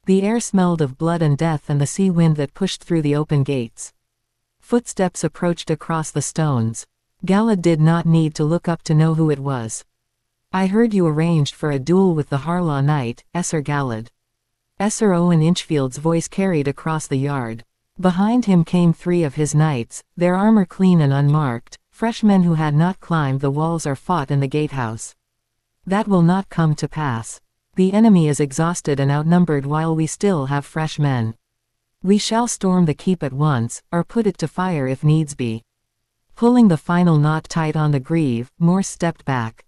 Speaker 1: The air smelled of blood and death and the sea wind that pushed through the open gates. Footsteps approached across the stones. Galad did not need to look up to know who it was. "I heard you arranged for a duel with the Harlaw Knight, Esser Galad." Esser Owen Inchfield's voice carried across the yard. Behind him came 3 of his knights, their armor clean and unmarked, fresh men who had not climbed the walls or fought in the gatehouse. "That will not come to pass. The enemy is exhausted and outnumbered while we still have fresh men. We shall storm the keep at once, or put it to fire if needs be." Pulling the final knot tight on the greave, Morse stepped back.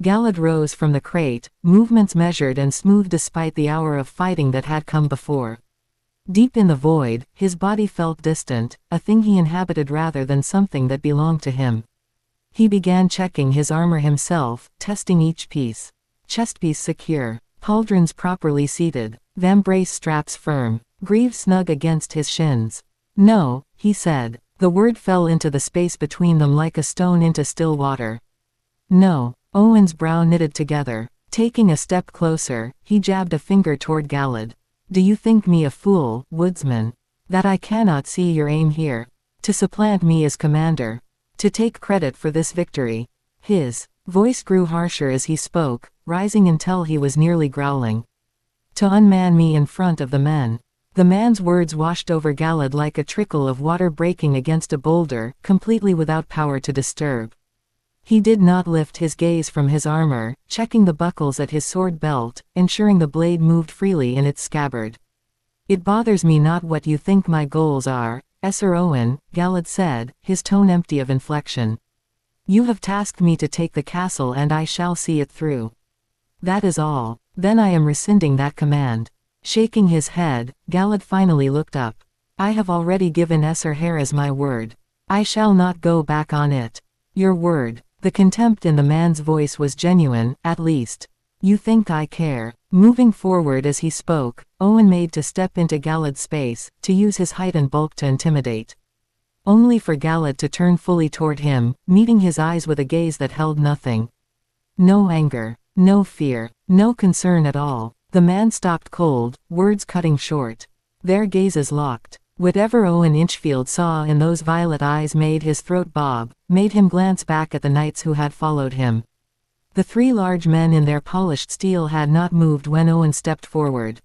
Speaker 1: Galad rose from the crate, movements measured and smooth despite the hour of fighting that had come before. Deep in the void, his body felt distant, a thing he inhabited rather than something that belonged to him. He began checking his armor himself, testing each piece. Chestpiece secure, pauldrons properly seated, vambrace straps firm, greaves snug against his shins. "No," he said. The word fell into the space between them like a stone into still water. "No." Owen's brow knitted together. Taking a step closer, he jabbed a finger toward Galad. "Do you think me a fool, woodsman? That I cannot see your aim here? To supplant me as commander? To take credit for this victory?" His voice grew harsher as he spoke, rising until he was nearly growling. "To unman me in front of the men." The man's words washed over Galad like a trickle of water breaking against a boulder, completely without power to disturb. He did not lift his gaze from his armor, checking the buckles at his sword belt, ensuring the blade moved freely in its scabbard. "It bothers me not what you think my goals are, Esser Owen," Galad said, his tone empty of inflection. "You have tasked me to take the castle and I shall see it through. That is all. Then I am rescinding that command." Shaking his head, Galad finally looked up. "I have already given Esser Harris my word. I shall not go back on it." "Your word." The contempt in the man's voice was genuine, at least. "You think I care?" Moving forward as he spoke, Owen made to step into Galad's space, to use his height and bulk to intimidate. Only for Galad to turn fully toward him, meeting his eyes with a gaze that held nothing. No anger, no fear, no concern at all. The man stopped cold, words cutting short. Their gazes locked. Whatever Owen Inchfield saw in those violet eyes made his throat bob, made him glance back at the knights who had followed him. The 3 large men in their polished steel had not moved when Owen stepped forward.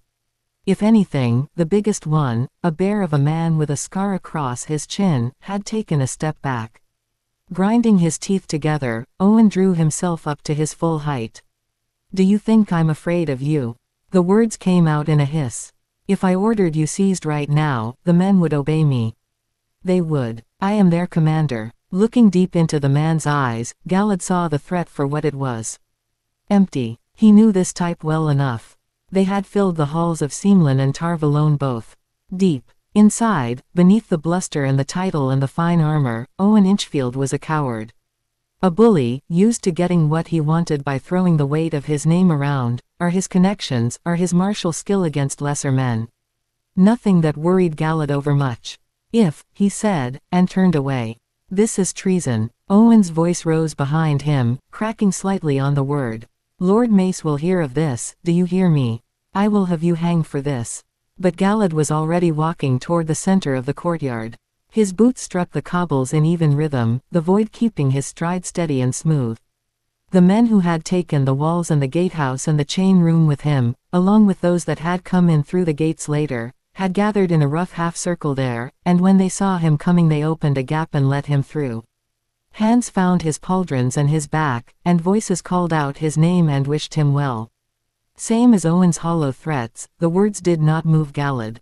Speaker 1: If anything, the biggest one, a bear of a man with a scar across his chin, had taken a step back. Grinding his teeth together, Owen drew himself up to his full height. "Do you think I'm afraid of you?" The words came out in a hiss. "If I ordered you seized right now, the men would obey me." "They would. I am their commander." Looking deep into the man's eyes, Galad saw the threat for what it was. Empty. He knew this type well enough. They had filled the halls of Seemlin and Tar Valon both. Deep inside, beneath the bluster and the title and the fine armor, Owen Inchfield was a coward. A bully, used to getting what he wanted by throwing the weight of his name around, or his connections, or his martial skill against lesser men. Nothing that worried Galad overmuch. "If," he said, and turned away. "This is treason." Owen's voice rose behind him, cracking slightly on the word. "Lord Mace will hear of this, do you hear me? I will have you hanged for this." But Galad was already walking toward the center of the courtyard. His boots struck the cobbles in even rhythm, the void keeping his stride steady and smooth. The men who had taken the walls and the gatehouse and the chain room with him, along with those that had come in through the gates later, had gathered in a rough half-circle there, and when they saw him coming they opened a gap and let him through. Hands found his pauldrons and his back, and voices called out his name and wished him well. Same as Owen's hollow threats, the words did not move Galad.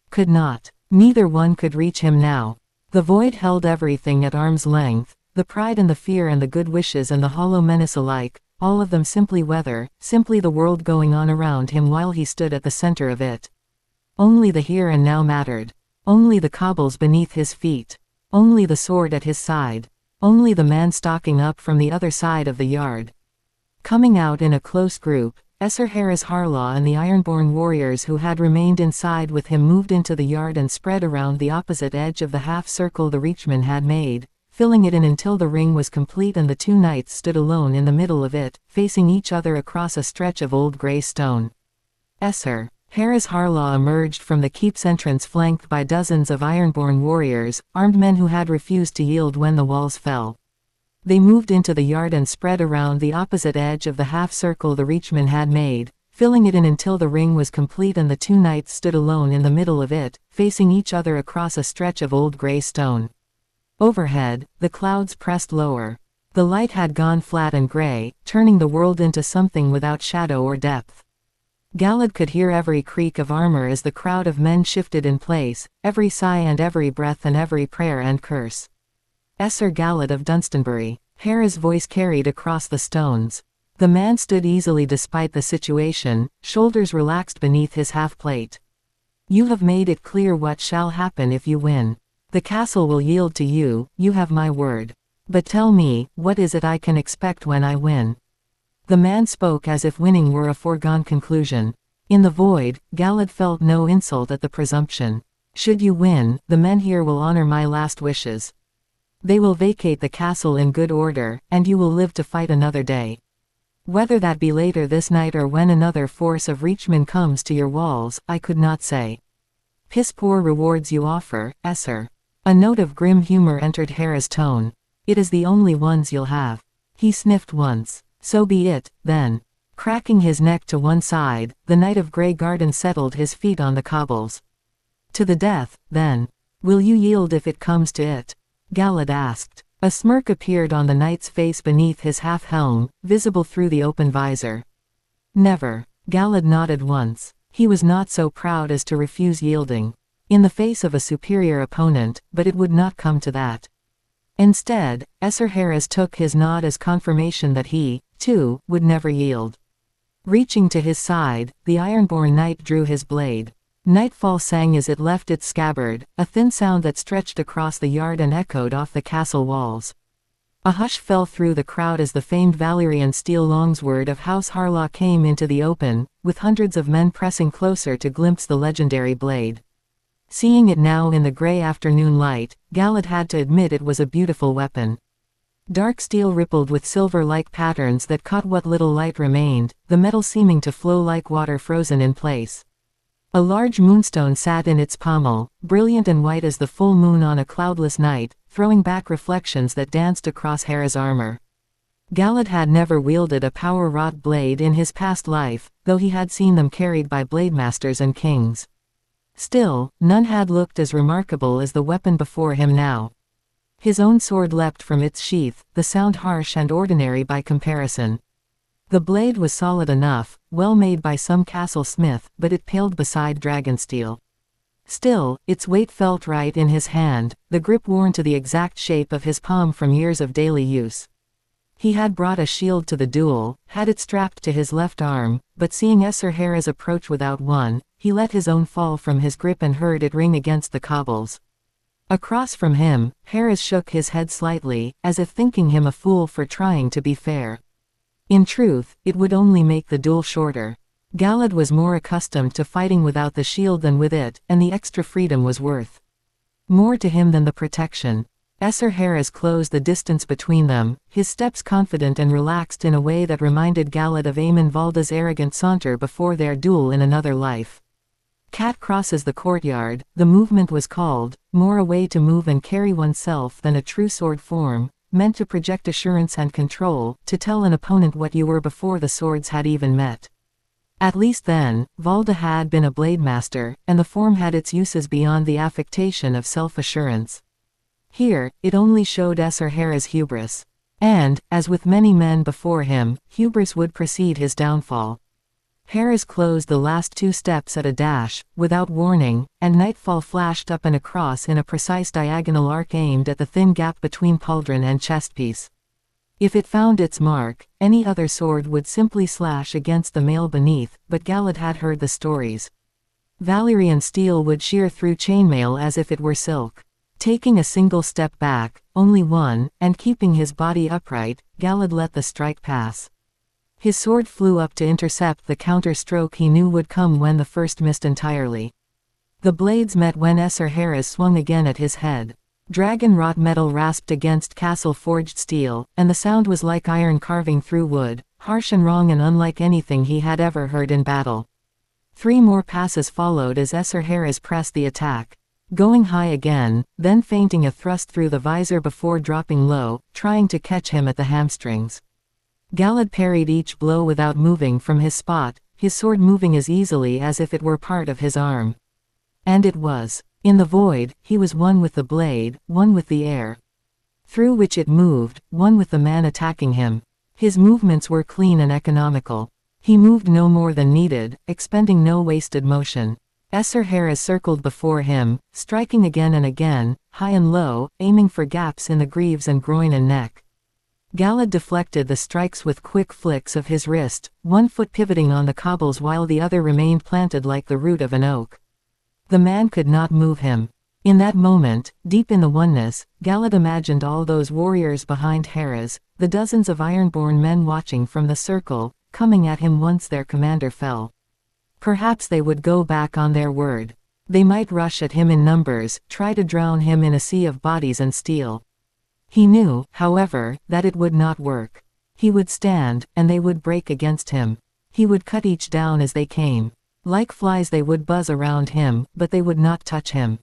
Speaker 1: Could not. Neither one could reach him now. The void held everything at arm's length, the pride and the fear and the good wishes and the hollow menace alike, all of them simply weather, simply the world going on around him while he stood at the center of it. Only the here and now mattered. Only the cobbles beneath his feet. Only the sword at his side. Only the man stalking up from the other side of the yard. Coming out in a close group, Esser Harris Harlaw and the Ironborn warriors who had remained inside with him moved into the yard and spread around the opposite edge of the half-circle the Reachman had made, filling it in until the ring was complete and the two knights stood alone in the middle of it, facing each other across a stretch of old grey stone. Esser Harris Harlaw emerged from the keep's entrance flanked by dozens of Ironborn warriors, armed men who had refused to yield when the walls fell. They moved into the yard and spread around the opposite edge of the half-circle the Reachman had made, filling it in until the ring was complete and the two knights stood alone in the middle of it, facing each other across a stretch of old grey stone. Overhead, the clouds pressed lower. The light had gone flat and grey, turning the world into something without shadow or depth. Galad could hear every creak of armor as the crowd of men shifted in place, every sigh and every breath and every prayer and curse. "Esser Galad of Dunstanbury," Hera's voice carried across the stones. The man stood easily despite the situation, shoulders relaxed beneath his half-plate. "You have made it clear what shall happen if you win. The castle will yield to you, you have my word. But tell me, what is it I can expect when I win?" The man spoke as if winning were a foregone conclusion. In the void, Galad felt no insult at the presumption. "Should you win, the men here will honor my last wishes. They will vacate the castle in good order, and you will live to fight another day. Whether that be later this night or when another force of Reachmen comes to your walls, I could not say. Piss poor rewards you offer, Esser." A note of grim humor entered Hera's tone. "It is the only ones you'll have." He sniffed once. "So be it, then." Cracking his neck to one side, the Knight of Grey Garden settled his feet on the cobbles. "To the death, then. Will you yield if it comes to it?" Galad asked. A smirk appeared on the knight's face beneath his half-helm, visible through the open visor. "Never." Galad nodded once. He was not so proud as to refuse yielding. In the face of a superior opponent, but it would not come to that. Instead, Esser Harris took his nod as confirmation that he, too, would never yield. Reaching to his side, the Ironborn knight drew his blade. Nightfall sang as it left its scabbard, a thin sound that stretched across the yard and echoed off the castle walls. A hush fell through the crowd as the famed Valyrian steel longsword of House Harlaw came into the open, with hundreds of men pressing closer to glimpse the legendary blade. Seeing it now in the grey afternoon light, Galad had to admit it was a beautiful weapon. Dark steel rippled with silver-like patterns that caught what little light remained, the metal seeming to flow like water frozen in place. A large moonstone sat in its pommel, brilliant and white as the full moon on a cloudless night, throwing back reflections that danced across Hera's armor. Galad had never wielded a power-wrought blade in his past life, though he had seen them carried by blademasters and kings. Still, none had looked as remarkable as the weapon before him now. His own sword leapt from its sheath, the sound harsh and ordinary by comparison. The blade was solid enough, well made by some castle smith, but it paled beside dragonsteel. Still, its weight felt right in his hand, the grip worn to the exact shape of his palm from years of daily use. He had brought a shield to the duel, had it strapped to his left arm, but seeing Esarhaera's approach without one, he let his own fall from his grip and heard it ring against the cobbles. Across from him, Harris shook his head slightly, as if thinking him a fool for trying to be fair. In truth, it would only make the duel shorter. Galad was more accustomed to fighting without the shield than with it, and the extra freedom was worth more to him than the protection. Esarhaera's closed the distance between them, his steps confident and relaxed in a way that reminded Galad of Aemon Valda's arrogant saunter before their duel in another life. Cat crosses the courtyard, the movement was called, more a way to move and carry oneself than a true sword form, meant to project assurance and control, to tell an opponent what you were before the swords had even met. At least then, Valda had been a Blademaster, and the form had its uses beyond the affectation of self-assurance. Here, it only showed Esarhaera's hubris. And, as with many men before him, hubris would precede his downfall. Harris closed the last 2 steps at a dash, without warning, and nightfall flashed up and across in a precise diagonal arc aimed at the thin gap between pauldron and chestpiece. If it found its mark, any other sword would simply slash against the mail beneath, but Galad had heard the stories. Valyrian steel would shear through chainmail as if it were silk. Taking a single step back, only one, and keeping his body upright, Galad let the strike pass. His sword flew up to intercept the counter-stroke he knew would come when the first missed entirely. The blades met when Esarhaera's swung again at his head. Dragon-wrought metal rasped against castle-forged steel, and the sound was like iron carving through wood, harsh and wrong and unlike anything he had ever heard in battle. 3 more passes followed as Esarhaera's pressed the attack. Going high again, then feinting a thrust through the visor before dropping low, trying to catch him at the hamstrings. Galad parried each blow without moving from his spot, his sword moving as easily as if it were part of his arm. And it was. In the void, he was one with the blade, one with the air through which it moved, one with the man attacking him. His movements were clean and economical. He moved no more than needed, expending no wasted motion. Esarhaera circled before him, striking again and again, high and low, aiming for gaps in the greaves and groin and neck. Galad deflected the strikes with quick flicks of his wrist, one foot pivoting on the cobbles while the other remained planted like the root of an oak. The man could not move him. In that moment, deep in the oneness, Galad imagined all those warriors behind Harris, the dozens of ironborn men watching from the circle, coming at him once their commander fell. Perhaps they would go back on their word. They might rush at him in numbers, try to drown him in a sea of bodies and steel. He knew, however, that it would not work. He would stand, and they would break against him. He would cut each down as they came. Like flies they would buzz around him, but they would not touch him.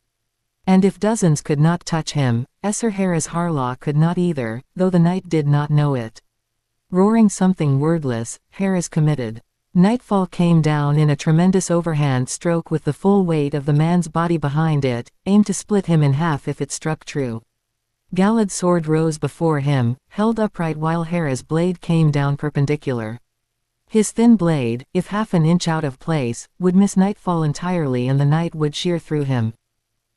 Speaker 1: And if dozens could not touch him, Esarhaera's Harlaw could not either, though the knight did not know it. Roaring something wordless, Harris committed. Nightfall came down in a tremendous overhand stroke with the full weight of the man's body behind it, aimed to split him in half if it struck true. Galad's sword rose before him, held upright while Harris' blade came down perpendicular. His thin blade, if half an inch out of place, would miss Nightfall entirely and the knight would shear through him.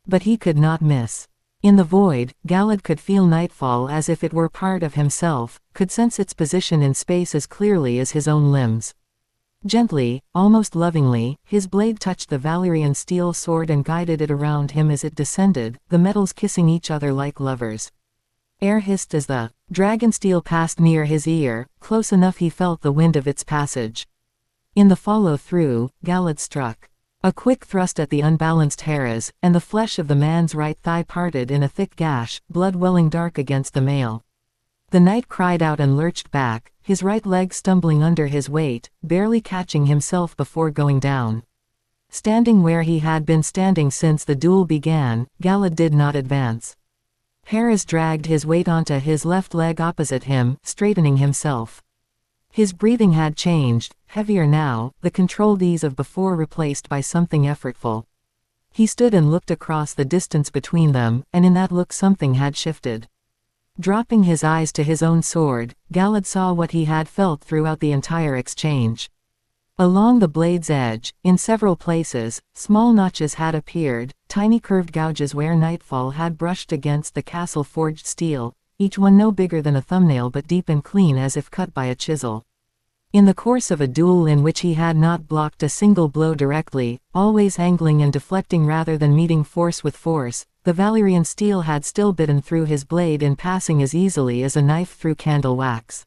Speaker 1: But he could not miss. In the void, Galad could feel Nightfall as if it were part of himself, could sense its position in space as clearly as his own limbs. Gently, almost lovingly, his blade touched the Valyrian steel sword and guided it around him as it descended, the metals kissing each other like lovers. Air hissed as the dragonsteel passed near his ear, close enough he felt the wind of its passage. In the follow-through, Galad struck. A quick thrust at the unbalanced Harris, and the flesh of the man's right thigh parted in a thick gash, blood welling dark against the mail. The knight cried out and lurched back, his right leg stumbling under his weight, barely catching himself before going down. Standing where he had been standing since the duel began, Galad did not advance. Harris dragged his weight onto his left leg opposite him, straightening himself. His breathing had changed, heavier now, the controlled ease of before replaced by something effortful. He stood and looked across the distance between them, and in that look something had shifted. Dropping his eyes to his own sword, Galad saw what he had felt throughout the entire exchange. Along the blade's edge, in several places, small notches had appeared, tiny curved gouges where nightfall had brushed against the castle-forged steel, each one no bigger than a thumbnail but deep and clean as if cut by a chisel. In the course of a duel in which he had not blocked a single blow directly, always angling and deflecting rather than meeting force with force, the Valyrian steel had still bitten through his blade in passing as easily as a knife through candle wax.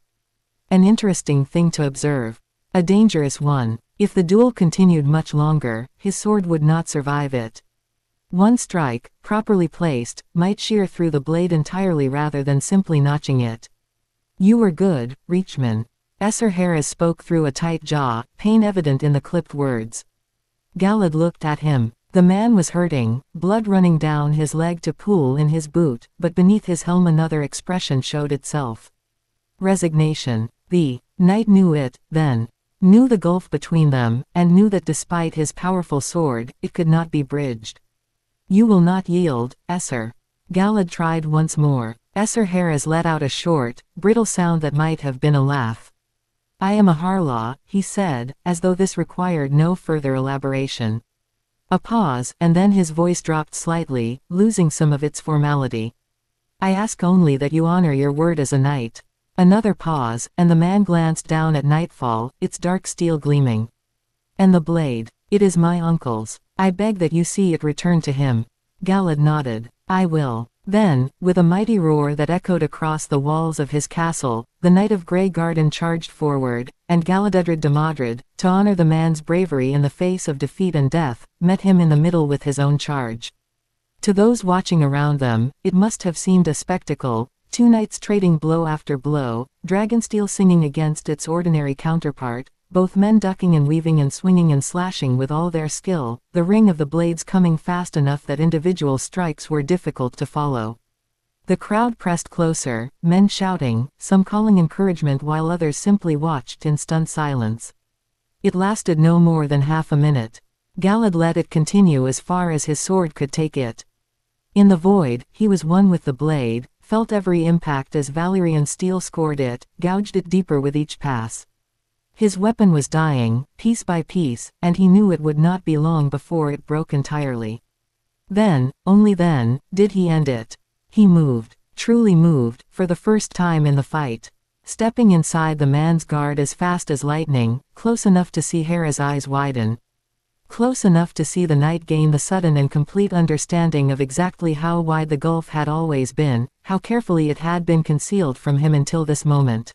Speaker 1: An interesting thing to observe. A dangerous one. If the duel continued much longer, his sword would not survive it. One strike, properly placed, might shear through the blade entirely rather than simply notching it. "You were good, Reachman." Esser Harris spoke through a tight jaw, pain evident in the clipped words. Galad looked at him. The man was hurting, blood running down his leg to pool in his boot, but beneath his helm another expression showed itself. Resignation. The knight knew it, then. Knew the gulf between them, and knew that despite his powerful sword, it could not be bridged. "You will not yield, Esser." Galad tried once more. Esser Harris let out a short, brittle sound that might have been a laugh. "I am a Harlaw," he said, as though this required no further elaboration. A pause, and then his voice dropped slightly, losing some of its formality. "I ask only that you honor your word as a knight." Another pause, and the man glanced down at Nightfall, its dark steel gleaming. "And the blade? It is my uncle's. I beg that you see it return to him." Galad nodded. "I will." Then, with a mighty roar that echoed across the walls of his castle, the Knight of Grey Garden charged forward, and Galad Damodred, to honor the man's bravery in the face of defeat and death, met him in the middle with his own charge. To those watching around them, it must have seemed a spectacle. Two knights trading blow after blow, Dragonsteel singing against its ordinary counterpart, both men ducking and weaving and swinging and slashing with all their skill, the ring of the blades coming fast enough that individual strikes were difficult to follow. The crowd pressed closer, men shouting, some calling encouragement while others simply watched in stunned silence. It lasted no more than half a minute. Galad let it continue as far as his sword could take it. In the void, he was one with the blade, felt every impact as Valyrian steel scored it, gouged it deeper with each pass. His weapon was dying, piece by piece, and he knew it would not be long before it broke entirely. Then, only then, did he end it. He moved, truly moved, for the first time in the fight. Stepping inside the man's guard as fast as lightning, close enough to see Hera's eyes widen. Close enough to see the knight gain the sudden and complete understanding of exactly how wide the gulf had always been, how carefully it had been concealed from him until this moment.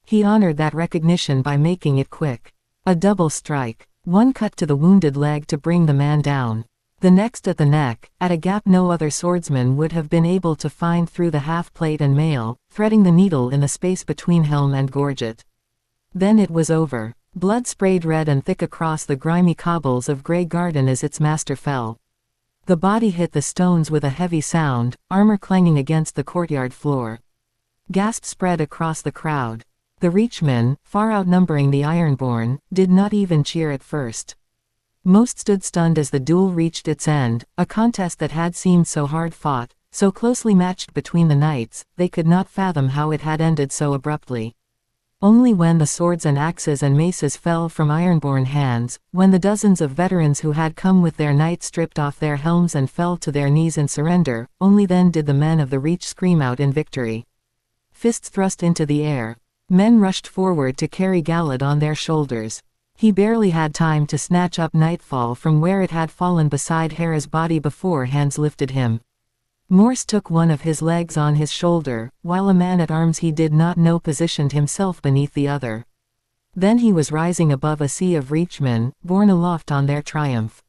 Speaker 1: He honored that recognition by making it quick. A double strike. One cut to the wounded leg to bring the man down. The next at the neck, at a gap no other swordsman would have been able to find through the half-plate and mail, threading the needle in the space between helm and gorget. Then it was over. Blood sprayed red and thick across the grimy cobbles of Grey Garden as its master fell. The body hit the stones with a heavy sound, armor clanging against the courtyard floor. Gasps spread across the crowd. The Reachmen, far outnumbering the Ironborn, did not even cheer at first. Most stood stunned as the duel reached its end, a contest that had seemed so hard-fought, so closely matched between the knights, they could not fathom how it had ended so abruptly. Only when the swords and axes and maces fell from Ironborn hands, when the dozens of veterans who had come with their knights stripped off their helms and fell to their knees in surrender, only then did the men of the Reach scream out in victory. Fists thrust into the air. Men rushed forward to carry Galad on their shoulders. He barely had time to snatch up Nightfall from where it had fallen beside Hera's body before hands lifted him. Morse took one of his legs on his shoulder, while a man at arms he did not know positioned himself beneath the other. Then he was rising above a sea of Reachmen, borne aloft on their triumph.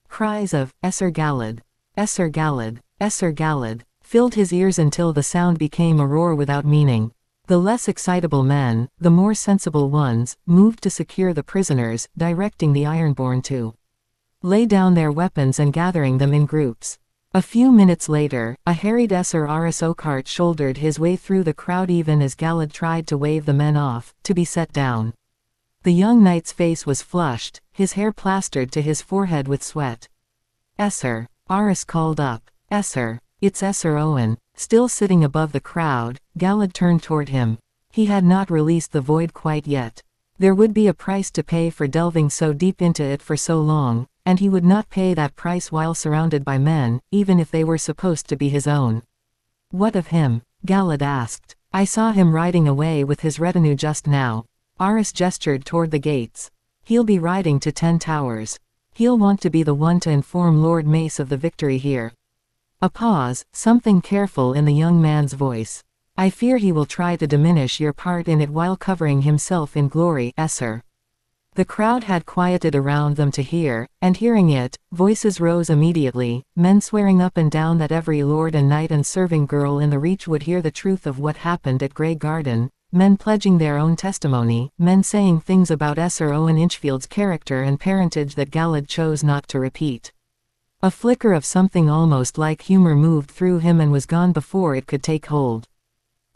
Speaker 1: Cries of, "Esser Galad! Esser Galad! Esser Galad!" filled his ears until the sound became a roar without meaning. The less excitable men, the more sensible ones, moved to secure the prisoners, directing the Ironborn to lay down their weapons and gathering them in groups. A few minutes later, a harried Esser Aris Oakheart shouldered his way through the crowd even as Galad tried to wave the men off, to be set down. The young knight's face was flushed, his hair plastered to his forehead with sweat. Esser, Aris called up. Esser, it's Esser Owen. Still sitting above the crowd, Galad turned toward him. He had not released the void quite yet. There would be a price to pay for delving so deep into it for so long, and he would not pay that price while surrounded by men, even if they were supposed to be his own. What of him? Galad asked. I saw him riding away with his retinue just now. Aris gestured toward the gates. He'll be riding to 10 Towers. He'll want to be the one to inform Lord Mace of the victory here. A pause, something careful in the young man's voice. I fear he will try to diminish your part in it while covering himself in glory, Esser. The crowd had quieted around them to hear, and hearing it, voices rose immediately, men swearing up and down that every lord and knight and serving girl in the Reach would hear the truth of what happened at Grey Garden, men pledging their own testimony, men saying things about Esser Owen Inchfield's character and parentage that Galad chose not to repeat. A flicker of something almost like humor moved through him and was gone before it could take hold.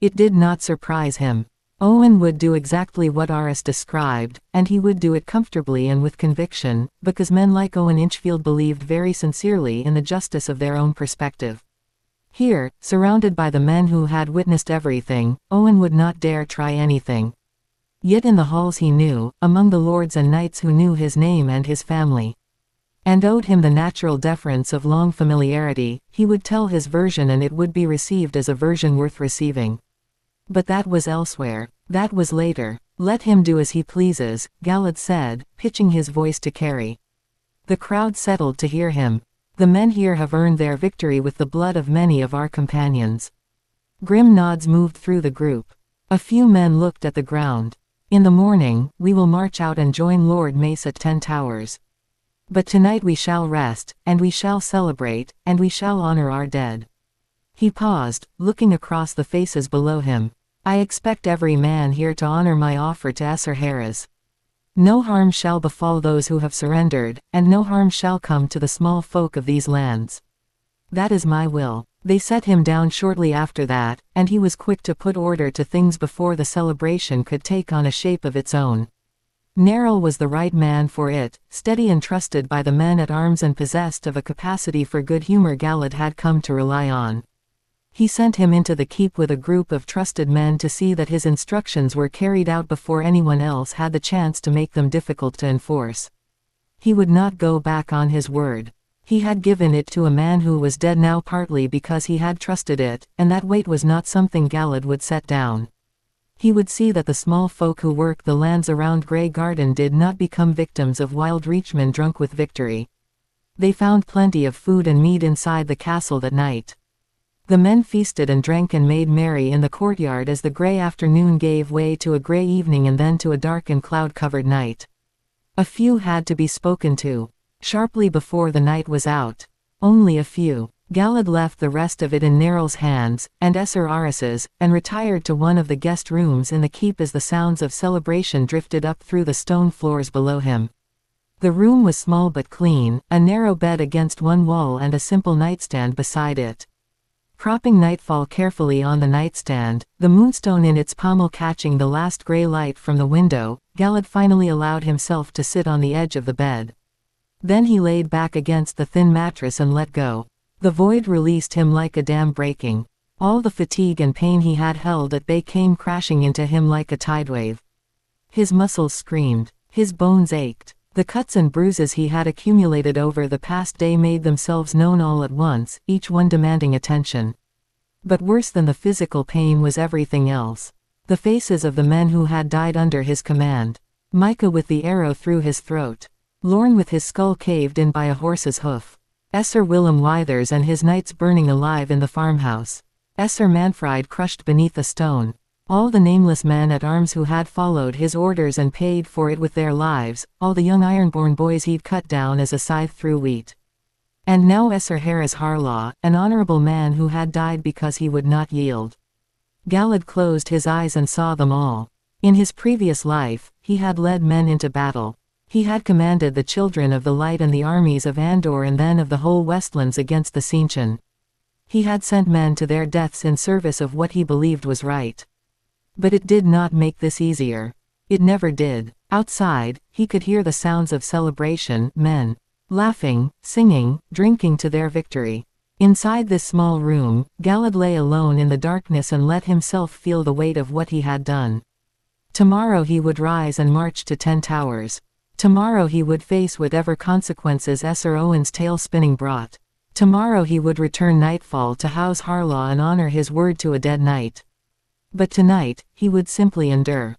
Speaker 1: It did not surprise him. Owen would do exactly what Aris described, and he would do it comfortably and with conviction, because men like Owen Inchfield believed very sincerely in the justice of their own perspective. Here, surrounded by the men who had witnessed everything, Owen would not dare try anything. Yet in the halls he knew, among the lords and knights who knew his name and his family, and owed him the natural deference of long familiarity, he would tell his version and it would be received as a version worth receiving. But that was elsewhere. That was later. Let him do as he pleases, Galad said, pitching his voice to carry. The crowd settled to hear him. The men here have earned their victory with the blood of many of our companions. Grim nods moved through the group. A few men looked at the ground. In the morning, we will march out and join Lord Mace at 10 Towers. But tonight we shall rest, and we shall celebrate, and we shall honor our dead. He paused, looking across the faces below him. I expect every man here to honor my offer to Esser Harris. No harm shall befall those who have surrendered, and no harm shall come to the small folk of these lands. That is my will. They set him down shortly after that, and he was quick to put order to things before the celebration could take on a shape of its own. Neril was the right man for it, steady and trusted by the men at arms and possessed of a capacity for good humor Galad had come to rely on. He sent him into the keep with a group of trusted men to see that his instructions were carried out before anyone else had the chance to make them difficult to enforce. He would not go back on his word. He had given it to a man who was dead now partly because he had trusted it, and that weight was not something Galad would set down. He would see that the small folk who worked the lands around Grey Garden did not become victims of wild reachmen drunk with victory. They found plenty of food and mead inside the castle that night. The men feasted and drank and made merry in the courtyard as the grey afternoon gave way to a grey evening and then to a dark and cloud-covered night. A few had to be spoken to, sharply before the night was out. Only a few. Galad left the rest of it in Neril's hands, and Esser Aris's, and retired to one of the guest rooms in the keep as the sounds of celebration drifted up through the stone floors below him. The room was small but clean, a narrow bed against one wall and a simple nightstand beside it. Propping Nightfall carefully on the nightstand, the moonstone in its pommel catching the last grey light from the window, Galad finally allowed himself to sit on the edge of the bed. Then he laid back against the thin mattress and let go. The void released him like a dam breaking. All the fatigue and pain he had held at bay came crashing into him like a tidewave. His muscles screamed. His bones ached. The cuts and bruises he had accumulated over the past day made themselves known all at once, each one demanding attention. But worse than the physical pain was everything else. The faces of the men who had died under his command. Micah with the arrow through his throat. Lorne with his skull caved in by a horse's hoof. Esser Willem Withers and his knights burning alive in the farmhouse. Esser Manfred crushed beneath a stone. All the nameless men at arms who had followed his orders and paid for it with their lives, all the young Ironborn boys he'd cut down as a scythe through wheat. And now Esser Harris Harlaw, an honorable man who had died because he would not yield. Galad closed his eyes and saw them all. In his previous life, he had led men into battle. He had commanded the Children of the Light and the armies of Andor and then of the whole Westlands against the Seanchan. He had sent men to their deaths in service of what he believed was right. But it did not make this easier. It never did. Outside, he could hear the sounds of celebration, men laughing, singing, drinking to their victory. Inside this small room, Galad lay alone in the darkness and let himself feel the weight of what he had done. Tomorrow he would rise and march to 10 Towers. Tomorrow he would face whatever consequences Sir Owen's tale-spinning brought. Tomorrow he would return nightfall to House Harlaw and honor his word to a dead knight. But tonight, he would simply endure.